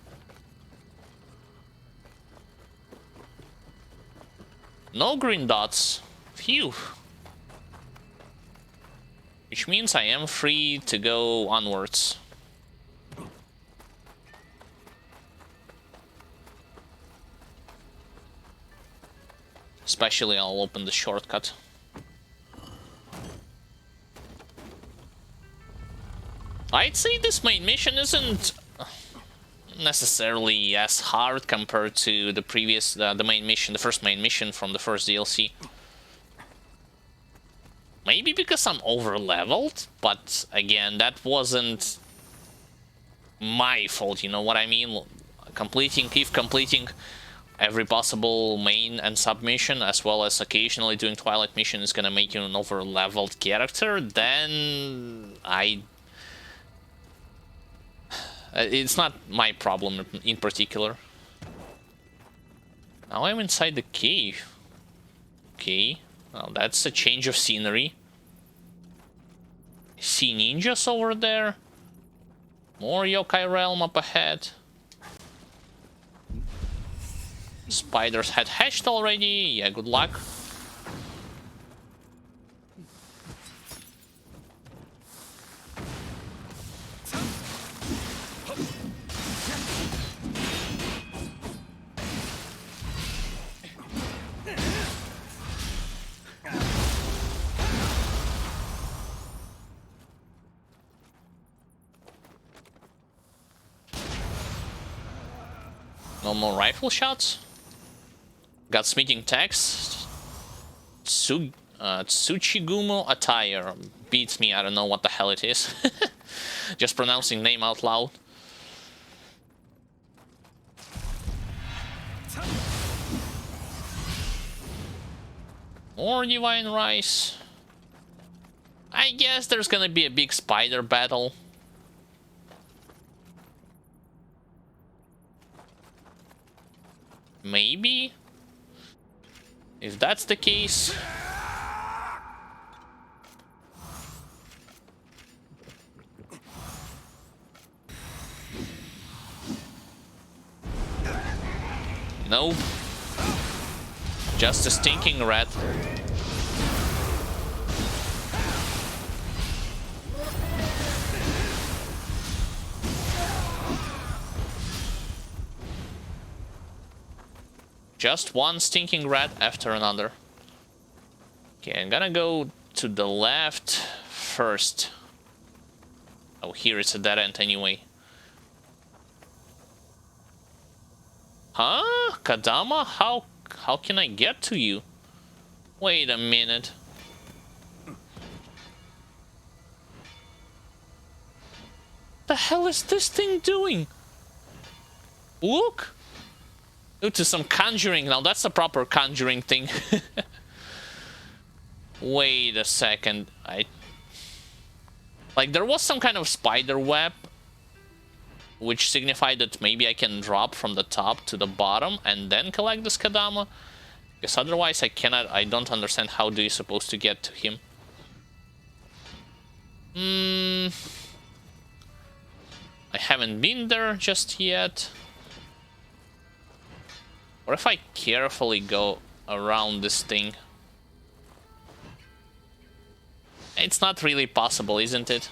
No green dots. Phew. Which means I am free to go onwards. Especially I'll open the shortcut. I'd say this main mission isn't necessarily as hard compared to the previous, the main mission, the first main mission from the first DLC. Maybe because I'm over-leveled, but again, that wasn't my fault, you know what I mean? Keep completing every possible main and sub-mission, as well as occasionally doing Twilight mission is gonna make you an over-leveled character, then it's not my problem in particular. Now I'm inside the cave. Okay, well, that's a change of scenery. See ninjas over there. More yokai realm up ahead. Spiders had hatched already. Yeah, good luck. No more rifle shots. Got smithing text. Tsuchigumo attire. Beats me, I don't know what the hell it is. Just pronouncing name out loud. More divine rice. I guess there's gonna be a big spider battle. Maybe? If that's the case... Nope. Just a stinking rat. Just one stinking rat after another. Okay, I'm gonna go to the left first. Oh, here it's a dead end anyway. Huh? Kadama? How can I get to you? Wait a minute. The hell is this thing doing? Look! Due to some conjuring. Now that's a proper conjuring thing. Wait a second. Like, there was some kind of spider web, which signified that maybe I can drop from the top to the bottom and then collect this Kadama. Because otherwise I cannot. I don't understand how do you supposed to get to him. I haven't been there just yet. Or if I carefully go around this thing. It's not really possible, isn't it?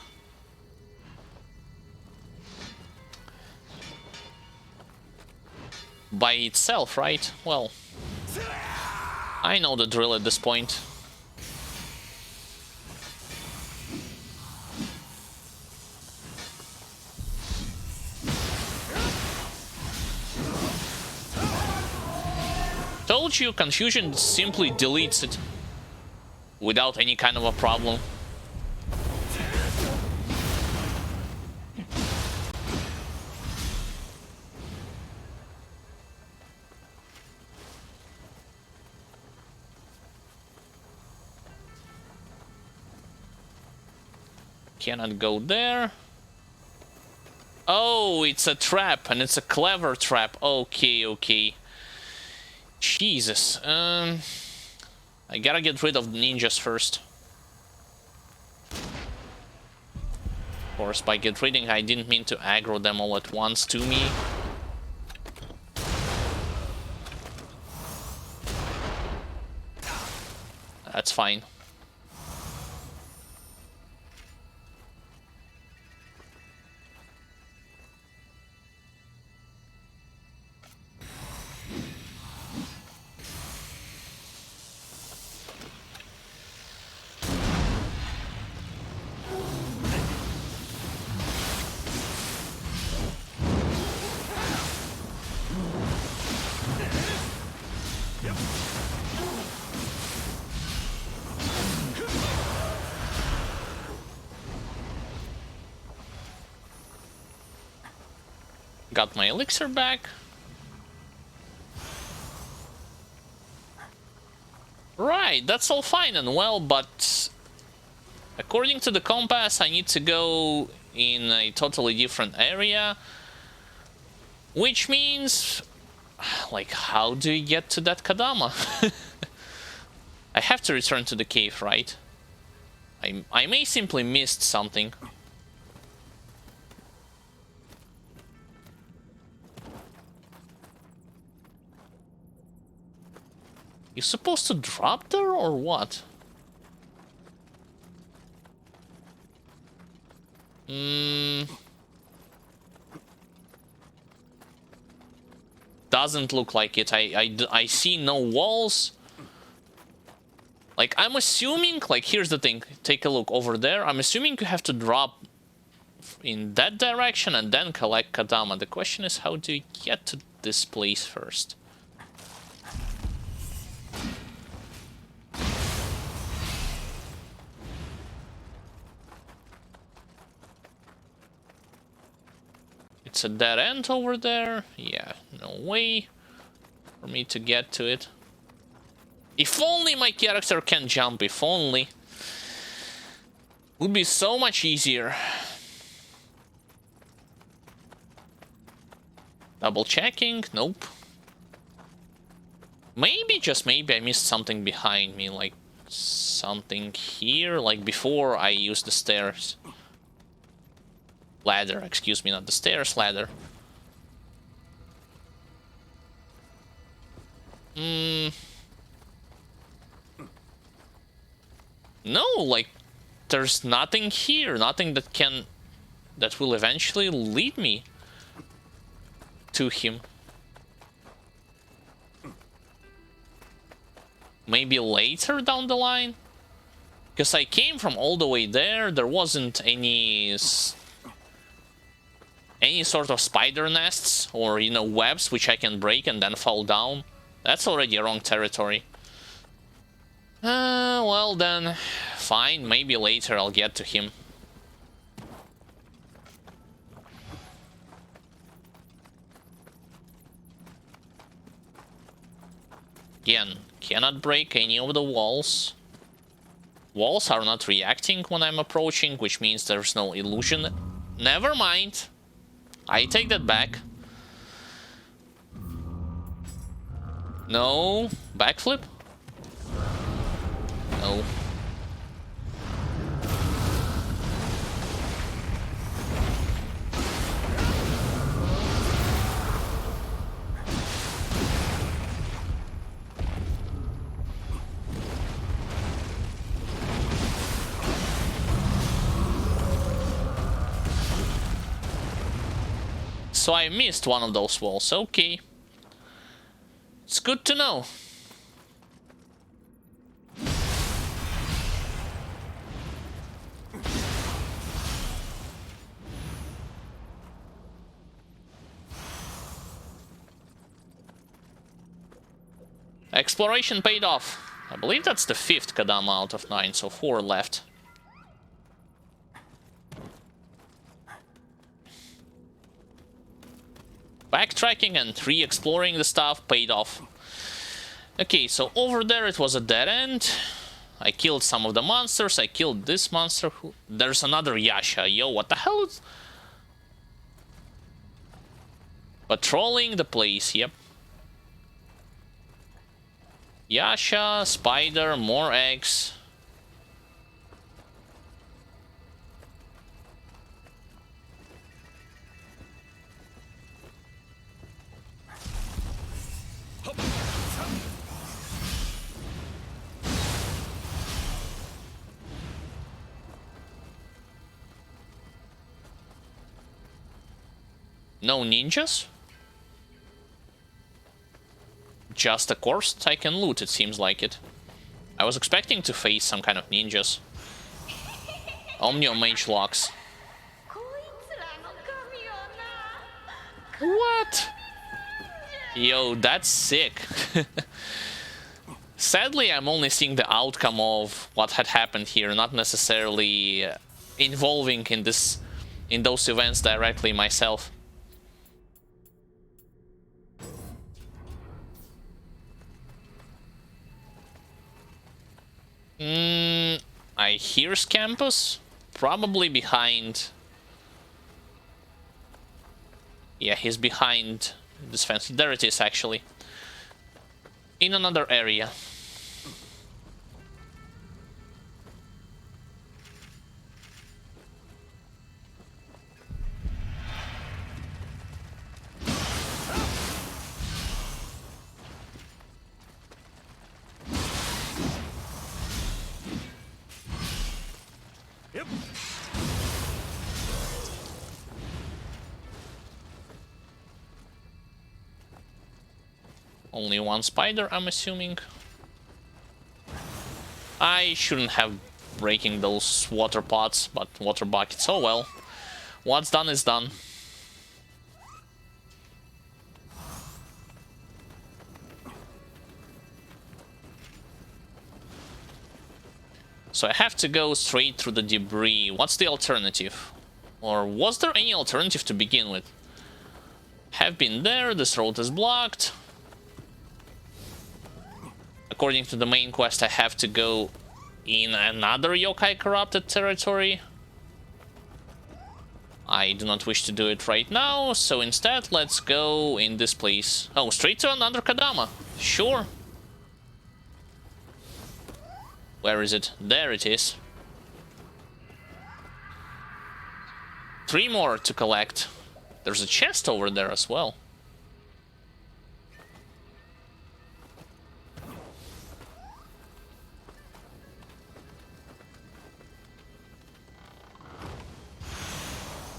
By itself, right? Well, I know the drill at this point. Told you, confusion simply deletes it without any kind of a problem. Cannot go there. Oh, it's a trap, and it's a clever trap. Okay, okay. Jesus. I gotta get rid of the ninjas first. Of course, by get reading, I didn't mean to aggro them all at once to me. That's fine. Got my elixir back. Right, that's all fine and well, but according to the compass, I need to go in a totally different area. Which means, like, how do you get to that Kadama? I have to return to the cave, right? I may simply missed something. You supposed to drop there or what? Doesn't look like it. I see no walls. Like, I'm assuming, like, here's the thing. Take a look over there. I'm assuming you have to drop in that direction and then collect Kadama. The question is, how do you get to this place first? It's a dead end over there. Yeah, no way for me to get to it. If only my character can jump, if only. Would be so much easier. Double checking, nope. Maybe, just maybe, I missed something behind me, like something here, like before I used the stairs. Ladder, excuse me, not the stairs, ladder. No, like, there's nothing here, nothing that will eventually lead me to him. Maybe later down the line? Because I came from all the way there, there wasn't any sort of spider nests or, you know, webs which I can break and then fall down. That's already wrong territory. Well then, fine, maybe later I'll get to him. Again, cannot break any of the walls. Walls are not reacting when I'm approaching, which means there's no illusion. Never mind. I take that back. No. Backflip? No. So I missed one of those walls, okay. It's good to know. Exploration paid off. I believe that's the 5th Kadama out of 9, so 4 left. Backtracking and re-exploring the stuff paid off. Okay, so over there it was a dead end. I killed some of the monsters. I killed this monster. There's another Yasha. Yo, what the hell is... Patrolling the place, yep. Yasha, spider, more eggs. No ninjas? Just a corpse that I can loot, it seems like it. I was expecting to face some kind of ninjas. Omnio Mage locks. What? Yo, that's sick. Sadly, I'm only seeing the outcome of what had happened here, not necessarily involving in those events directly myself. I hear Scampus, probably behind. Yeah, he's behind this fence. There it is, actually. In another area. Yep. Only one spider, I'm assuming. I shouldn't have breaking those water pots, but water buckets, oh well. What's done is done. So I have to go straight through the debris. What's the alternative? Or was there any alternative to begin with? Have been there, this road is blocked. According to the main quest, I have to go in another yokai corrupted territory. I do not wish to do it right now, so instead let's go in this place. Oh, straight to another Kadama. Sure. Where is it? There it is. 3 more to collect. There's a chest over there as well.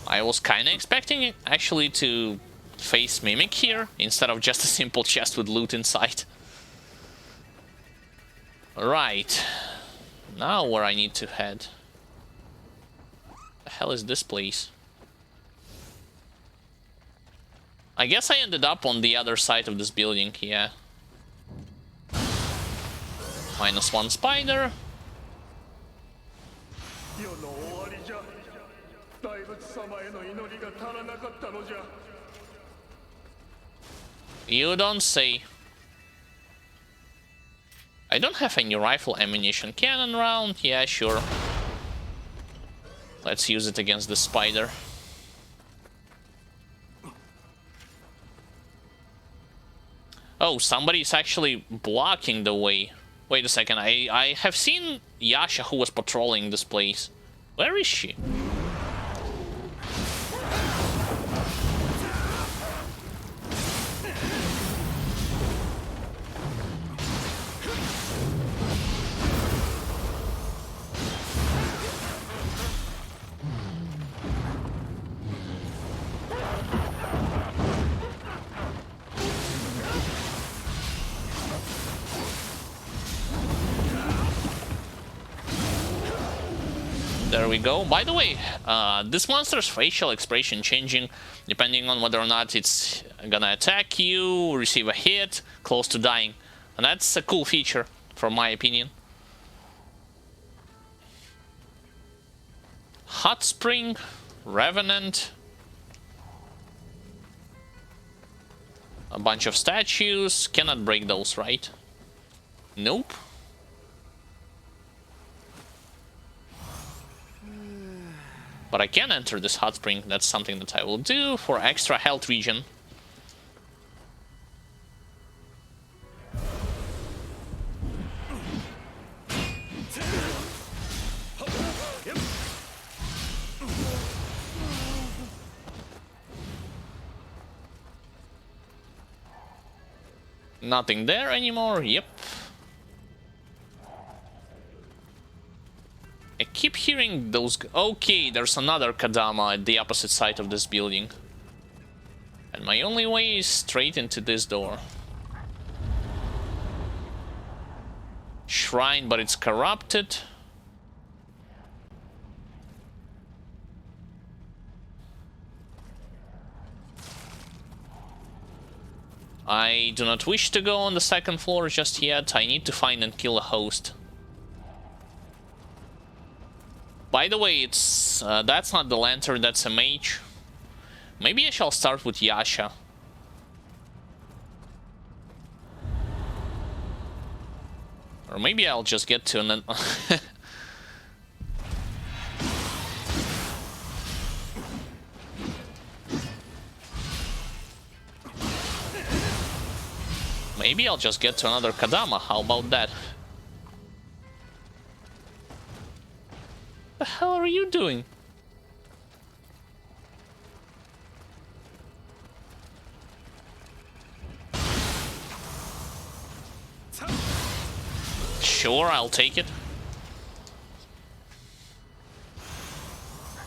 I was kinda expecting it actually to face Mimic here, instead of just a simple chest with loot inside. Right. Now where I need to head. The hell is this place? I guess I ended up on the other side of this building, yeah. -1 spider. You don't say. I don't have any rifle ammunition. Cannon round? Yeah, sure. Let's use it against the spider. Oh, somebody's actually blocking the way. Wait a second, I have seen Yasha who was patrolling this place. Where is she? There we go. By the way, this monster's facial expression changing depending on whether or not it's gonna attack you, receive a hit, close to dying. And that's a cool feature, from my opinion. Hot Spring, Revenant. A bunch of statues. Cannot break those, right? Nope. But I can enter this hot spring. That's something that I will do for extra health regen. Nothing there anymore. Yep. I keep hearing those... Okay, there's another Kadama at the opposite side of this building. my only way is straight into this door. Shrine, but it's corrupted. I do not wish to go on the second floor just yet. I need to find and kill a host. By the way, it's that's not the lantern, that's a mage. Maybe I shall start with Yasha. Or maybe I'll just get to an... Maybe I'll just get to another Kadama, how about that? The hell are you doing? Sure, I'll take it.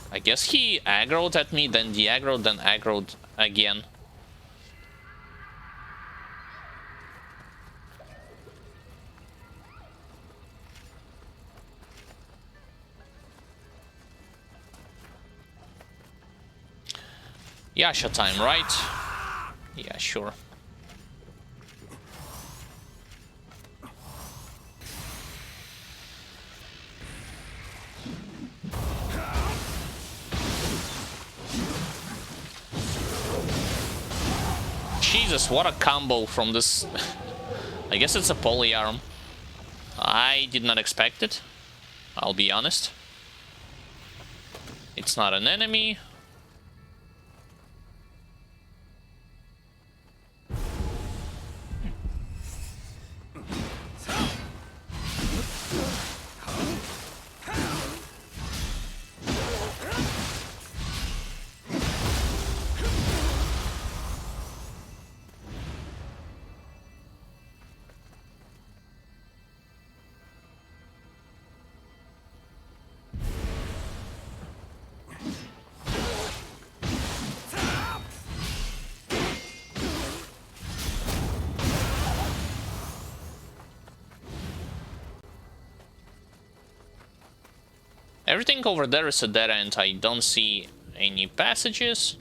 I guess he aggroed at me, then de-aggroed, then aggroed again. Yasha time, right? Yeah, sure. Jesus, what a combo from this. I guess it's a polyarm. I did not expect it, I'll be honest. It's not an enemy. Everything over there is a dead end. I don't see any passages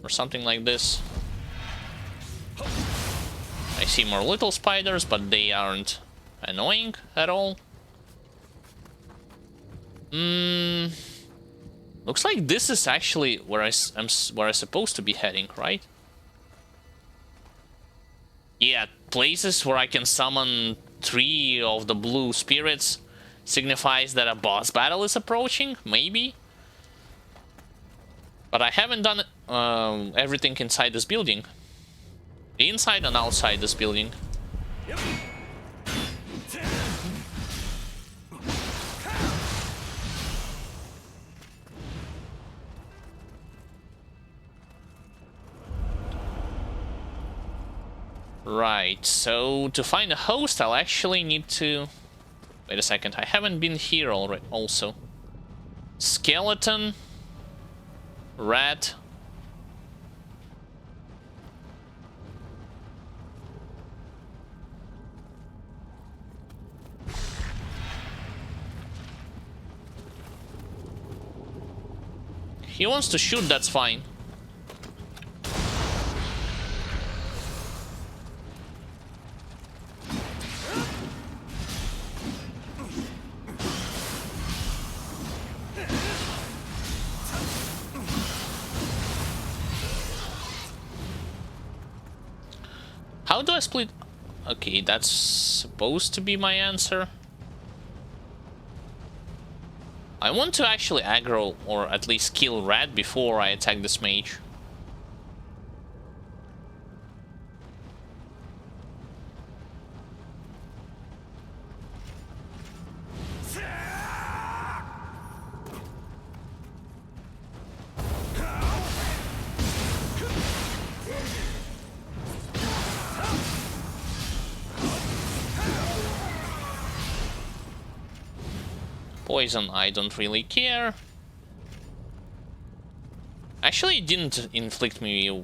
or something like this. I see more little spiders, but they aren't annoying at all. Looks like this is actually where I'm supposed to be heading, right? Yeah, places where I can summon 3 of the blue spirits signifies that a boss battle is approaching, maybe. But I haven't done everything inside this building. Inside and outside this building. Yep. Right, so to find a host, I'll actually need to... Wait a second, I haven't been here already. Also, skeleton, rat. He wants to shoot, that's fine. How do I split? Okay, that's supposed to be my answer. I want to actually aggro or at least kill rat before I attack this mage. Poison, I don't really care. Actually, it didn't inflict me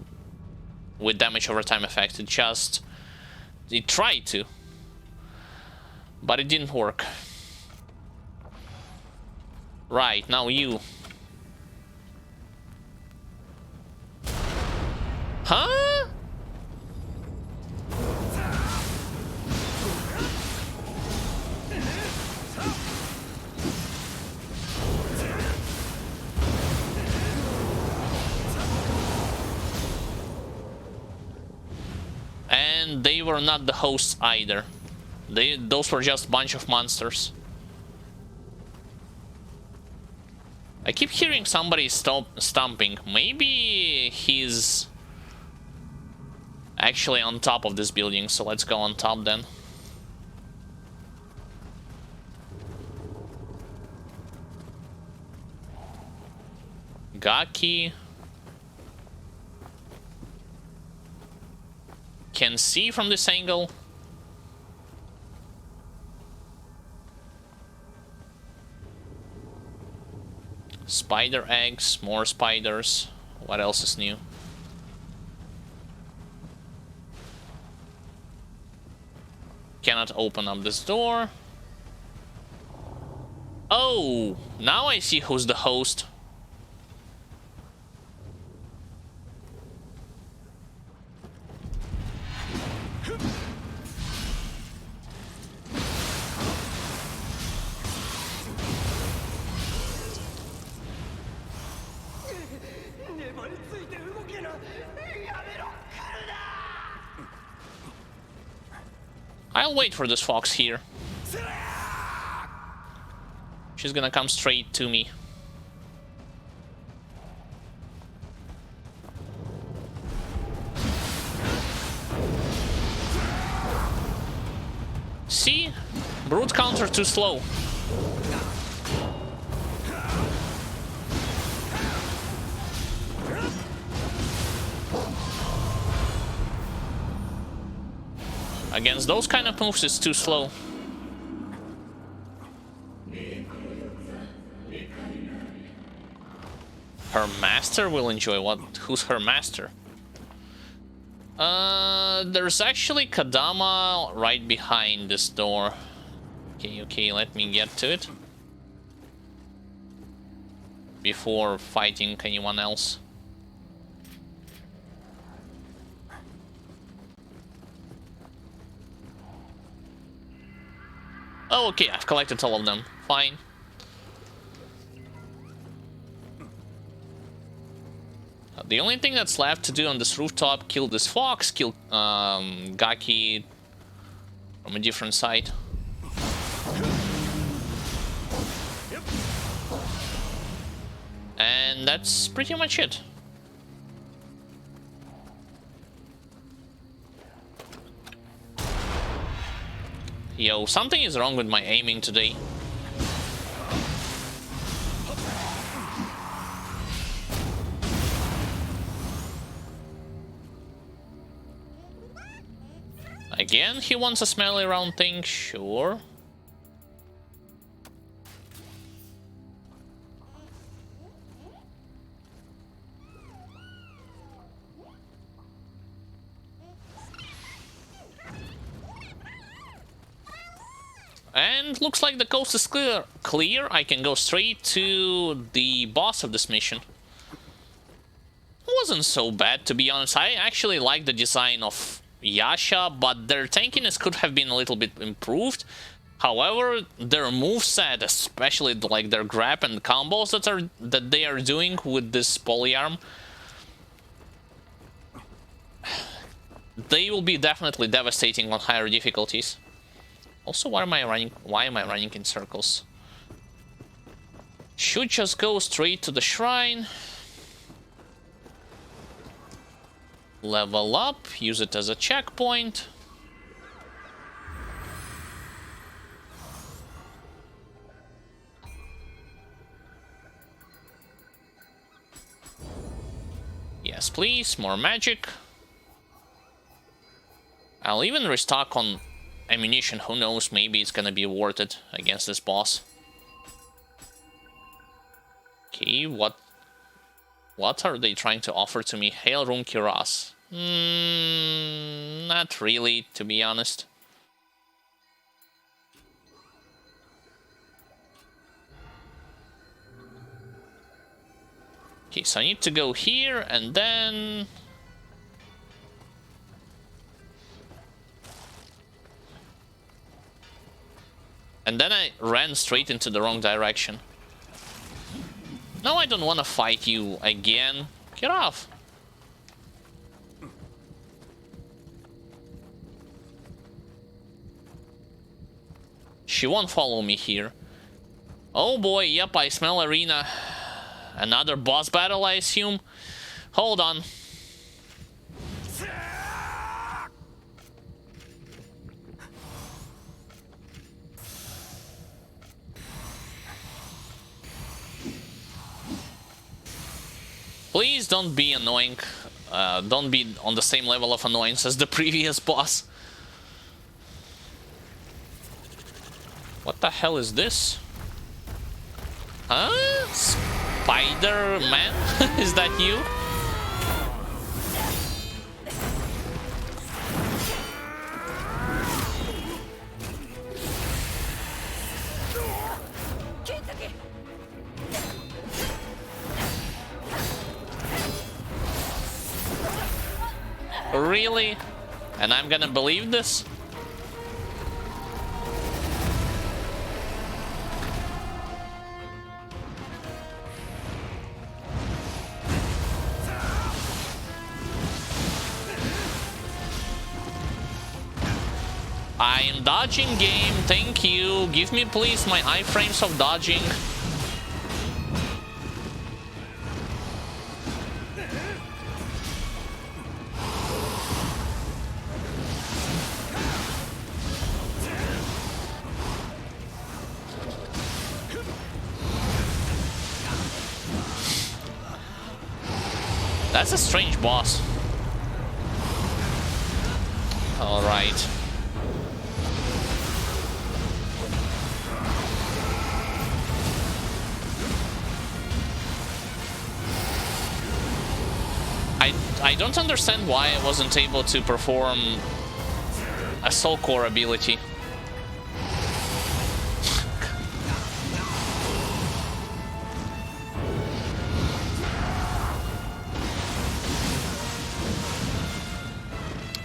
with damage over time effect. It tried to, but it didn't work. Right, now you. Huh? And they were not the hosts either. Those were just a bunch of monsters. I keep hearing somebody stomping. Maybe he's actually on top of this building, so let's go on top then. Gaki. Can see from this angle. Spider eggs, more spiders. What else is new? Cannot open up this door. Oh, now I see who's the host. I'll wait for this fox here. She's gonna come straight to me. See? Brute counter too slow. Against those kind of moves, it's too slow. Her master will enjoy what? Who's her master? There's actually Kadama right behind this door. Okay, let me get to it before fighting anyone else. Oh, okay, I've collected all of them. Fine. The only thing that's left to do on this rooftop, kill this fox, kill Gaki from a different side. And that's pretty much it. Yo, something is wrong with my aiming today. Again, he wants a smelly round thing, sure. And looks like the coast is clear. I can go straight to the boss of this mission. Wasn't so bad, to be honest. I actually like the design of Yasha, but their tankiness could have been a little bit improved. However, their moveset, especially like their grab and combos that they are doing with this polyarm, they will be definitely devastating on higher difficulties. Also, why am I running in circles? Should just go straight to the shrine. Level up, use it as a checkpoint. Yes, please, more magic. I'll even restock on ammunition, who knows, maybe it's gonna be worth it against this boss. Okay, what are they trying to offer to me? Hail Room Kiras. Not really, to be honest. Okay, so I need to go here and then... And then I ran straight into the wrong direction. No, I don't want to fight you again. Get off. She won't follow me here. Oh boy, yep, I smell arena. Another boss battle, I assume. Hold on. Please don't be annoying. Don't be on the same level of annoyance as the previous boss. What the hell is this? Huh? Spider-Man? Is that you? Really? And I'm gonna believe this? I am dodging game, thank you. Give me please my iframes of dodging. That's a strange boss. All right. I don't understand why I wasn't able to perform a soul core ability.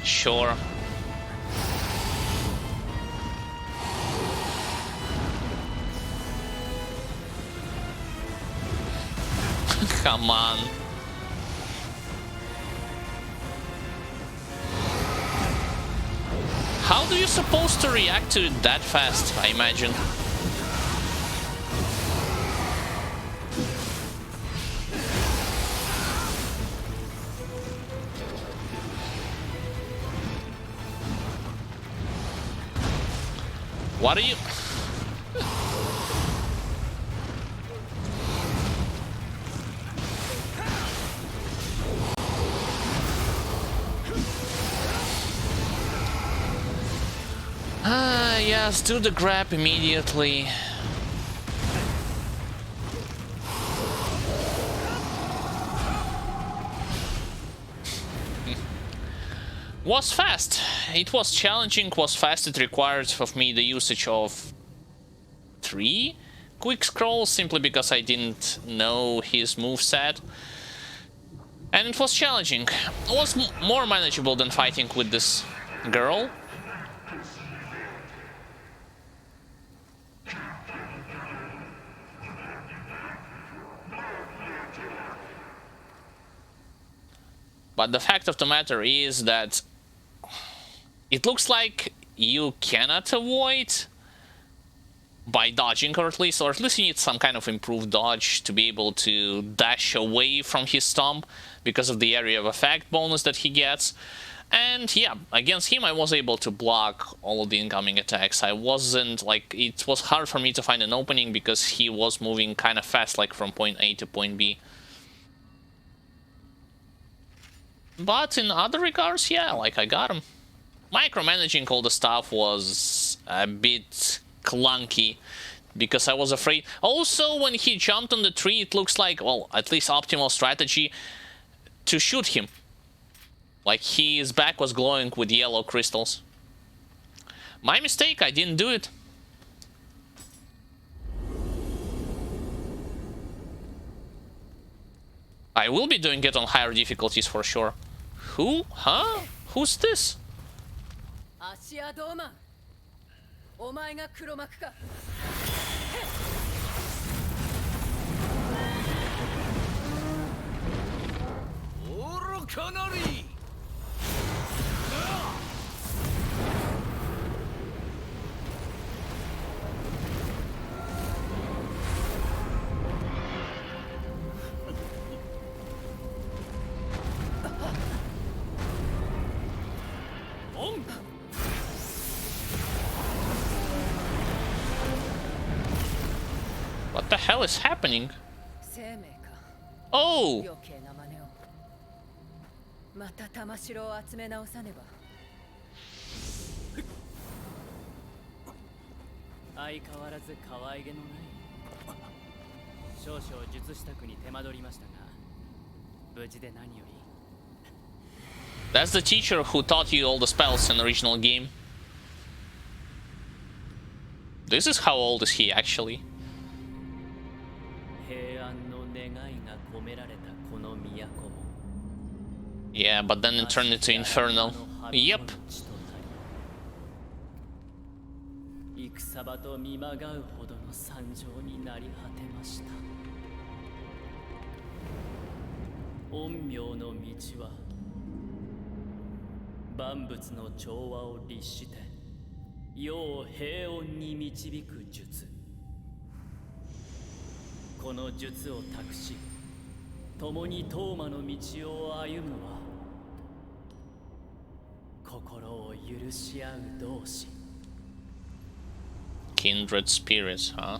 Sure. Come on. How do you supposed to react to it that fast, I imagine? What are you... Yes, do the grab immediately. Was fast. It was challenging, was fast. It required of me the usage of 3 quick scrolls simply because I didn't know his moveset. And it was challenging. It was more manageable than fighting with this girl. But the fact of the matter is that it looks like you cannot avoid by dodging, or at least you need some kind of improved dodge to be able to dash away from his stomp because of the area of effect bonus that he gets. And yeah, against him I was able to block all of the incoming attacks. I wasn't, like, it was hard for me to find an opening because he was moving kind of fast, like from point A to point B. But in other regards, yeah, like, I got him. Micromanaging all the stuff was a bit clunky because I was afraid. Also, when he jumped on the tree, it looks like, well, at least optimal strategy to shoot him. Like his back was glowing with yellow crystals. My mistake, I didn't do it. I will be doing it on higher difficulties for sure. Who? Huh? Who's this? What the hell is happening? Oh! That's the teacher who taught you all the spells in the original game. This is how old is he actually? Yeah, but then it turned into Infernal. Yep. Kindred spirits, huh?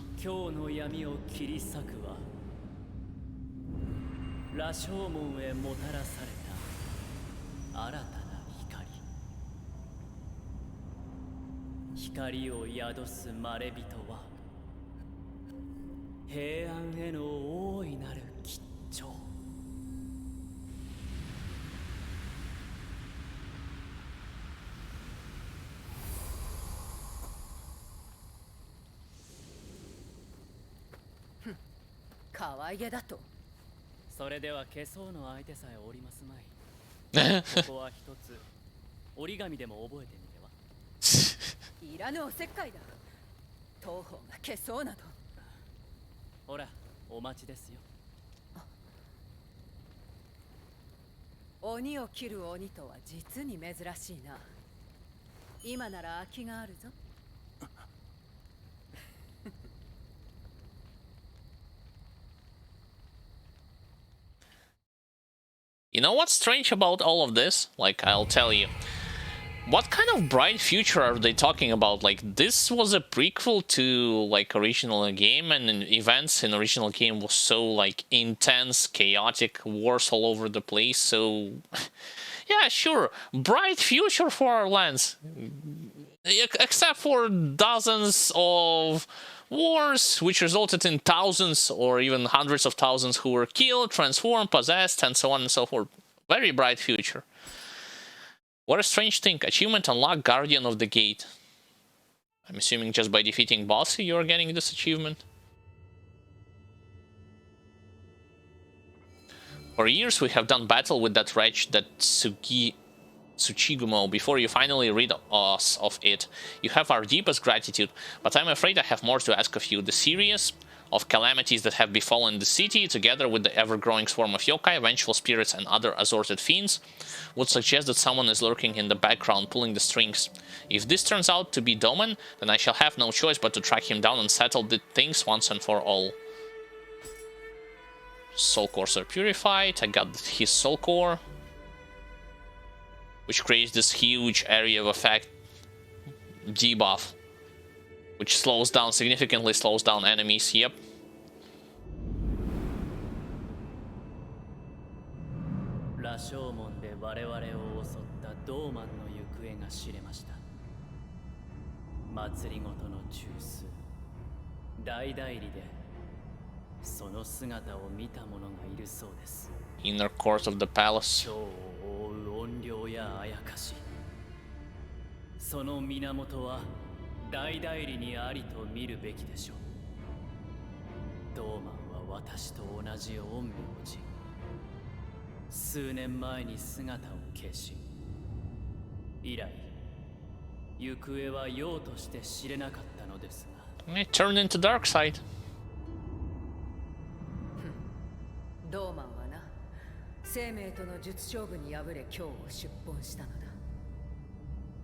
You know what's strange about all of this? Like, I'll tell you. What kind of bright future are they talking about? Like, this was a prequel to, like, original game, and events in original game was so, like, intense, chaotic, wars all over the place, so... yeah, sure, bright future for our lands. Except for dozens of wars, which resulted in thousands or even hundreds of thousands who were killed, transformed, possessed, and so on and so forth. Very bright future. What a strange thing. Achievement unlocked, Guardian of the Gate. I'm assuming just by defeating boss you're getting this achievement. For years we have done battle with that wretch, that Tsuchigumo, before you finally rid us of it. You have our deepest gratitude, but I'm afraid I have more to ask of you. The series of calamities that have befallen the city, together with the ever-growing swarm of yokai, vengeful spirits, and other assorted fiends, would suggest that someone is lurking in the background, pulling the strings. If this turns out to be Doman, then I shall have no choice but to track him down and settle the things once and for all. Soul cores are purified. I got his soul core, which creates this huge area of effect debuff, which slows down, significantly slows down enemies. Yep. その姿を見た者がいるそうです。 Inner court of the palace. 蝶を覆う怨霊やあやかし、その源は大代理にありと見るべきでしょう。ドーマンは私と同じ陰陽師。数年前に姿を消し、以来行方は陽として知れなかったのですが。 It turned into dark side. ドーマンはな、生命との術勝負に敗れ今日を出奔したのだ。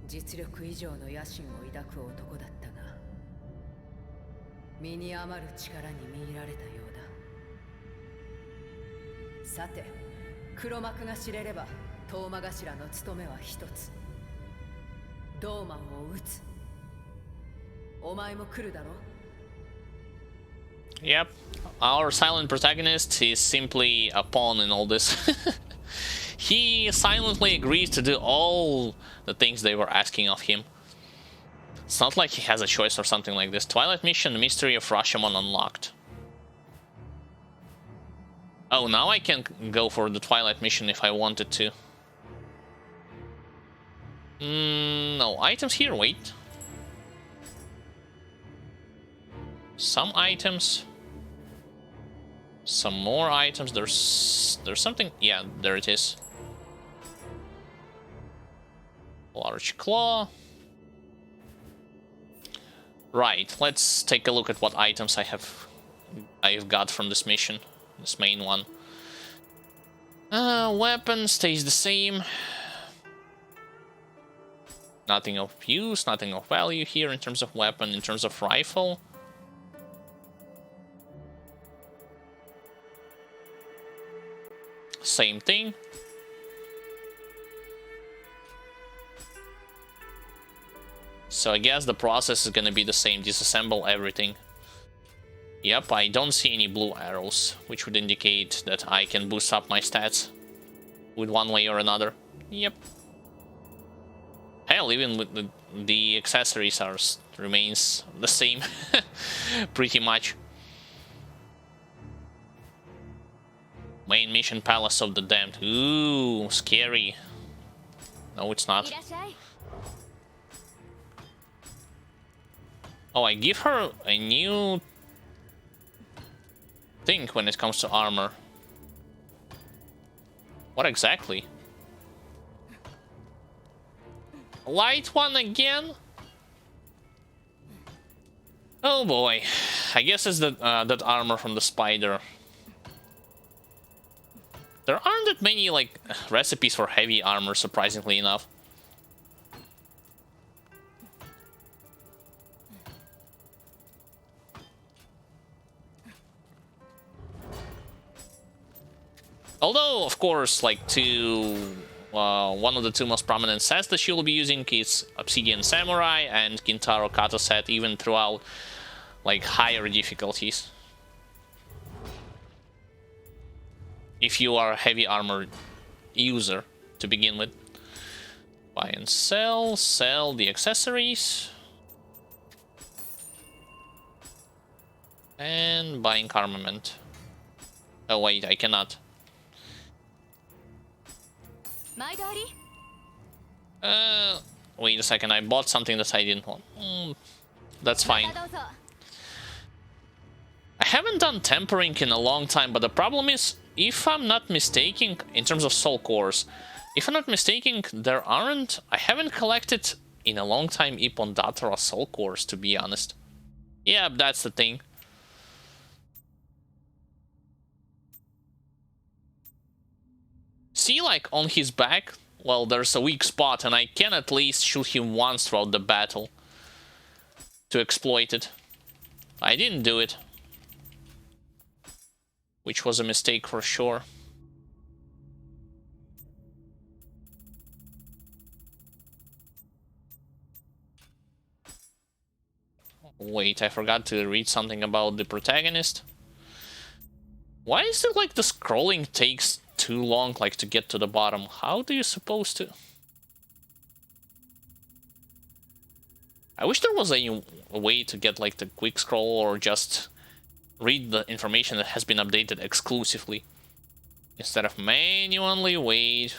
実力以上の野心を抱く男だったが、身に余る力に見入られたようだ。さて、黒幕が知れればトーマ頭の務めは一つ。ドーマンを撃つ。お前も来るだろう。 Yep, our silent protagonist is simply a pawn in all this. He silently agrees to do all the things they were asking of him. It's not like he has a choice or something like this. Twilight Mission, Mystery of Rashomon unlocked. Oh, now I can go for the Twilight Mission if I wanted to. No, items here, wait. Some items. Some more items. There's something. Yeah, there it is. Large claw. Right, let's take a look at what items I've got from this mission, this main one. Weapon stays the same. Nothing of use, nothing of value here in terms of weapon, in terms of rifle. Same thing. So I guess the process is gonna be the same, disassemble everything. Yep, I don't see any blue arrows, which would indicate that I can boost up my stats with one way or another. Yep. Hell, even with the accessories remains the same, pretty much. Main mission, Palace of the Damned. Ooh, scary. No, it's not. Oh, I give her a new thing when it comes to armor. What exactly? Light one again? Oh boy. I guess it's that armor from the spider. There aren't that many, like, recipes for heavy armor, surprisingly enough. Although, of course, like, one of the two most prominent sets that she will be using is Obsidian Samurai and Kintaro Kato set, even throughout, like, higher difficulties. If you are a heavy armor user to begin with. Buy and sell the accessories. And buying armament. Oh wait, I cannot. Wait a second, I bought something that I didn't want. That's fine. I haven't done tempering in a long time, but the problem is, if I'm not mistaken, in terms of soul cores, if I'm not mistaken, I haven't collected in a long time Ippon Datara soul cores, to be honest. Yeah, that's the thing. See, like, on his back, well, there's a weak spot, and I can at least shoot him once throughout the battle to exploit it. I didn't do it, which was a mistake for sure. Wait, I forgot to read something about the protagonist. Why is it like the scrolling takes too long, like, to get to the bottom? How do you supposed to? I wish there was a way to get, like, the quick scroll or just read the information that has been updated exclusively instead of manually wait.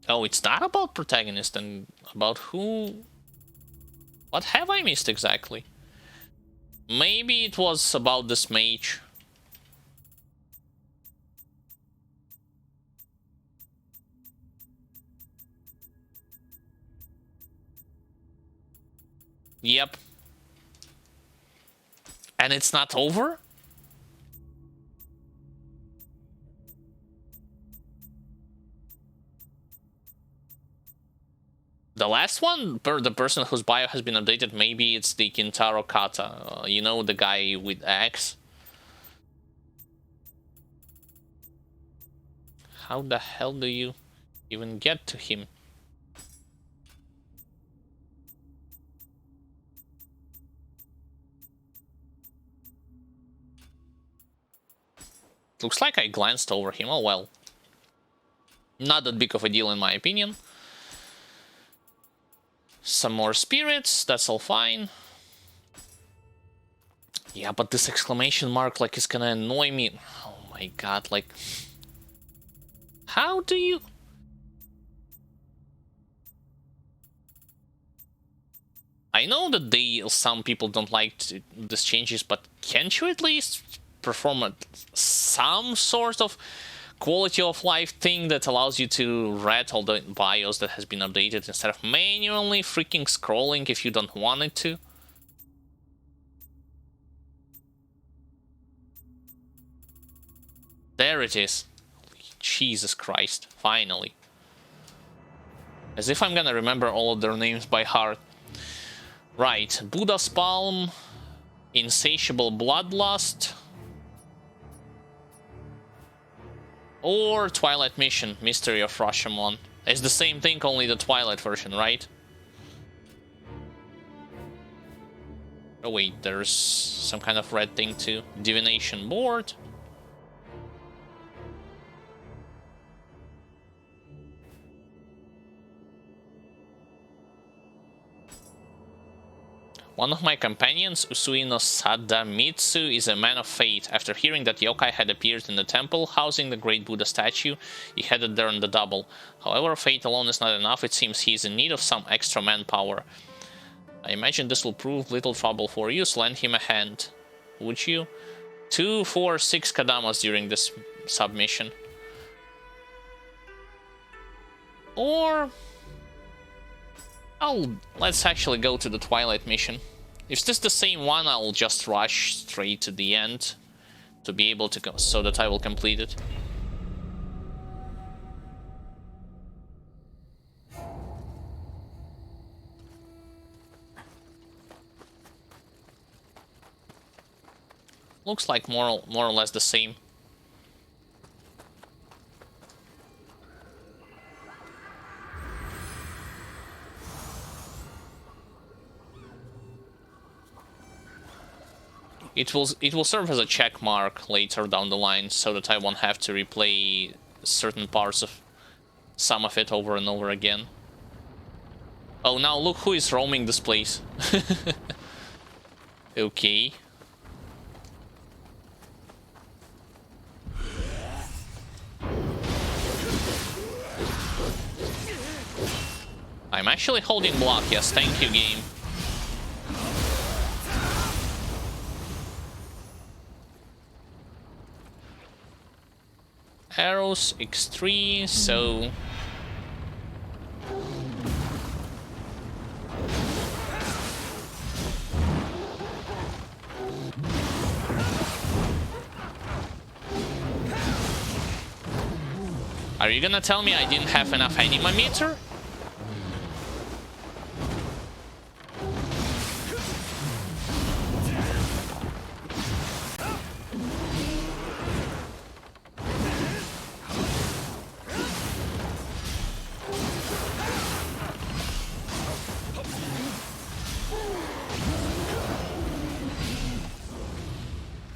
Oh, it's not about protagonist and about who... What have I missed exactly? Maybe it was about this mage. Yep. And it's not over? The last one, the person whose bio has been updated, maybe it's the Kintaro Kata. You know, the guy with axe. How the hell do you even get to him? Looks like I glanced over him. Oh well. Not that big of a deal in my opinion. Some more spirits, that's all fine. Yeah, but this exclamation mark, like, is gonna annoy me. Oh my god, like... How do you... I know that some people don't like these changes, but can't you at least perform some sort of quality of life thing that allows you to read all the bios that has been updated instead of manually freaking scrolling if you don't want it to? There it is. Jesus Christ, finally. As if I'm gonna remember all of their names by heart. Right, Buddha's Palm, Insatiable Bloodlust, or Twilight Mission, Mystery of Rashomon. It's the same thing, only the Twilight version, right? Oh wait, there's some kind of red thing too. Divination Board. One of my companions, Usuino Sadamitsu, is a man of fate. After hearing that yokai had appeared in the temple housing the great Buddha statue, he headed there on the double. However, fate alone is not enough. It seems he is in need of some extra manpower. I imagine this will prove little trouble for you, so lend him a hand. Would you? 2, 4, 6 Kadamas during this submission. Or... let's actually go to the Twilight Mission. If this is the same one, I'll just rush straight to the end to be able to go, so that I will complete it. Looks like more or less the same. It will serve as a check mark later down the line, so that I won't have to replay certain parts of some of it over and over again. Oh, now look who is roaming this place. Okay. I'm actually holding block, yes, thank you, game. Arrows, X3, so... Are you gonna tell me I didn't have enough anima meter?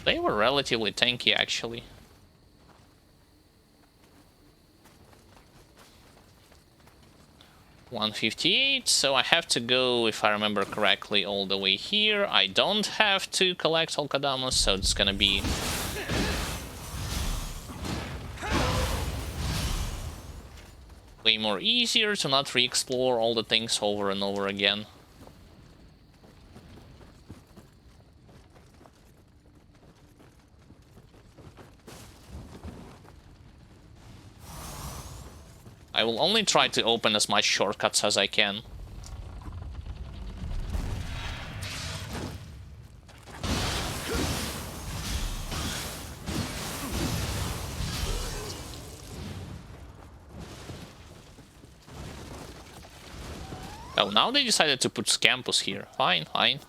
They were relatively tanky, actually. 158, so I have to go, if I remember correctly, all the way here. I don't have to collect all Kadamas, so it's gonna be way more easier to not re-explore all the things over and over again. I will only try to open as much shortcuts as I can. Oh, now they decided to put Scampus here. Fine, fine.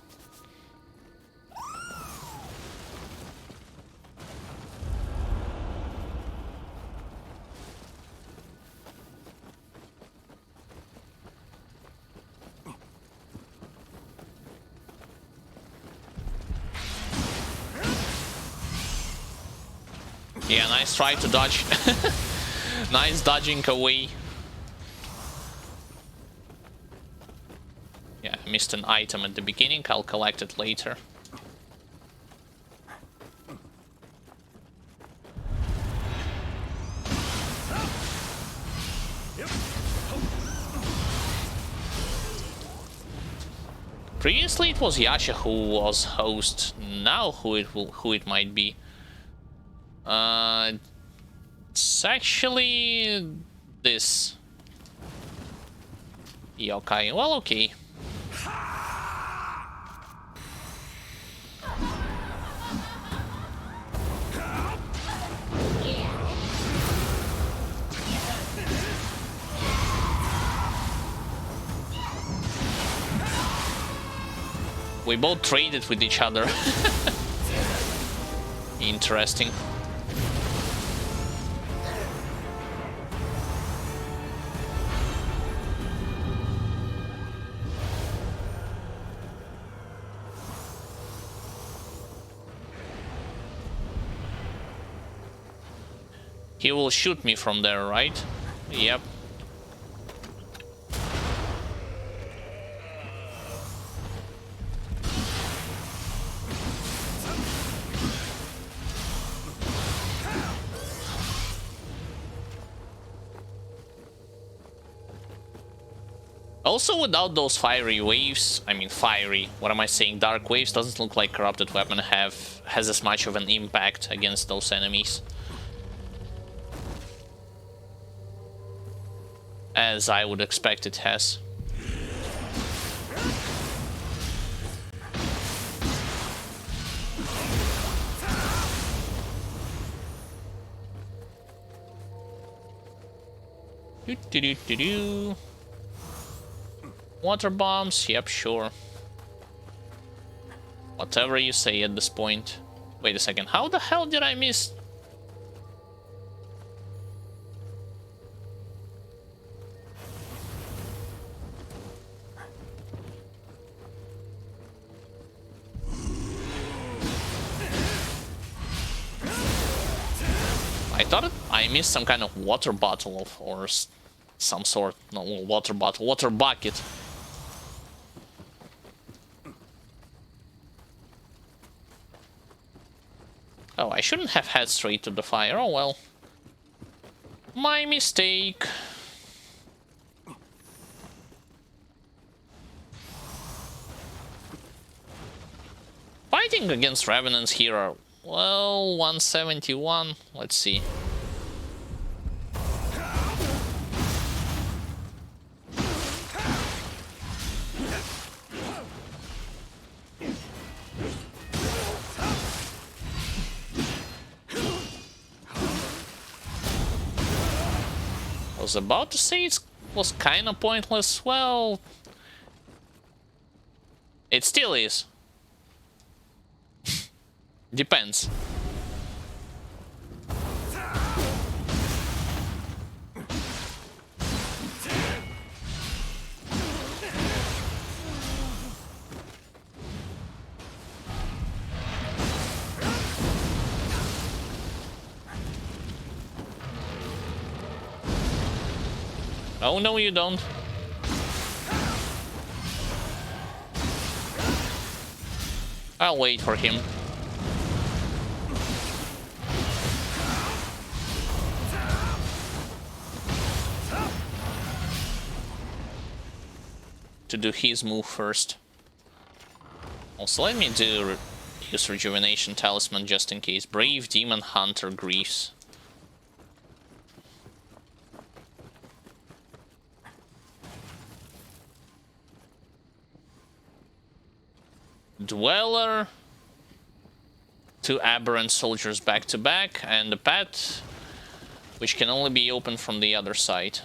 Yeah, nice try to dodge. Nice dodging away. Yeah, I missed an item at the beginning. I'll collect it later. Previously it was Yasha who was host. Now who it might be? It's actually this yokai. Well, okay. We both traded with each other. Interesting. He will shoot me from there, right? Yep. Also, without those fiery waves, I mean fiery, what am I saying, dark waves, doesn't look like Corrupted Weapon has as much of an impact against those enemies as I would expect it has. Do. Water bombs? Yep, sure. Whatever you say at this point. Wait a second, how the hell did I miss? I thought I missed some kind of water bottle or some sort. No, water bottle, water bucket. Oh, I shouldn't have head straight to the fire. Oh well. My mistake. Fighting against Revenants here are, well, 171. Let's see. I was about to say it was kind of pointless. Well, it still is. Depends. Oh no, you don't. I'll wait for him. To do his move first. Also, let me use Rejuvenation Talisman just in case. Brave Demon Hunter Griefs. Dweller. 2 Aberrant Soldiers back to back, and the pet, which can only be opened from the other side.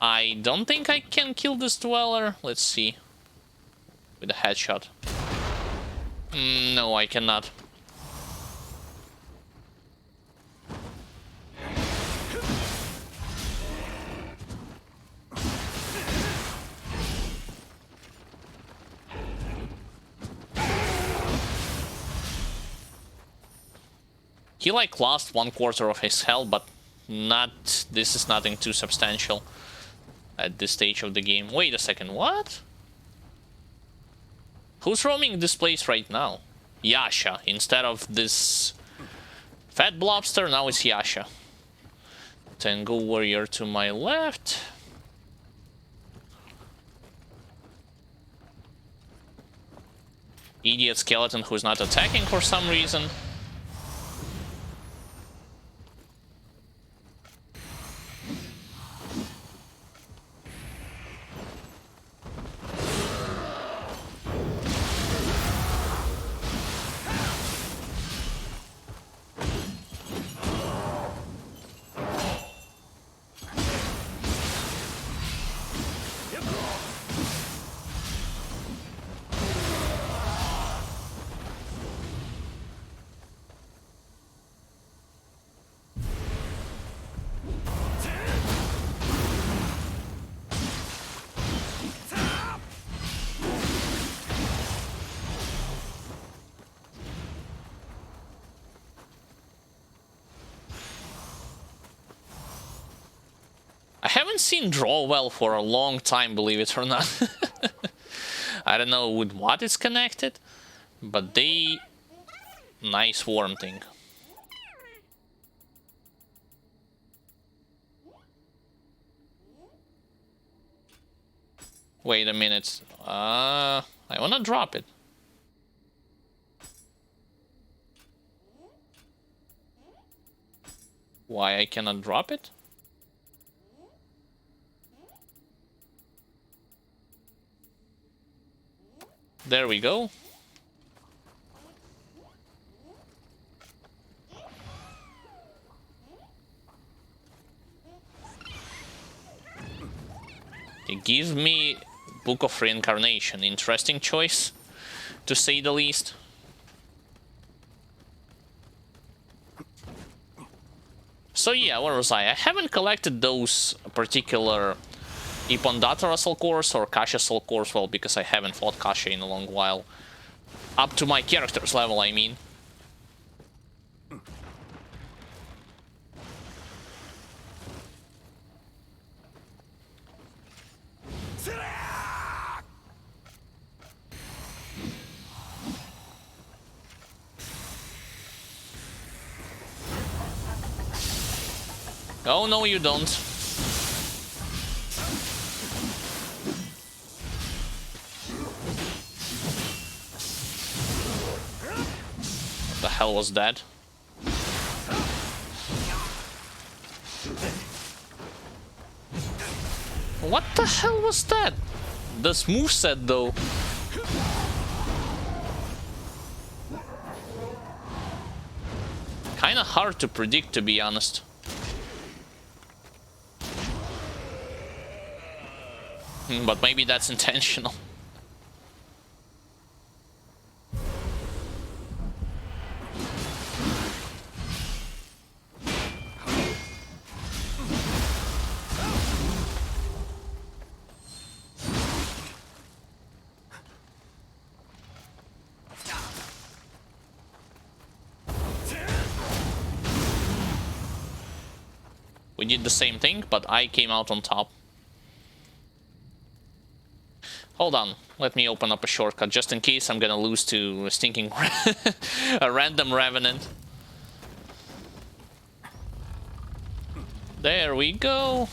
I don't think I can kill this Dweller. Let's see. With a headshot. No, I cannot. He like lost 1/4 of his health, but this is nothing too substantial at this stage of the game. Wait a second, what? Who's roaming this place right now? Yasha. Instead of this fat blobster, now it's Yasha. Tengu warrior to my left. Idiot skeleton who's not attacking for some reason. I haven't seen Draw Well for a long time, believe it or not. I don't know with what it's connected, but nice worm thing. Wait a minute. I wanna drop it. Why I cannot drop it? There we go. It gives me Book of Reincarnation. Interesting choice, to say the least. So yeah, where was I? I haven't collected those particular Ipondata Soul Cores or Kasha Soul Cores, well, because I haven't fought Kasha in a long while. Up to my character's level, I mean. Oh, no, you don't. What the hell was that? What the hell was that? This moveset, though. Kinda hard to predict, to be honest. But maybe that's intentional. We did the same thing, but I came out on top. Hold on, let me open up a shortcut, just in case I'm gonna lose to a stinking... a random Revenant. There we go.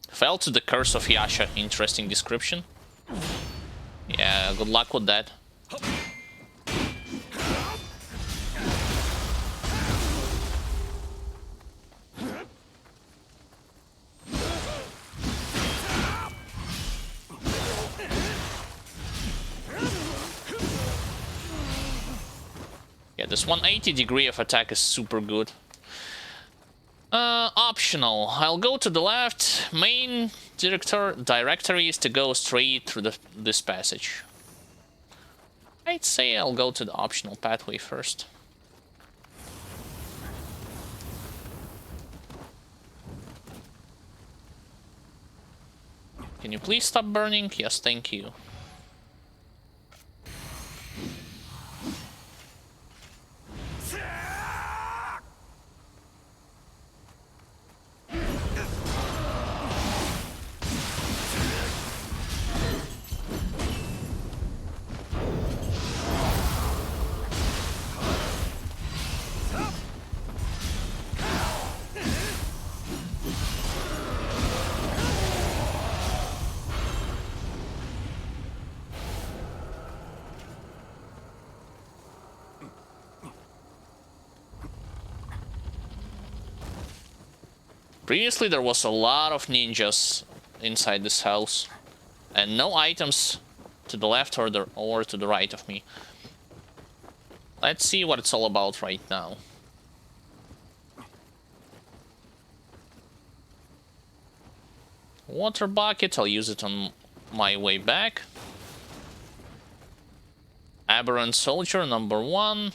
Fell to the curse of Yasha. Interesting description. Yeah, good luck with that. Yeah, this 180 degree of attack is super good. Optional. I'll go to the left. Main directory is to go straight through this passage. I'd say I'll go to the optional pathway first. Can you please stop burning? Yes, thank you. Previously there was a lot of ninjas inside this house, and no items to the left or to the right of me. Let's see what it's all about right now. Water bucket, I'll use it on my way back. Aberrant soldier number 1.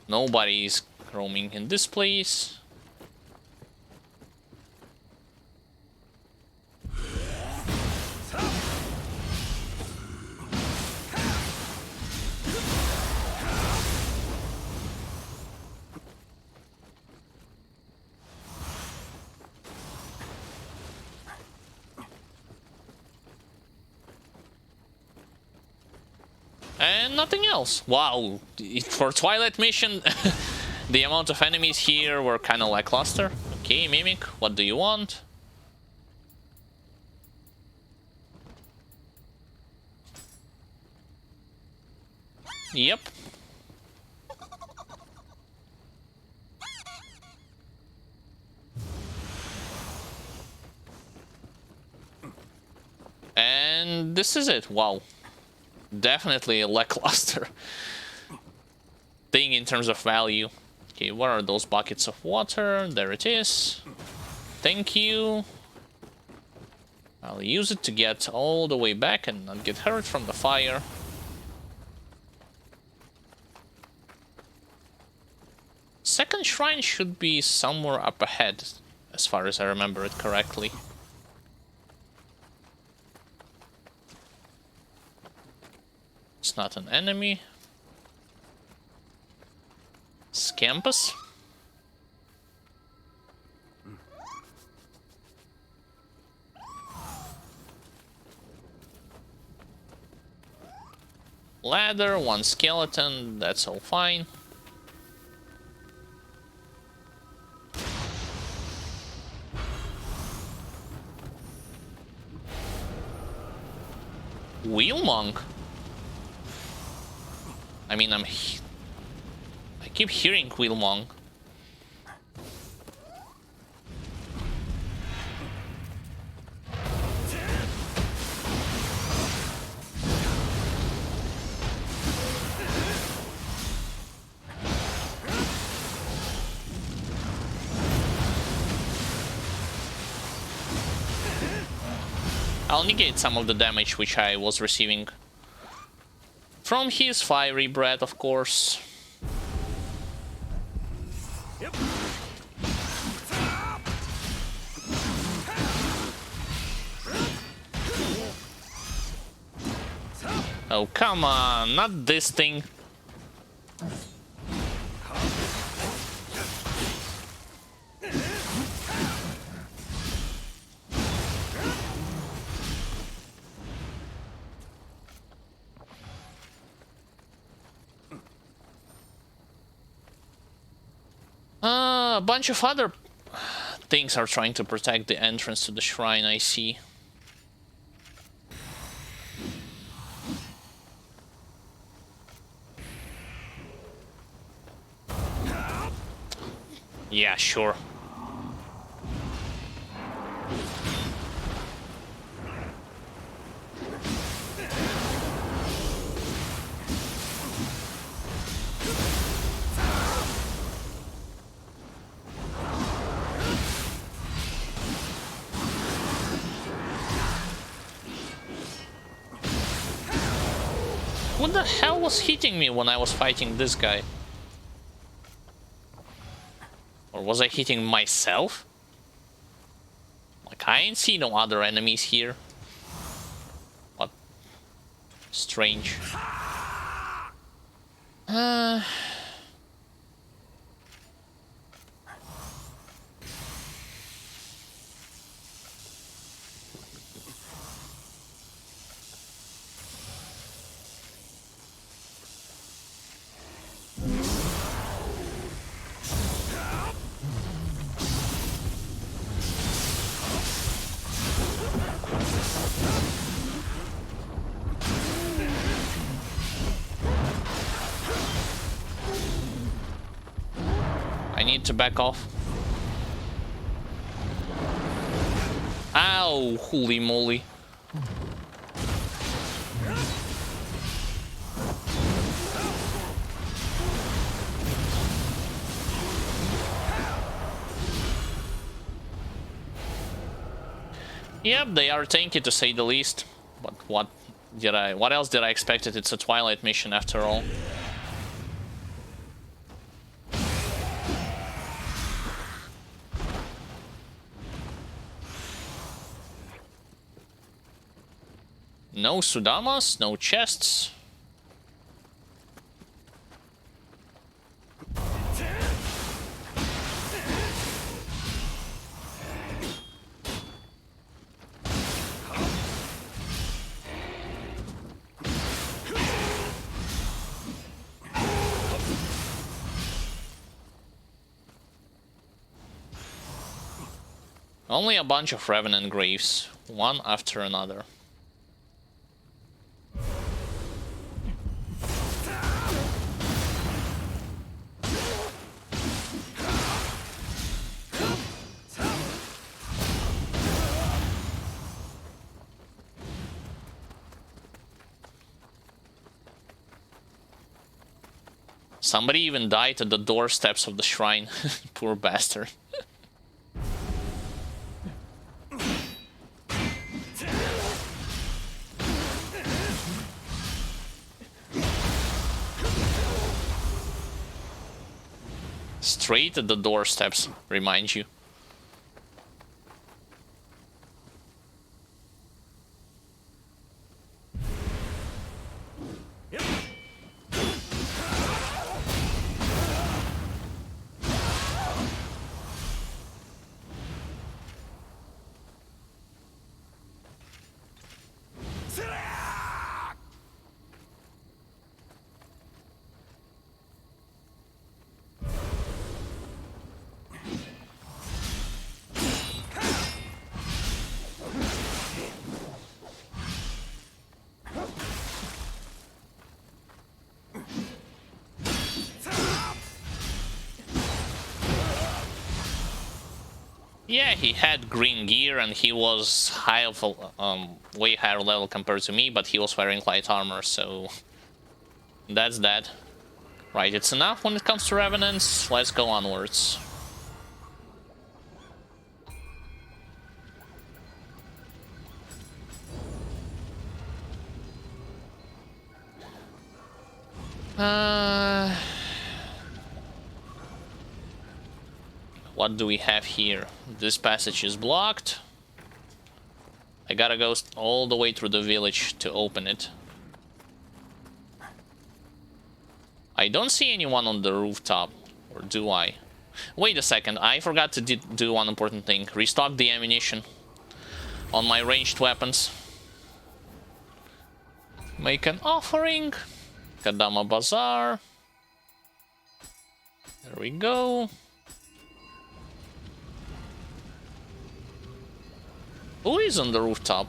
Nobody's roaming in this place. And nothing else. Wow, for Twilight mission, the amount of enemies here were kind of lackluster. Okay, Mimic, what do you want? Yep. And this is it. Wow. Definitely a lackluster thing in terms of value. Okay, what are those buckets of water? There it is. Thank you. I'll use it to get all the way back and not get hurt from the fire. Second shrine should be somewhere up ahead, as far as I remember it correctly. It's not an enemy. Scampus? Ladder, 1 skeleton, that's all fine. Wheel Monk? I mean, I keep hearing Wheel Monk. I'll negate some of the damage which I was receiving from his fiery breath, of course. Yep. Oh, come on, not this thing. A bunch of other things are trying to protect the entrance to the shrine, I see. Yeah, sure. What the hell was hitting me when I was fighting this guy? Or was I hitting myself? Like, I ain't see no other enemies here. What? Strange. I need to back off. Ow, holy moly. Yep, they are tanky to say the least. But what else did I expect? It's a Twilight mission after all. No Sudamas, no chests. Only a bunch of Revenant graves, one after another. Somebody even died at the doorsteps of the shrine. Poor bastard. Straight at the doorsteps, remind you. Yeah, he had green gear and he was way higher level compared to me, but he was wearing light armor, so that's that. Right, it's enough when it comes to Revenants. Let's go onwards. What do we have here? This passage is blocked. I gotta go all the way through the village to open it. I don't see anyone on the rooftop. Or do I? Wait a second, I forgot to do one important thing. Restock the ammunition on my ranged weapons. Make an offering. Kadama Bazaar. There we go. Who is on the rooftop?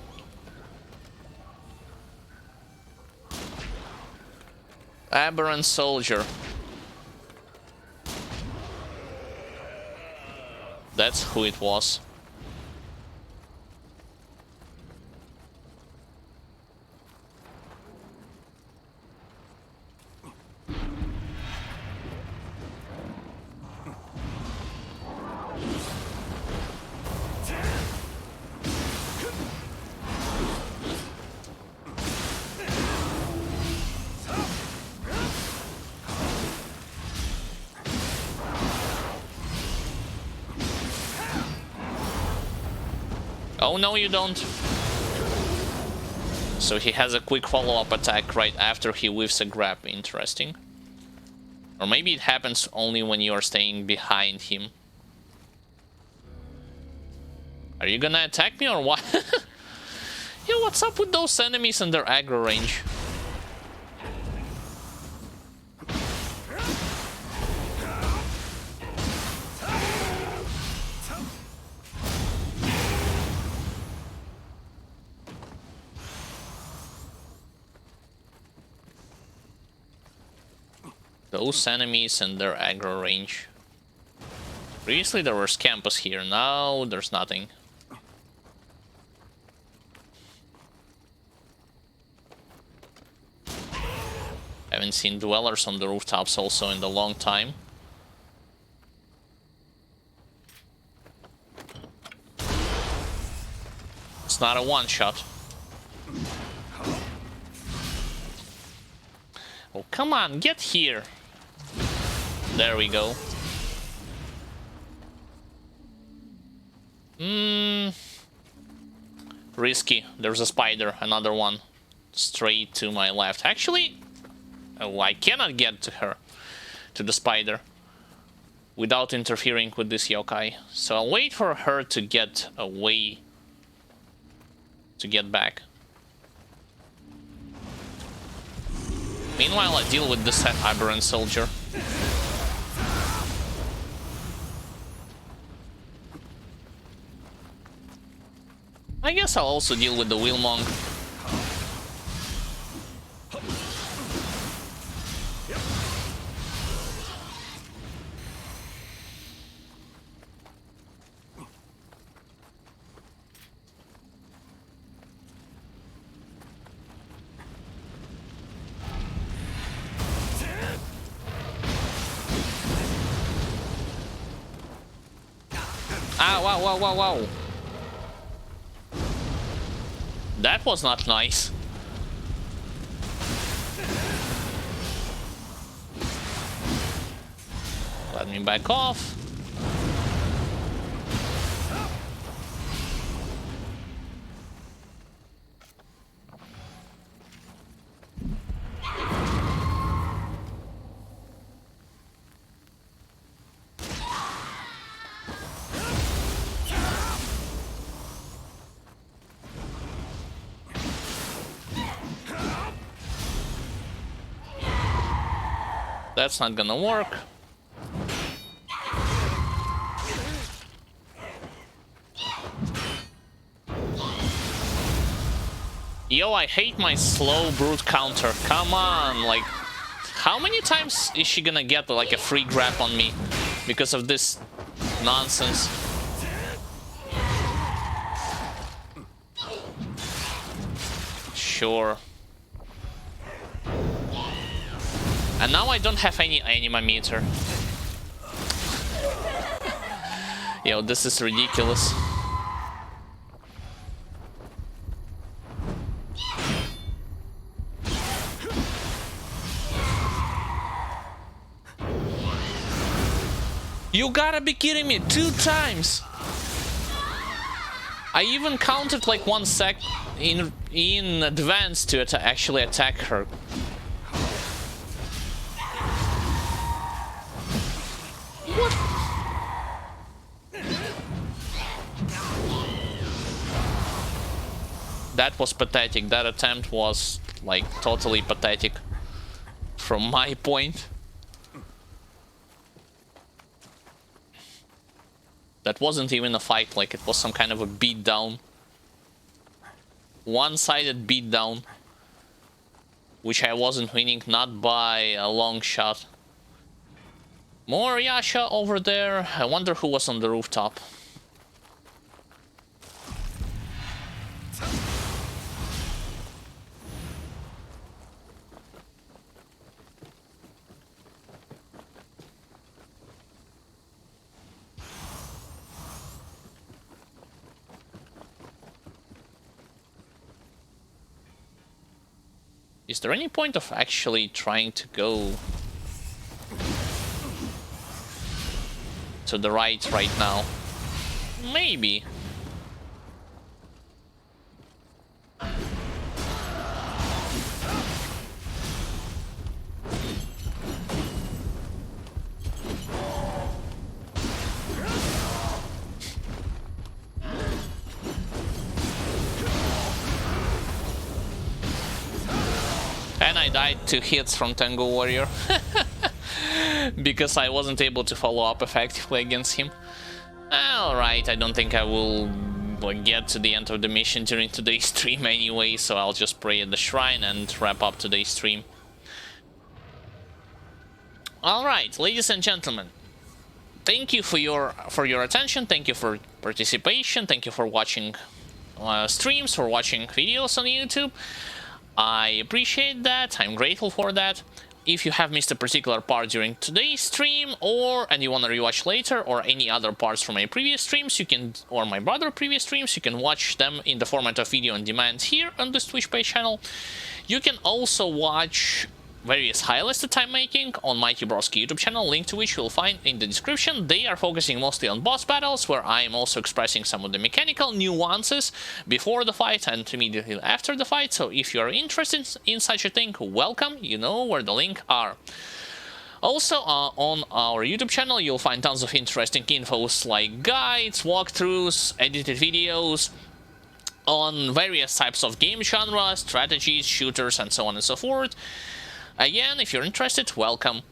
Aberrant soldier. That's who it was. Oh, no, you don't. So he has a quick follow-up attack right after he whiffs a grab. Interesting. Or maybe it happens only when you are staying behind him. Are you gonna attack me or what? Yo, what's up with those enemies and their aggro range? Those enemies and their aggro range. Previously there were scampus here, now there's nothing. Haven't seen dwellers on the rooftops also in a long time. It's not a one-shot. Oh, come on, get here. There we go. Risky. There's a spider, another one. Straight to my left. Actually, oh, I cannot get to her. To the spider. Without interfering with this yokai. So I'll wait for her to get away. To get back. Meanwhile, I deal with this aberrant soldier. I guess I'll also deal with the wheel monk. Ah, wow, wow, wow, wow. That was not nice. Let me back off. That's not gonna work. Yo, I hate my slow brute counter. Come on, like, how many times is she gonna get like a free grab on me because of this nonsense? Sure. And now I don't have any anima meter. Yo, this is ridiculous. You gotta be kidding me, 2 times! I even counted like 1 sec in advance to actually attack her. That was pathetic. That attempt was, like, totally pathetic from my point. That wasn't even a fight, like, it was some kind of a beatdown. One-sided beatdown. Which I wasn't winning, not by a long shot. More Yasha over there. I wonder who was on the rooftop. Is there any point of actually trying to go to the right now? Maybe. And I died 2 hits from Tengu Warrior. Because I wasn't able to follow up effectively against him. Alright, I don't think I will get to the end of the mission during today's stream anyway, so I'll just pray at the shrine and wrap up today's stream. Alright, ladies and gentlemen. Thank you for your attention, thank you for participation, thank you for watching streams, for watching videos on YouTube. I appreciate that, I'm grateful for that. If you have missed a particular part during today's stream, and you want to rewatch later, or any other parts from my previous streams, you can, or my brother previous streams, you can watch them in the format of video on demand here on this Twitch page channel. You can also watch various highlights that I'm making on MightyBrosky YouTube channel, link to which you'll find in the description. They are focusing mostly on boss battles, where I am also expressing some of the mechanical nuances before the fight and immediately after the fight. So if you are interested in such a thing, welcome, you know where the link are. Also, on our YouTube channel, you'll find tons of interesting infos like guides, walkthroughs, edited videos on various types of game genres, strategies, shooters, and so on and so forth. Again, if you're interested, welcome.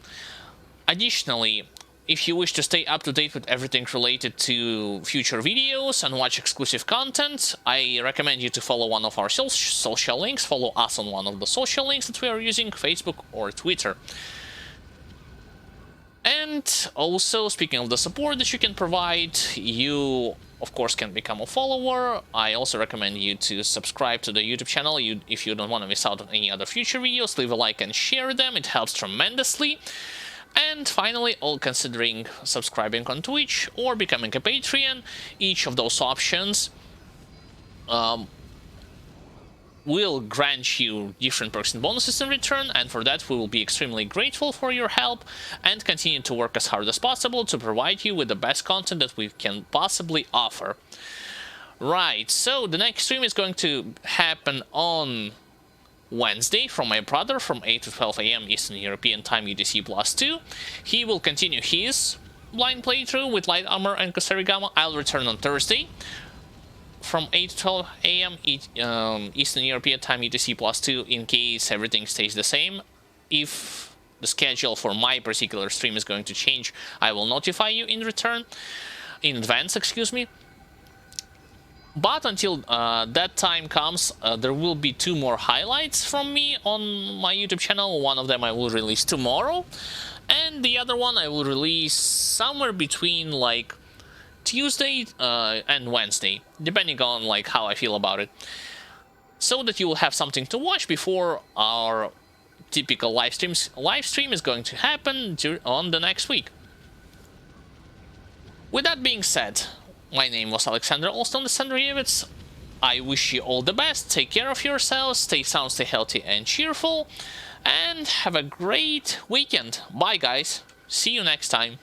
Additionally, if you wish to stay up to date with everything related to future videos and watch exclusive content, I recommend you to follow one of our social links, follow us on one of the social links that we are using, Facebook or Twitter. And also, speaking of the support that you can provide, you of course can become a follower. I also recommend you to subscribe to the YouTube channel if you don't want to miss out on any other future videos. Leave a like and share them, it helps tremendously. And finally, all considering subscribing on Twitch or becoming a Patreon, each of those options will grant you different perks and bonuses in return, and for that we will be extremely grateful for your help and continue to work as hard as possible to provide you with the best content that we can possibly offer. Right, so the next stream is going to happen on Wednesday from my brother from 8 to 12 AM Eastern European Time UTC+2. He will continue his blind playthrough with Light Armor and Kusarigama. I'll return on Thursday from 8 to 12 AM Eastern European Time UTC+2 in case everything stays the same. If the schedule for my particular stream is going to change, I will notify you in advance, excuse me. But until that time comes, there will be 2 more highlights from me on my YouTube channel. One of them I will release tomorrow, and the other one I will release somewhere between like Tuesday and Wednesday, depending on like how I feel about it, so that you will have something to watch before our typical live stream is going to happen on the next week. With that being said, my name was Alexander Alston, the Xandrevets. I wish you all the best, take care of yourselves, stay sound, stay healthy and cheerful, and have a great weekend. Bye guys, see you next time.